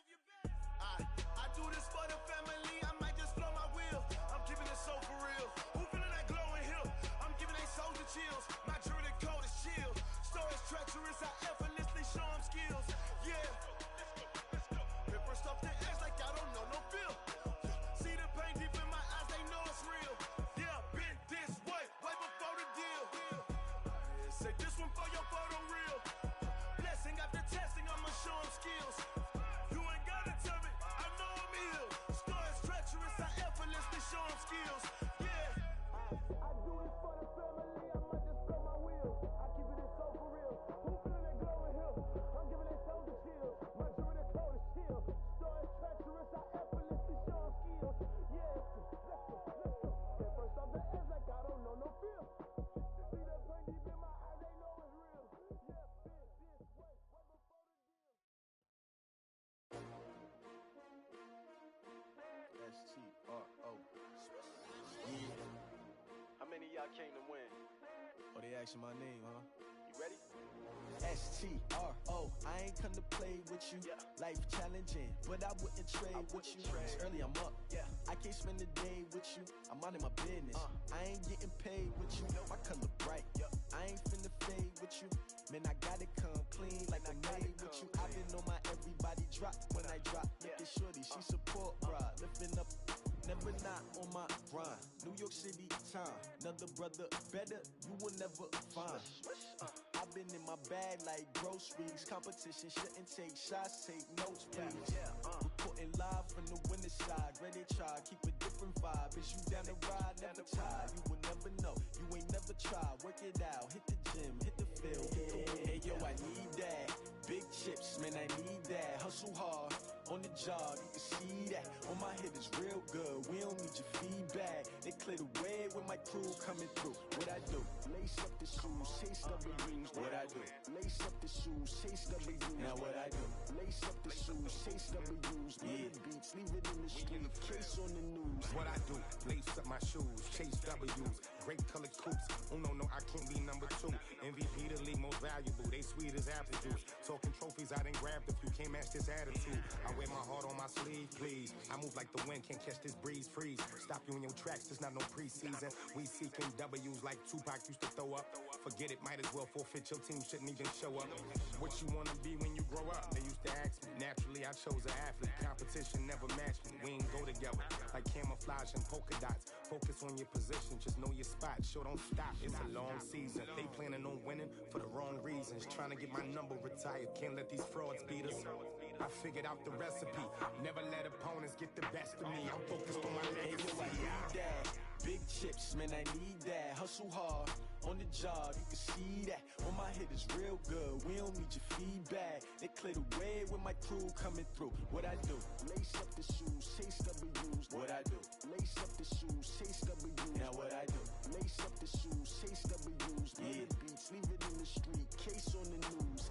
I do this for the family, I might just blow my wheel. I'm keeping it so for real. Who feeling that glowing hill? I'm giving they soldier chills. My jewelry code is chill. Stories treacherous, I effortlessly show them skills. Yeah. Paper stuff the edge like I don't know no feel. See the pain deep in my eyes, they know it's real. Yeah, been this way, right before the deal. Say this one for your photo real. Blessing after testing, I'ma show them skills. You ain't gotta tell me, I know I'm ill. Stories treacherous, I effortlessly show them skills. Yeah. I do this for the family, I might just blow my wheel. I keep it so for real. Who feeling that glowing hill? I'm giving they soldier chills. My jewelry code is chill. Stories treacherous, I effortlessly show them skills. Yeah, let's go. At first off the edge like I don't know no feel. See that pain deep in my eyes, they know it's real. Yeah, been this way, right before the deal. S-T-R-O. Yeah. How many of y'all came to win? Oh, they asking my name, huh? You ready? S-T-R-O. I ain't come to play with you. Life challenging, but I wouldn't trade with you. It's early, I'm up. I can't spend the day with you. I'm out of my business. I ain't getting paid with you. My color bright. I ain't finna fade with you. Man, I gotta come clean like I made with you. I've been on my everybody drop when I drop. Look at shorty, she support ride. Lifting up, never not on my grind. New York City time, another brother better, you will never find. I've been in my bag like groceries. Competition shouldn't take shots, take notes, please. Reporting live from the winning side. Ready to try, keep a different vibe. Is you down the ride, never tired. You will never know, you ain't never tried. Work it out, hit the gym, hit the field, hit the wheel. Hey yo, I need that. Big chips, man, I need that. Hustle hard, on the job, you can see that. On my hit is real good, we don't need your feedback. They clear the way with my crew coming through. What I do? Lace up the shoes, chase W's. What I do? Lace up the shoes, chase W's. Now what I do? Lace up the shoes, chase W's. Yeah, beats, leave it in the street, case on the news. What I do? Lace up my shoes, chase W's. Great colored coops. Oh no, I can't be number 2. MVP, the league most valuable. They sweet as apple juice. Talking trophies, I done grabbed a few. Can't match this attitude. I wear my heart on my sleeve, please. I move like the wind, can't catch this breeze. Freeze. Stop you in your tracks. There's not no preseason. We seeking W's like Tupac used to throw up. Forget it, might as well forfeit. Your team shouldn't even show up. What you wanna be when you grow up? They used to ask me. Naturally, I chose an athlete. Competition never matched me. We ain't go together like camouflage and polka dots. Focus on your position, just know your spot. Sure, don't stop. It's a long season. They planning on winning for the wrong reasons. Trying to get my number retired. Can't let these frauds beat us. I figured out the recipe. Never let opponents get the best of me. I'm focused on my legacy. I need that. Big chips, man, I need that. Hustle hard on the job, you can see that. On my head is real good. We don't need your feedback. They clear the way with my crew coming through. What I do? Lace up the shoes, chase W's. What I do? Lace up the shoes, chase W's. Now what I do? Lace up the shoes, chase W's. Yeah. Beats, leave it in the street. Case on the news.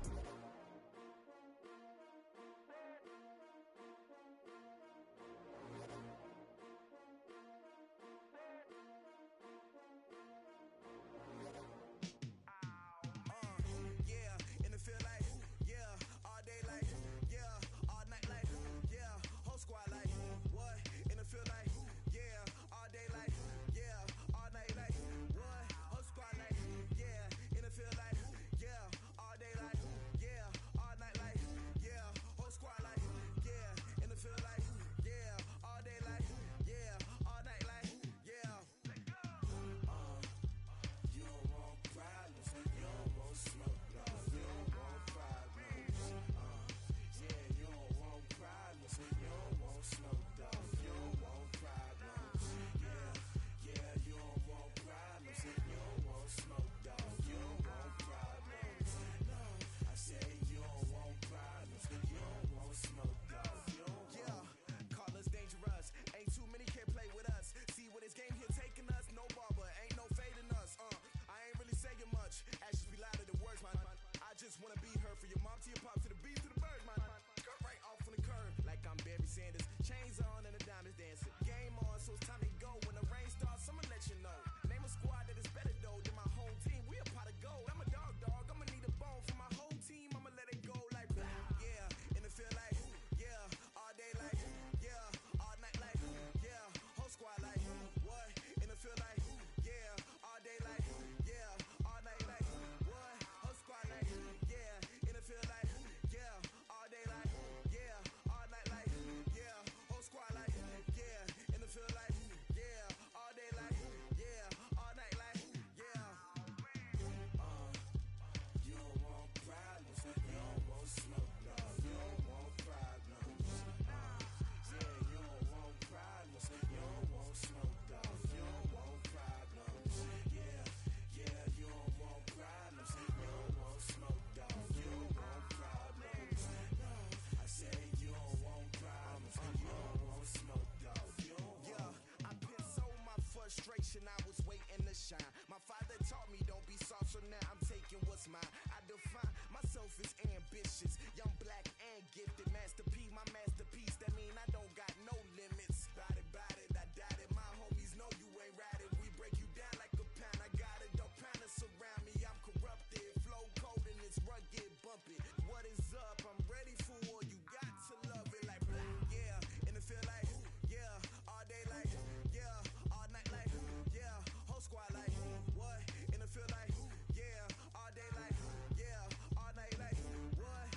I was waiting to shine. My father taught me don't be soft, so now I'm taking what's mine. I define myself as ambitious, young, black, and gifted. Masterpiece, my masterpiece. That mean I don't got no limits. Bout it, I doubt it. My homies know you ain't ratted. We break you down like a pound. I got it, don't pound us around me. I'm corrupted, flow cold and it's rugged, bump it. What is up? I'm ready for war. You got to love it like black, yeah. And it feel like, yeah, all day like, yeah, all night like, yeah, whole squad like, what? And it feel like, yeah, all day like, yeah, all night like, what?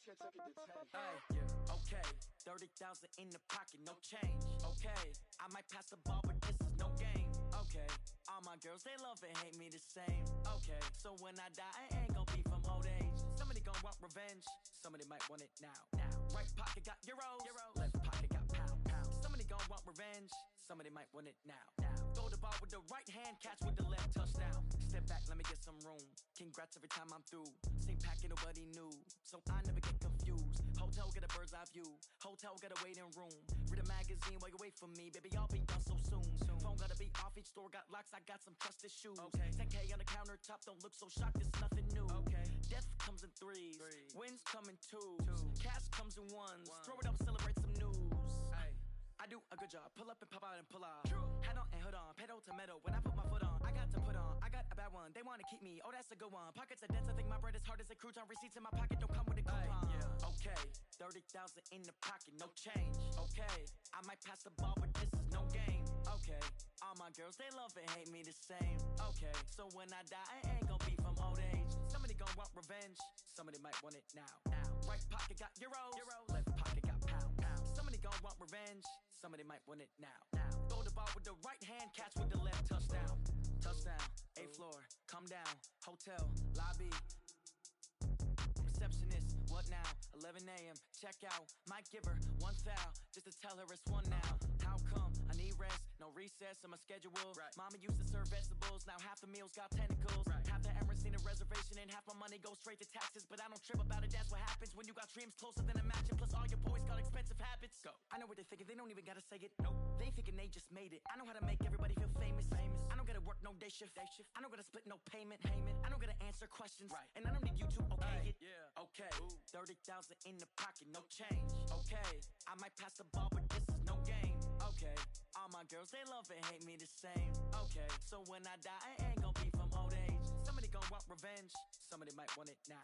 Ay, yeah, okay, 30,000 in the pocket, no change. Okay, I might pass the ball, but this is no game. Okay, all my girls, they love and hate me the same. Okay, so when I die, I ain't gon' be from old age. Somebody gon' want revenge, somebody might want it now. Right pocket got euros, left pocket got pounds. Somebody gon' want revenge, somebody might want it now. Throw the ball with the right hand, catch with the left, touchdown. Step back, let me get some room. Congrats every time I'm through. Same packet, nobody knew, so I never get confused. Hotel get a bird's eye view, hotel got a waiting room. Read a magazine while you wait for me, baby, I'll be done so soon. Phone gotta be off, each store got locks, I got some trusted shoes. 10K on the countertop, don't look so shocked, it's nothing new. Death comes in threes, wins come in twos, cash comes in ones. Throw it up, celebrate some news. I do a good job, pull up and pop out and pull out. Hat on and hood on, pedal to metal. When I put my foot on, I got to put on. I got a bad one, they wanna keep me, oh that's a good one. Pockets are dense, I think my bread is hard as a crouton. Receipts in my pocket don't come with a coupon. Okay, 30,000 in the pocket, no change. Okay, I might pass the ball, but this is no game. Okay, all my girls, they love and hate me the same. Okay, so when I die, I ain't gon' be from old age. Somebody gon' want revenge, somebody might want it now. Right pocket got euros, left pocket got pounds. Somebody gon' want revenge, somebody might want it now. Throw the ball with the right hand, catch with the left, touchdown. Touchdown, 8th floor, come down, hotel, lobby. Receptionist, what now? 11 a.m., check out. Might give her one foul, just to tell her it's one now. How come? I need rest, no recess on my schedule. Mama used to serve vegetables, now half the meals got tentacles. Half the Emirates need a reservation and half my money goes straight to taxes. But I don't trip about it, that's what happens when you got dreams closer than a mansion. Plus all your boys got expensive habits. Go. I know what they're thinking, they don't even gotta say it. Nope. They thinking they just made it. I know how to make everybody feel famous. I don't gotta work no day shift. I don't gotta split no payment. I don't gotta answer questions. And I don't need you to okay it. Okay, 30,000 in the pocket, no change. Okay, I might pass the ball, but this is no game. Okay, all my girls, they love and hate me the same. Okay, so when I die, I ain't gon' be from old age. Somebody gon' want revenge, somebody might want it now.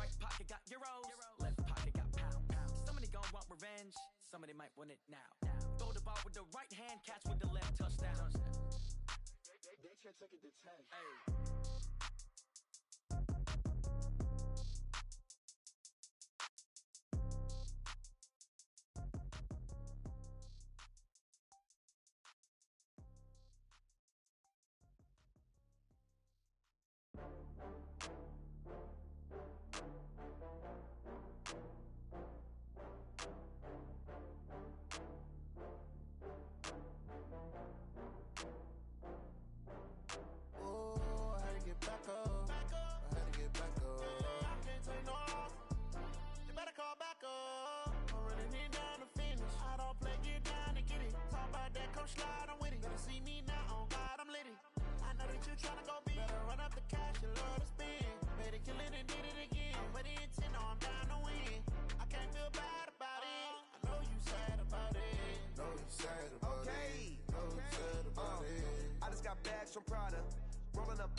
Right pocket got euros, left pocket got pounds. Somebody gon' want revenge, somebody might want it now. Throw the ball with the right hand, catch with the left, touchdown. They can't take it to 10. Hey. From Prada, rolling up.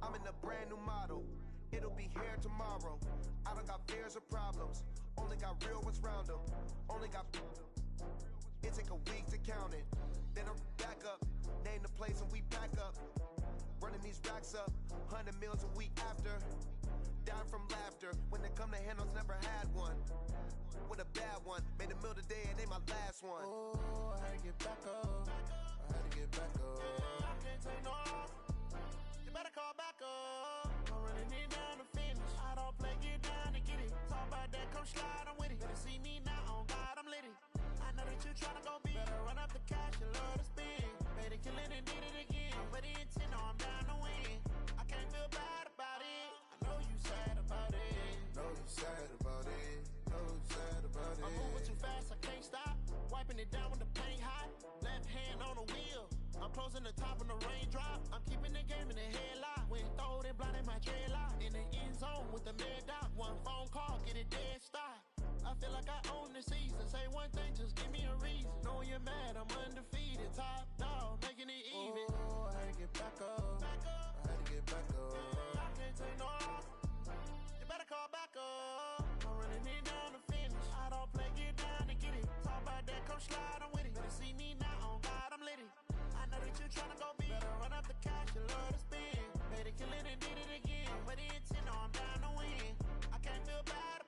I'm in a brand new model. It'll be here tomorrow. I don't got fears or problems. Only got real ones round them. Only got. It take a week to count it. Then I'm back up. Name the place and we back up. Running these racks up. 100 meals a week after. Down from laughter. When they come to handles, never had one. With a bad one. Made a meal today and they my last one. Oh, I had to get back up. I had to get back up. I can't take no off. You better call back up. I'm running it down to finish. I don't play, get down and get it. Talk about that, come slide, I'm with it. Better see me now, on God, I'm lit it. I know that you tryna go big. Better run up the cash and love to spend. Made it, kill it and did it again. But the intent, no, I'm down to win. I can't feel bad about it. I know you sad about it. Know you sad about it. Know you sad about it. I'm moving too fast, I can't stop. Wiping it down with the paint hot. Left hand on the wheel. I'm closing the top when the raindrop. I'm keeping the game in the headlock. When throwed and blinded my dreadlock. In the end zone with the mad dot. One phone call, get it dead stop. I feel like I own the season. Say one thing, just give me a reason. Knowing you're mad, I'm undefeated. Top dog, making it even. Oh, I had to get back up. I had to get back up. I can't take no off. You better call back up. I'm running it down to finish. I don't play, get down and get it. Talk about that, come slide, I'm with it. Better see me now, on God, I'm lit it. I know that you tryna go big. Better run up the cash and love to spend. Made it, kill it and did it again. But the intent, no, I'm down to win. I can't feel bad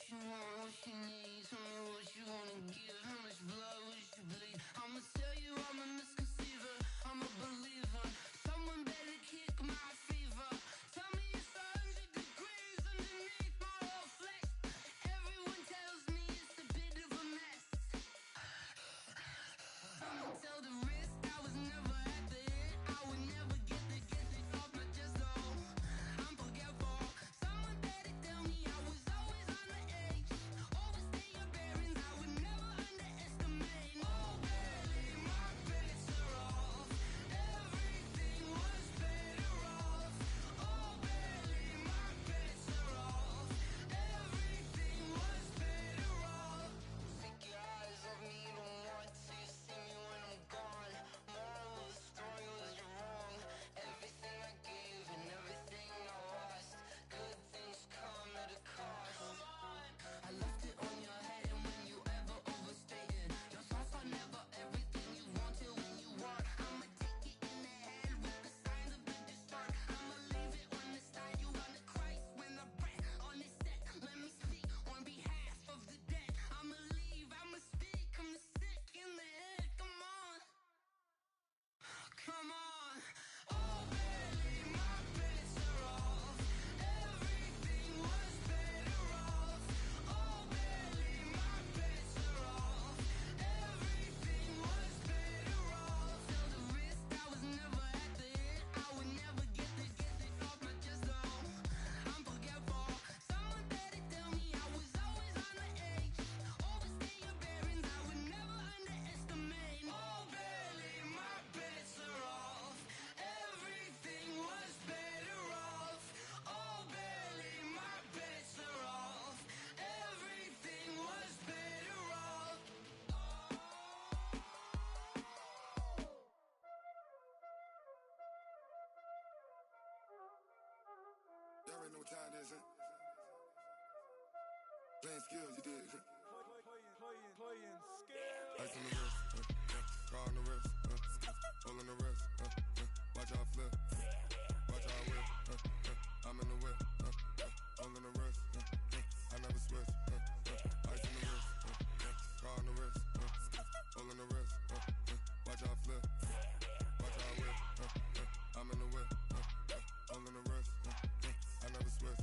you want, what you need. Tell me what you wanna give. How much blood would you bleed? I'ma tell you I'm a misconceiver. I'm a believer. Someone better kick my fever. Tell me it's 100 degrees underneath my whole flesh. Everyone tells me it's a bit of a mess. I'ma tell the risk I was never at the hit. I would never get it off my chest though. I'm forgetful. Someone better tell me I was always on the edge. Overstay your bearings, I would never underestimate. Oh baby, my bets are off. Everything was better off. Oh baby, my bets are off. Everything was better off. Take your eyes off me, don't want to see me when I'm gone. Moral of the story was you're wrong. Everything I gave and everything I lost. Good things come at a cost. I left it on your head and when you ever overstated. Your thoughts are never everything you wanted when you want. I'ma take it in the head with the signs of the distort. I'ma leave it on the side. You wanna Christ when the breath on this set. Let me speak on behalf of the dead. I'ma leave, I'ma speak. I'm the sick in the head. Come on. Come on. Oh baby, my bets are off. Everything was better off. Oh baby, my bets are off. Everything was better off. Tell the risk I was never at the hit. I would never get it off my chest though. I'm forgetful. Someone better tell me I was always on the edge. Overstay your bearings, I would never underestimate. Oh baby, my bets are off. Everything was better off. Oh baby, my bets are off. Everything was better off. Y'all already know what time it is, huh? Playing skills, you did. Playing skills. Ice on the wrist, car on the wrist, hole on the wrist, watch how I flip, watch how I whip, I'm in the whip, hole on the wrist, I never switch, ice on the wrist, car on the wrist, hole on the wrist, watch how I flip, watch how I whip, I'm in the whip, hole on the wrist, I never switch,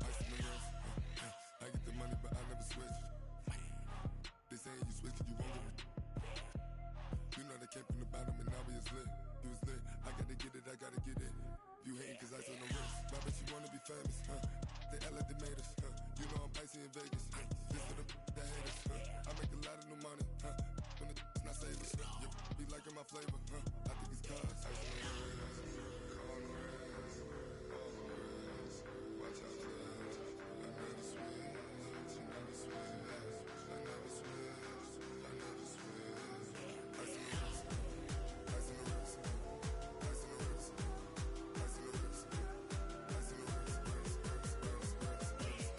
ice on the wrist, I get the money but I never switch. They saying you switch it, you won't get it. You know they came from the bottom and now we is lit. You was lit, I gotta get it, I gotta get it. You hating cause ice on the wrist. I bet you wanna be famous, huh? They LA they made us, huh? You know I'm icy in Vegas, This for the that hate us, I make a lot of new money, When the not savers, You be liking my flavor, I think it's cause ice on the wrist, on the wrist, on the wrist. Watch out for this. I never switch, I never switch. I never switch, I never switch. Ice on the wrist, ice on the wrist, ice on the wrist, ice on the wrist, ice on the wrist,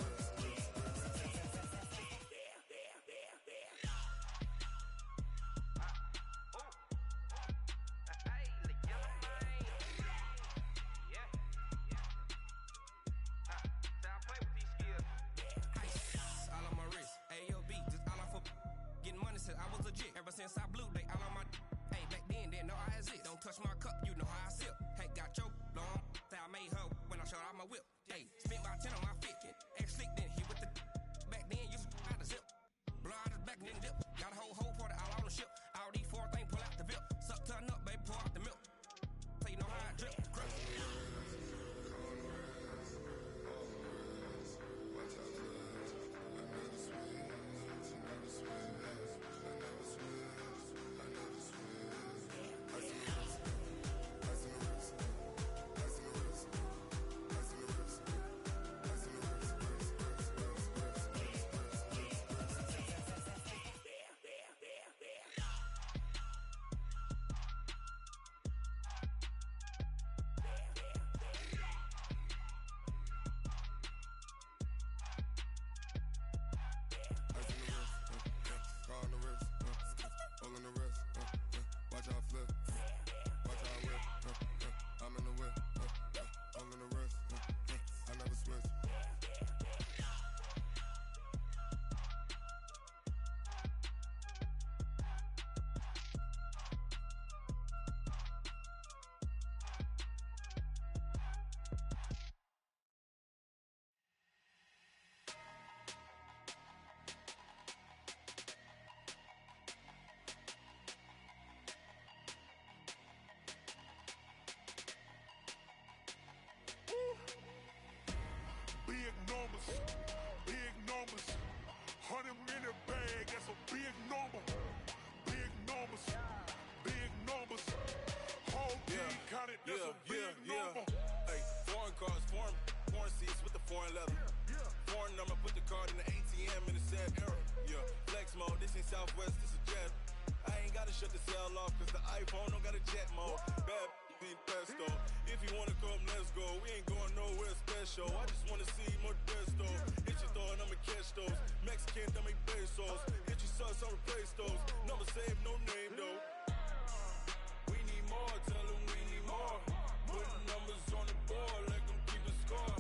foreign leather. Foreign number, put the card in the ATM in the sad era. Yeah, flex mode, this ain't Southwest, this a jet. I ain't gotta shut the cell off, cause the iPhone don't got a jet mode. Bad being pesto. If you wanna come, let's go. We ain't going nowhere special. I just wanna see more desto. Hit your throw and I'ma catch those. Mexican, that make pesos. Hit your sus, I'll replace those. Number save, no name though. We need more, tell them we need more. Putting numbers on the board, let them keep a score.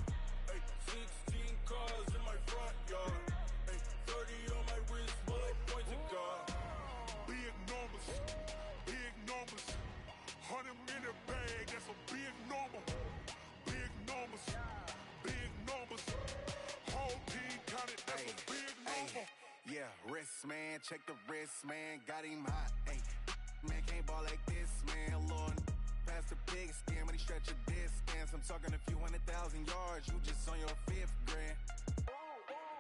Ay, 16 cars in my front yard. Ay, 30 on my wrist, bullet point to God. Big numbers, big numbers. 100 minute bag, that's a big number. Big numbers, big numbers. Whole team counted, that's a big number. Yeah, wrist man, check the wrist man, got him hot. Ay, man can't ball like this, man. Lord, past the pig skin when he stretch a distance. I'm talking a few 100,000 yards, you just on your 5th grand.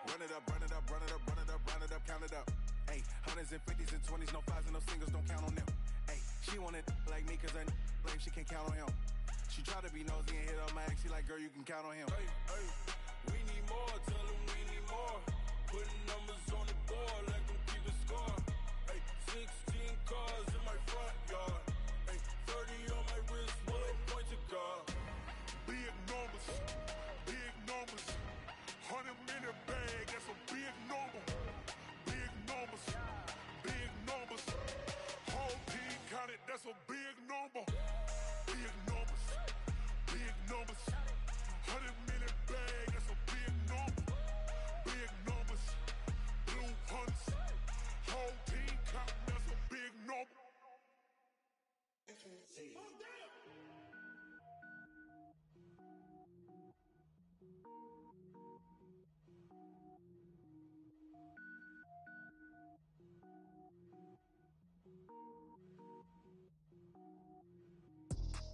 Run it up, run it up, run it up, run it up, run it up, count it up. Ay, 100s and 50s and 20s, no 5s and no singles, don't count on them. Ay, she want it like me cause her lame, she can't count on him. She try to be nosy and hit up my ex, she like, girl, you can count on him. Hey, hey, we need more, tell them we need more. Putting numbers on the board, let them keep a score. Hey, 16 cars in my front yard. Hey, 30 on my wrist, bullet point to God. Big numbers, big numbers. 100 minute bag, that's a big number. Big numbers, big numbers. Whole team counted, that's a big number. Big numbers, big numbers. 100 minute bag, that's a big number. Big numbers, blue hunts. Whole team counting, that's a big number.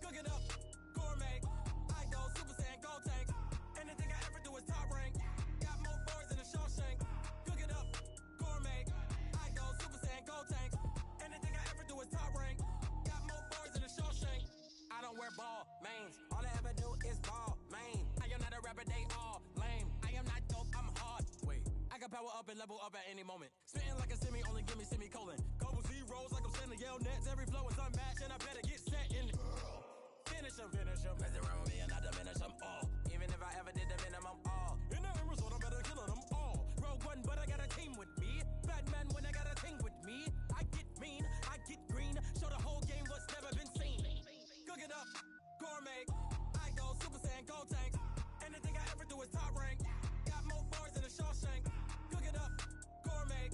Cook it up, gourmet. I go Super Saiyan, go tank. Anything I ever do is top rank. Got more boys than a Shawshank. Cook it up, gourmet. I go Super Saiyan, go tank. Anything I ever do is top rank. Got more boys than a Shawshank. I don't wear ball mains. All I ever do is ball main. I am not a rapper, they all lame. I am not dope, I'm hard. Wait, I can power up and level up at any moment. Spitting like a semi, only give me semicolon. Couple zeros like I'm sending yell nets. Every flow is unmatched and I better get set in. Finish him, mess around with me and I diminish them all. Even if I ever did the minimum all. In the end result, I'm better killing them all. Rogue One, but I got a team with me. Batman when I got a team with me. I get mean, I get green. Show the whole game what's never been seen. Cook it up, gourmet. I go Super Saiyan, go tank. Anything I ever do is top rank. Got more boys than a Shawshank. Cook it up, gourmet.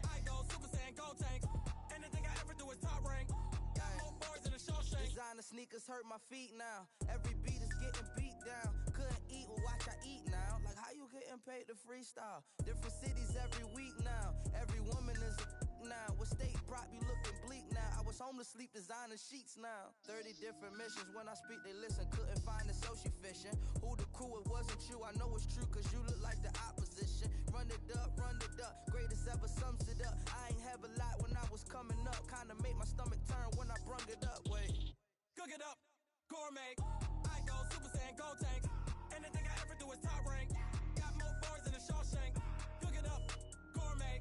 I go Super Saiyan, go tank. Anything I ever do is top rank. Got more boys than a Shawshank. Designer sneakers hurt my feet now. Every beat is getting beat down. Couldn't eat, well watch I eat now. Like how you getting paid to freestyle? Different cities every week now. Every woman is a now. What state prop you looking bleak now? I was home to sleep designer sheets now. 30 different missions. When I speak they listen. Couldn't find the social fishing. Who the crew, it wasn't you. I know it's true cause you look like the opposition. Run it up, greatest ever sums it up. I ain't have a lot when I was coming up. Kinda made my stomach turn when I brung it up. Wait. Cook it up, gourmet. I go Super Saiyan, go tank. Anything I ever do is top rank. Got more boys than a Shawshank. Cook it up, gourmet.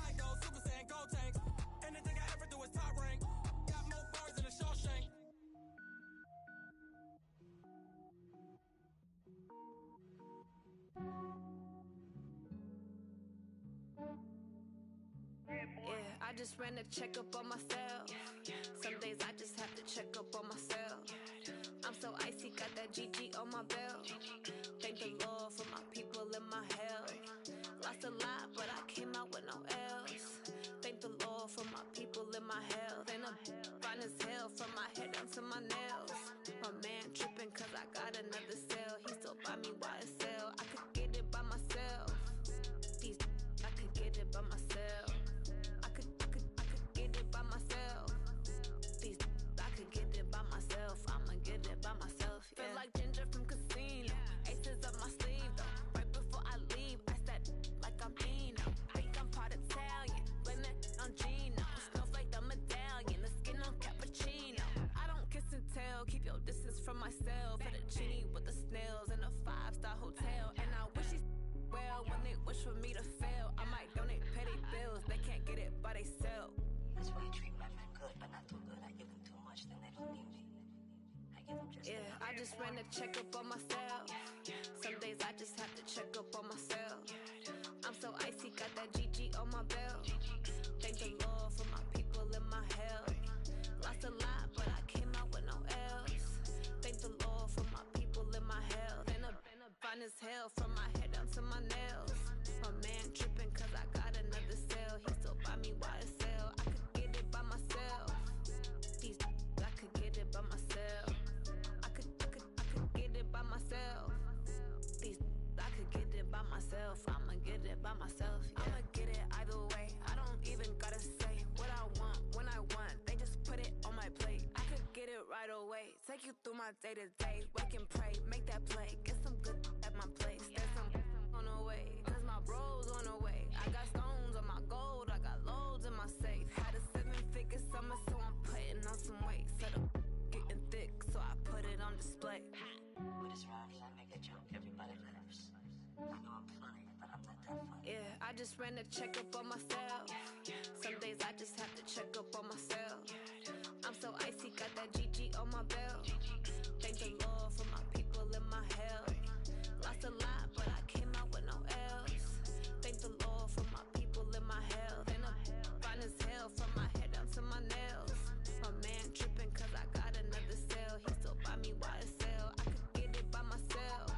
I go Super Saiyan, go tank. Anything I ever do is top rank. Got more boys than a Shawshank. Yeah, I just ran a checkup on myself. Some days I just have to check up on myself. I'm so icy, got that GG on my belt. Thank the Lord for my people in my health. Lost a lot, but I came out with no else. Thank the Lord for my people in my health. And I'm fine as hell from my head down to my nails. My man tripping cause I got another cell. He still buy me YSL. I could get it by myself. These I could get it by myself. I could get it by myself. These I could get it by myself. I'ma get it by myself. Yeah. Feel like Ginger from Casino. Aces up my sleeve though. Right before I leave, I way you treat my men good, but not too good. I give them too much, then they don't need me. I give them just enough. I just ran a checkup on myself. Some days I just have to check up on myself. I'm so icy, got that GG on my belt. Thank the Lord for my people in my health. Lost a lot, but I came out with no L's. Thank the Lord for my people in my health. Been a fine as hell from my head down to my nails. My man tripping cause I got another cell. He still buy me YSL. I could get it by myself. These I could get it by myself. I could get it by myself. These I could get it by myself. I'ma get it by myself. Yeah. I'ma get it either way. I don't even gotta say what I want when I want. They just put it on my plate. I could get it right away. Take you through my day to day. Wake and pray, make that play. Get some good at my place. There's some on the way. Cause my bros on the way. I got stones on my gold. I got loads in my safe. Had a 7-figure summer, so I'm putting on some weight. Set up getting thick, so I put it on display. With this rhymes, I make a joke, everybody laughs. I know I'm funny, but I'm not that funny. Yeah, I just ran a checkup on myself. Some days I just have to check up on myself. I'm so icy, got that GG on my belt. Thank the Lord for my people in my health. Lost a lot, but I came out with no L's. Thank the Lord for my people in my health. And I'm fine as hell from my head down to my nails. My man tripping cause I got another cell. He still buy me YSL. I could get it by myself.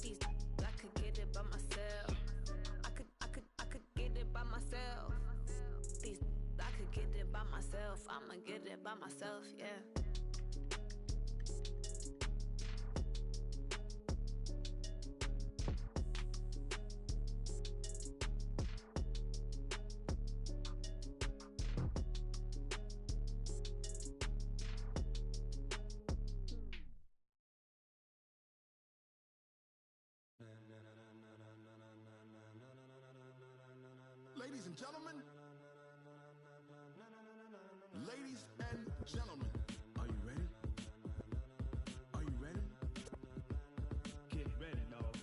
These I could get it by myself. I could get it by myself. These I could get it by myself. I'ma get it by myself, yeah. Ladies and gentlemen, ladies and gentlemen, are you ready? Are you ready? Get ready, dog.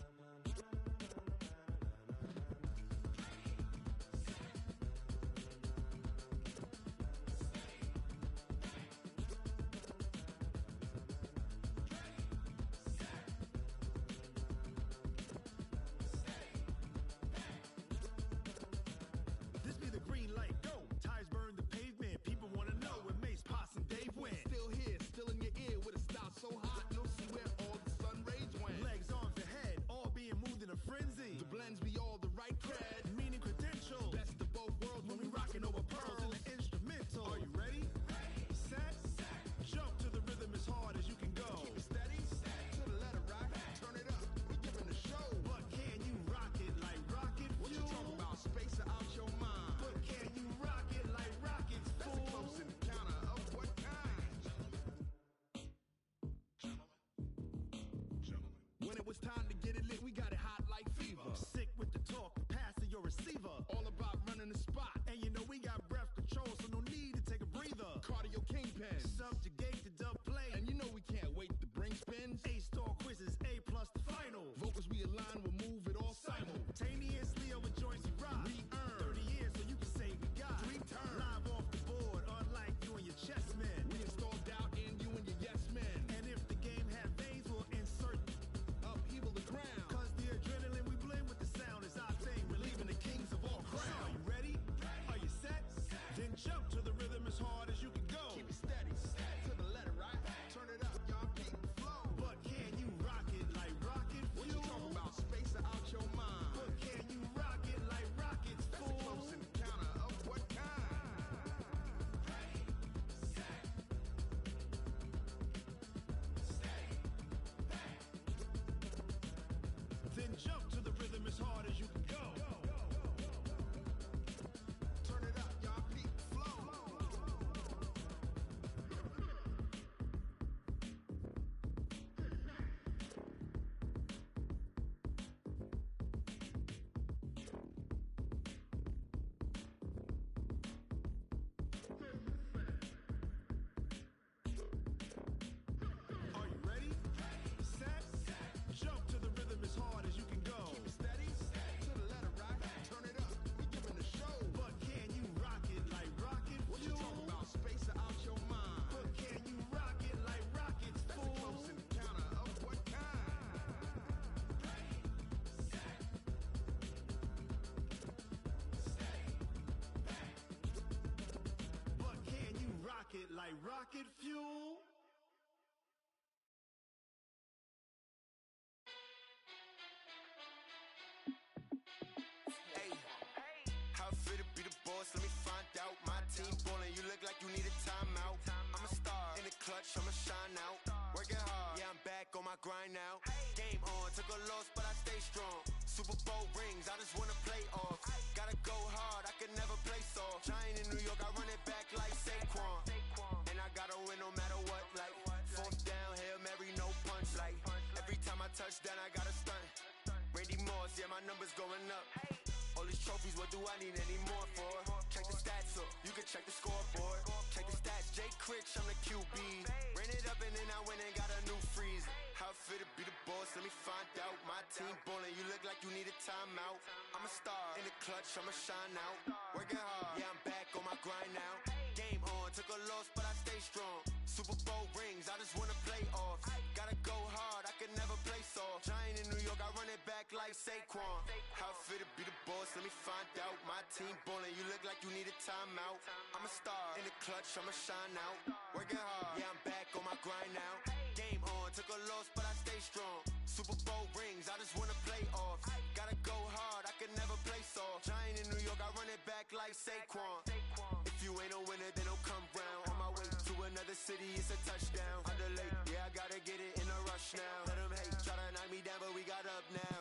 This be the green light, go. Tires burn the pavement. People wanna know where Mace, Potts, and Dave went. Still here, still in your ear with a style so hot, you'll see where all the sun rays went. Legs, arms, and head, all being moved in a frenzy. The blends be all the right cred, meaning credentials. Best of both worlds when we rockin' over pearls in the instrumental. Are you ready? Set, jump to the rhythm as hard as you can go. Keep it steady, to the letter right. Turn it up, we giving the show. But can you rock it like rocket fuel? What you talking about? Space out your mind. But can you rock it like rockets, fool? That's a close encounter of what kind? When it was time to get it lit, we got it hot like fever. Sick with the talk, pass to your receiver. All about running the spot. And you know we got breath control, so no need to take a breather. Cardio kingpin, subjugate the dub play. And you know we can't wait to bring spins. A-star quizzes, A+ the final. Vocals we align, we'll move it all simultaneously over joints we rock. We earn 30 years, so you can say we got 3 turns. Live off the board, unlike you and your chess men. We install doubt in you and your yes men. And if the game had veins, we'll insert upheaval the ground. Cause the adrenaline we blend with the sound is our thing, relieving the kings of all crowns. So are you ready? Are you set? Then jump to the rhythm as hard as you can go. Keep it steady, to the letter right. Turn it up, y'all keep the flow. But can you rock it like rocket fuel? What you talking about? Space out your mind. But can you rock it like rockets, fool? That's a close encounter of what kind? Then jump to the rhythm as hard as you can go. Turn it up, y'all peak flow. Are you ready? Set, jump to the rhythm as hard as you can go. rocket fuel. Hey, how fit to be the boss? Let me find out. My team ballin', you look like you need a timeout. I'm a star in the clutch, I'ma shine out. Working hard, yeah, I'm back on my grind now. Game on, took a loss, but I stay strong. Super Bowl rings, I just wanna play off. Gotta go hard, I can never play soft. Giant in New York, I run it back like Saquon. And I gotta win no matter what, like fourth down, Hail Mary, no punch. Like every time I touch down, I gotta stunt. Randy Moss, yeah, my numbers going up. All these trophies, what do I need any more for? Check the stats up, you can check the scoreboard. Check the stats, Jay Critch, I'm the QB. Ran it up and then I went and got a new freeze. How fit to be the boss, let me find out. My team ballin', you look like you need a timeout. I'm a star in the clutch, I'ma shine out. Working hard, yeah, I'm back on my grind now. Game on, took a loss, but I stay strong. Super Bowl rings, I just wanna play off. Gotta go hard, I can never play soft. Giant in New York, I run it back like Saquon. How fit to be the boss, let me find out. My team ballin', you look like you need a timeout. I'm a star in the clutch, I'ma shine out. Working hard, yeah, I'm back on my grind now. Game on, took a loss, but I stay strong. Super Bowl rings, I just wanna play off. Gotta go hard, I can never play soft. Giant in New York, I run it back like Saquon. If you ain't a winner, then don't come round. On my way to another city, it's a touchdown. Underlay, yeah, I gotta get it in a rush now. Let them hate, try to knock me down, but we got up now.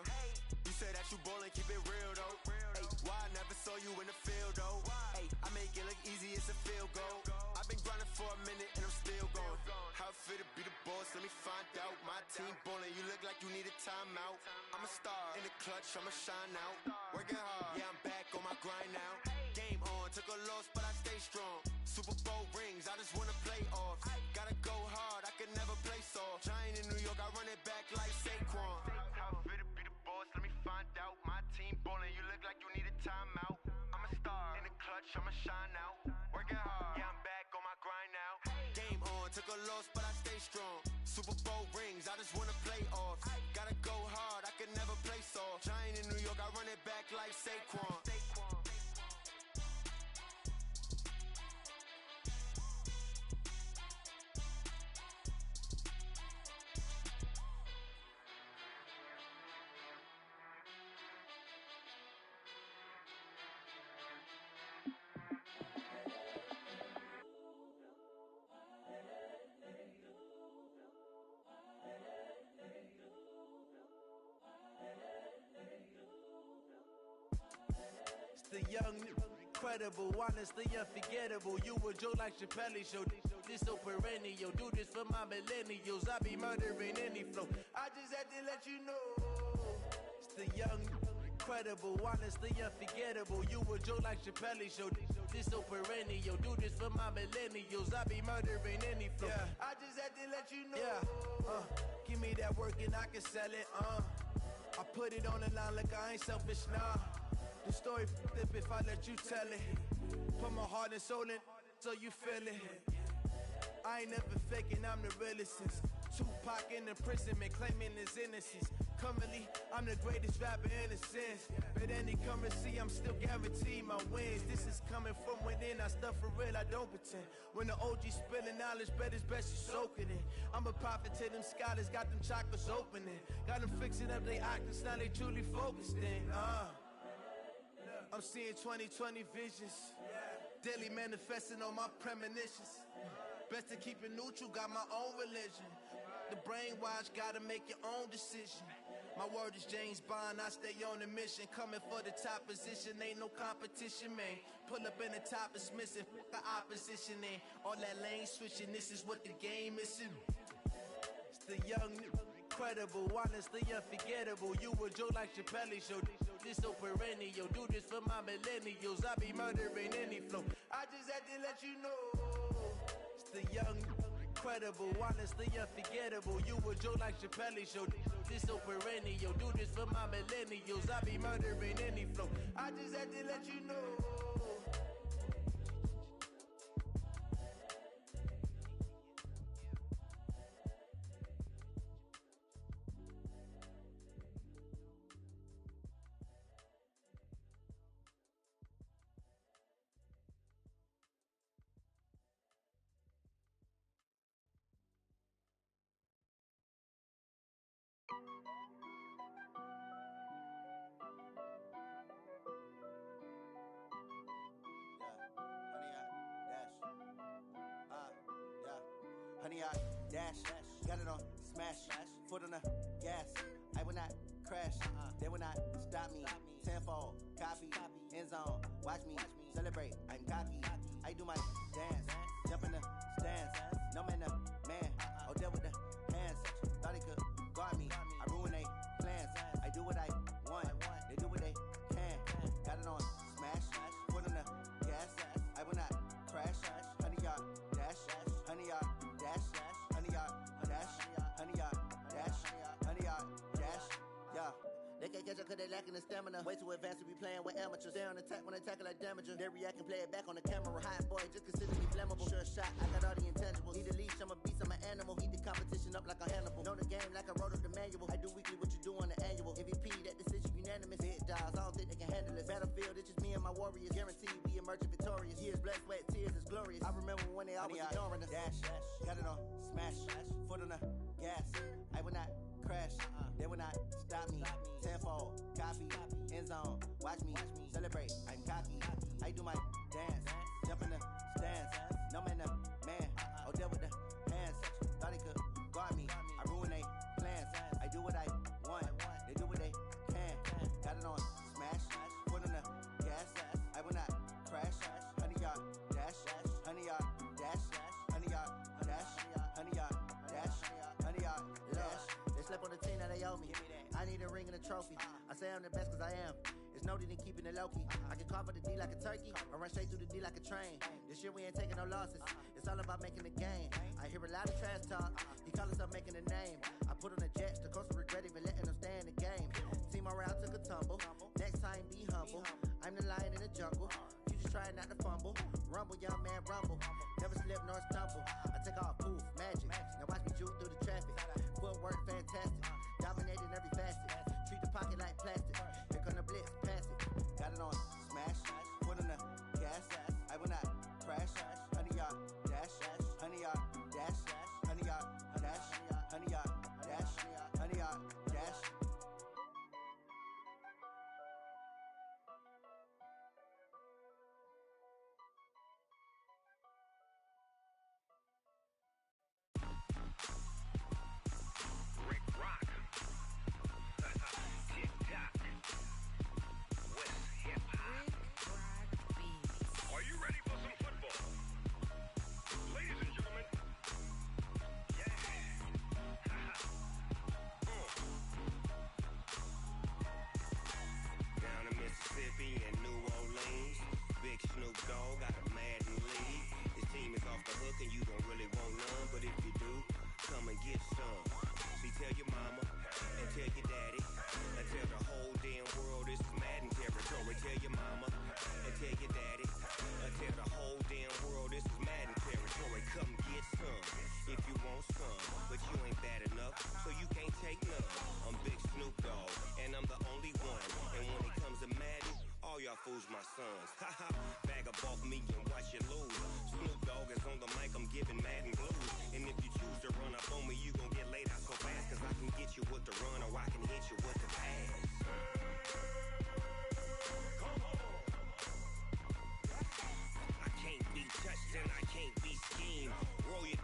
You say that you ballin', keep it real though. Hey, why I never saw you in the field though? Hey, I make it look easy, it's a field goal. I've been grinding for a minute and I'm still going. How fit to be the boss, let me find out. My team ballin', you look like you need a timeout. I'm a star in the clutch, I'ma shine out. Working hard, yeah, I'm back on my grind now. Game on, took a loss, but I stay strong. Super Bowl rings, I just wanna play off. Gotta go hard, I can never play soft. Giant in New York, I run it back like Saquon. How fit to be the boss, let me find out. My team ballin', you look like you need a timeout. I'm a star in the clutch, I'ma shine out. Working hard, yeah, I'm back on my grind now. Game on, took a loss, but I stay strong. Super Bowl rings, I just wanna play off. Gotta go hard, I can never play soft. Giant in New York, I run it back like Saquon. The young, incredible, honestly unforgettable. You a Joe like Chappelle show. This so perennial. Do this for my millennials. I be murdering any flow. I just had to let you know. It's the young, incredible, honestly unforgettable. You a Joe like Chappelle show. This so perennial. Do this for my millennials. I be murdering any flow. Yeah. I just had to let you know. Yeah. Give me that work and I can sell it. I put it on the line like I ain't selfish, nah. The story flip if I let you tell it. Put my heart and soul in so you feel it. I ain't never faking, I'm the realest since Tupac in imprisonment, claiming his innocence. Currently, I'm the greatest rapper in a sense. But any currency, I'm still guaranteed my wins. This is coming from within, I stuff for real, I don't pretend. When the OG spilling knowledge, bet it's best you soak it in. I'm a prophet to them scholars, got them chakras opening. Got them fixing up they octaves, now they truly focused in. I'm seeing 2020 visions. Daily manifesting on my premonitions. Best to keep it neutral, got my own religion. The brainwash, gotta make your own decision. My word is James Bond, I stay on a mission. Coming for the top position, ain't no competition, man. Pull up in the top is missing, the opposition in. All that lane switching, this is what the game is in. It's the young, incredible, honestly unforgettable. You a Joe like Chappelle show. This so perennial. Do this for my millennials. I be murdering any flow. I just had to let you know. It's the young, incredible, honestly unforgettable. You a Joe like Chappelle show. This so perennial. Do this for my millennials. I be murdering any flow. I just had to let you know. honey yard, dash, got it on, smash, foot on the gas. I will not crash, they will not stop me. Tenfold, copy, end zone, watch me celebrate. I'm cocky, I do my dance, jump in the stands. No man, man, oh there with the hands. Thought he could guard me, I ruin they plans. I do what I want, they do what they can. Got it on, smash, foot on the gas. I will not crash, honey yard, dash, honey yard, dash, honey yard, dash, honey yard, dash, honey yard, dash, yeah. They can't catch up cause they lacking the stamina. Way too advanced to be playing with amateurs. They on attack when they tackle like damager. They react and play it back on the camera. Hot boy, just consider me flammable. Sure shot, I got all the intangibles. Need a leash, I'm a beast, I'm an animal. Heat the competition up like a Hannibal. Know the game like I wrote up the manual. I do weekly what you do on the annual. MVP, that decision unanimous. Big dogs, I don't think they can handle it. Battlefield, it's just me and my warriors. Guaranteed we emerge victorious. Years, blood, sweat, tears, it's glorious. I remember when they always ignoring us. Dash, got it on, smash, foot on the gas. I will not crash, they will not stop me. Tenfold, copy, end zone, watch me celebrate. I'm cocky, I do my dance, jump in the stands. No man, man, oh there with the hands. Thought he could guard me, I ruin they plans. I do what I want, they do what they can. Got it on, smash, foot on the gas. I will not crash, honey yard, dash, honey yard, dash, honey yard, dash, honey yard, dash, honey yard, dash. They slept on the team that they owe me. I need a ring and a trophy. I say I'm the best cause I am. It's noted in keeping it low-key. I can carve up the D like a turkey or run straight through the D like a train. This year we ain't taking no losses. It's all about making the game. I hear a lot of trash talk. He call himself making a name. I put on the Jets. The coach will regret even letting them stay in the game. Team morale took a tumble. Next time be humble. I'm the lion in the jungle. You just try not to fumble. Rumble, young man, rumble. Never slip nor stumble. I take off, poof, magic. Now watch me juke through the traffic. Footwork fantastic. Dominating every facet. Treat the pocket like plastic. Here come the blitz, pass it. Got it on, smash, foot on the gas. I will not crash, honey yard, dash, honey yard, dash, honey yard, dash, honey yard, dash, honey yard, dash. Rick Rock. TikTok. West Hip Hop. Are you ready for some football? Ladies and gentlemen. Yeah. Down in Mississippi and New Orleans, Big Snoop Dogg got a Madden lead. His team is off the hook and you don't really want none, but if you do, come and get some. See, tell your mama and tell your daddy and tell the whole damn world this is Madden territory. Tell your mama and tell your daddy and tell the whole damn world this is Madden territory. Come get some if you want some, but you ain't bad enough, so you can't take none. I'm Big Snoop Dogg and I'm the only one. And when it comes to Madden, all y'all fools my sons. Haha, bag up off me and watch you lose. Snoop Dogg is on the mic, I'm giving Madden blues. And if you choose to run up on me, you gon' get laid out so fast. Cause I can get you with the run or I can hit you with the pass. I can't be touched and I can't be schemed. Roll you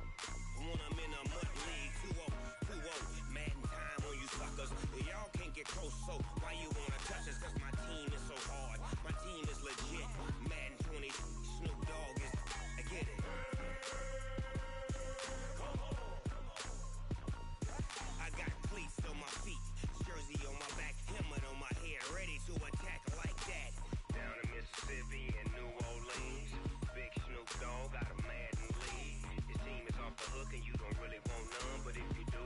when I'm in a mud league. 2-0, 2-0, Madden time on you suckers. Y'all can't get close, so why you wanna touch us? Cause my team is so hard, my team is legit. Madden 20, Snoop Dogg is, I get it. I got cleats on my feet, jersey on my back, helmet on my head, ready to attack like that. Down in Mississippi and New Orleans, Big Snoop Dogg got a Madden lead. His team is off the hook and you don't really want none, but if you do,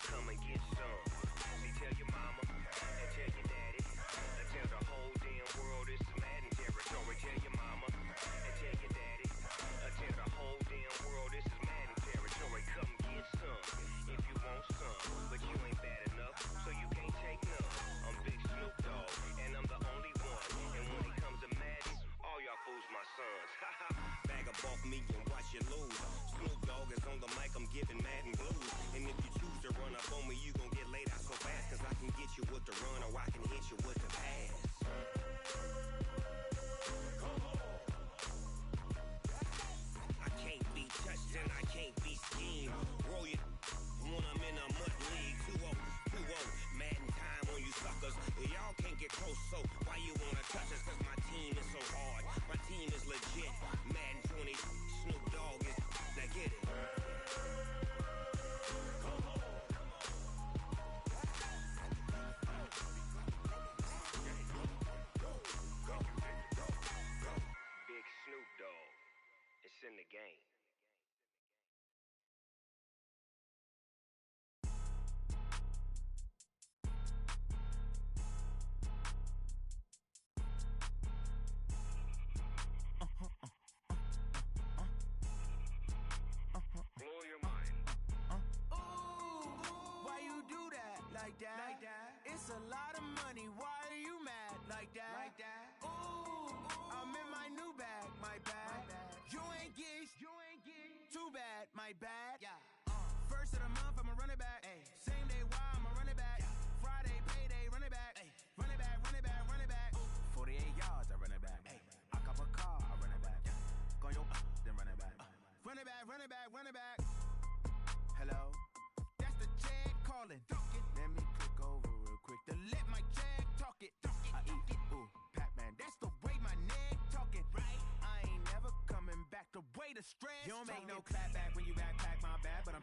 come and get some. See, tell your mama and tell your daddy and tell the whole damn world this is Madden territory. Tell your mama and tell your daddy and tell the whole damn world this is Madden territory. Come get some if you want some, but you ain't bad enough, so you can't take none. I'm Big Snoop Dogg and I'm the only one. And when it comes to Madden, all y'all fools my sons. Haha, bag up off me and watch you lose. Snoop Dogg is on the mic, I'm giving Madden blues. And if you choose to run up on me, you gon' get laid out so fast. Cause I can get you with the run or I can hit you with the pass. I can't be touched and I can't be schemed.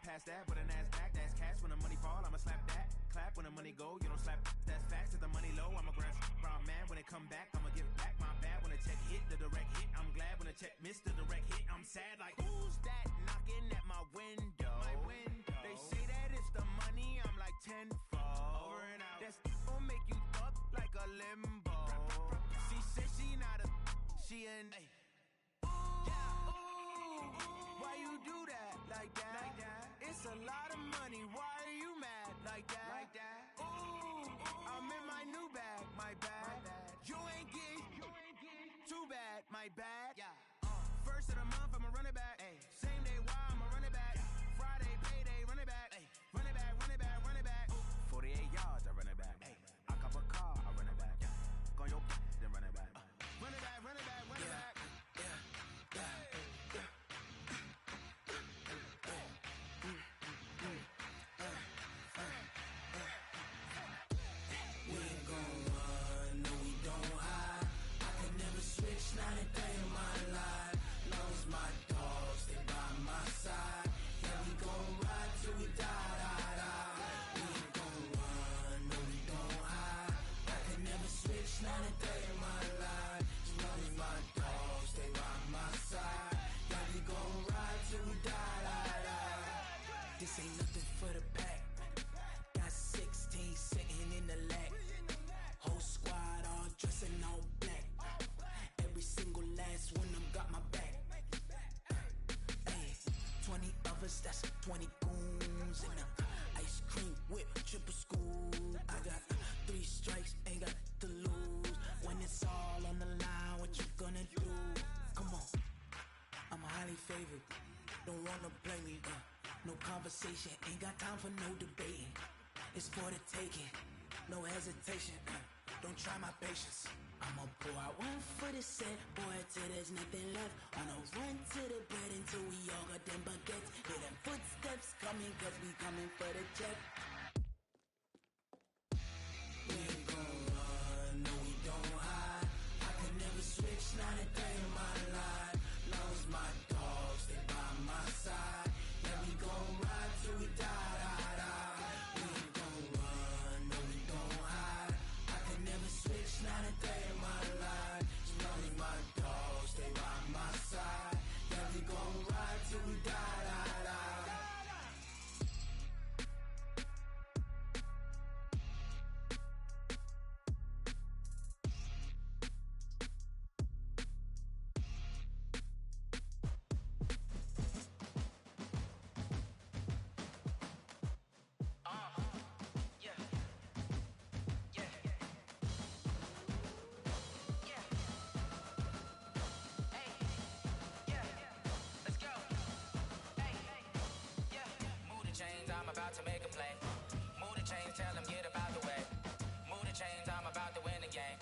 past that, but an ass back, that's cash. When the money fall, I'ma slap that. Clap when the money go, you don't slap. That's facts. If the money low, I'ma grab brown man. When it come back, I'ma give back my bad. When the check hit, the direct hit. I'm glad when the check missed the direct hit. I'm sad like, who's that knocking at my window? My window. They say that it's the money, I'm like tenfold. Over and out. That's gon' make you up like a limbo. She said she not a, she an. Ay. Why you do that like that? Like that? It's a lot of money. Why are you mad like that? Like that? Ooh, I'm in my new bag. My bad. You ain't getting too bad. My bad. Yeah. First of the month, I'ma run it back. Ay. Same day, why I'ma run it back? Friday, payday, run it back. Ay. Run it back, run it back, run it back. 48 yards, I run it back. Ay. I cop a car, I run it back. Go on your then run it back. Run it back, run it back, run it back. Not a day in my life. Lost my dogs, they by my side. Yeah, we gon' ride till we die, die, die. We ain't gon' run, no, we don't hide. I can never switch, not a day in my life. Lost my dogs, they by my side. Yeah, we gon' ride till we die, die, die. This ain't nothing for the pack. Got 16 sitting in the lag. Whole squad all dressing all black. Every single last one of them got my back. Hey, 20 of us, that's 20 goons. And ice cream whip, triple school. I got 3 strikes, ain't got to lose. When it's all on the line, what you gonna do? Come on, I'm highly favored. Don't wanna play me, no conversation. Ain't got time for no debating. It's for the taking, no hesitation. Don't try my patience. I'ma pour out one for the set, boy, till there's nothing left. On a run to the bread until we all got them baguettes. Hear them footsteps coming, cause we coming for the check. We ain't gon' run, no, we don't hide. I can never switch, not a day in my life. Lost my dogs, they by my side. Yeah, we gon' ride till we die, die, die. We ain't gon' run, no, we don't hide. I can never switch, not a day in my life. Lost my dogs, they by my side. Yeah, we gon' ride till we die, die, die. I'm about to make a play. Move the chains, tell them get about the way. Move the chains, I'm about to win the game.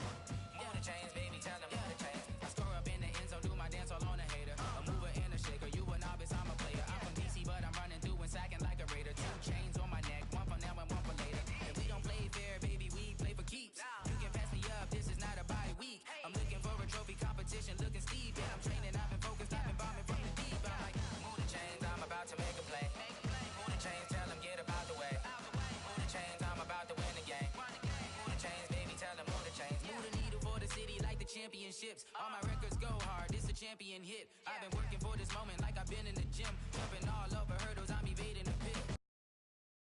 Move the chains, baby, tell them move the chains. I score up in the end zone, do my dance all on a hater. A mover and a shaker, you a novice, I'm a player. I'm from DC, but I'm running through and sacking like a raider. 2 chains on my neck, one for now and one for later. If we don't play fair, baby, we play for keeps. You can pass me up, this is not a bye week. I'm looking for a trophy competition, looking steep. Yeah, I'm training, I've been focused, I've been bombing from the deep. I'm like, move the chains, I'm about to make a play. Move the chains, tell them get about the way. Move the chains, I'm about to win the game. Move the chains, baby, tell them move the chains. Move the needle for the city like the championships. All my records go hard, this a champion hit. I've been working for this moment like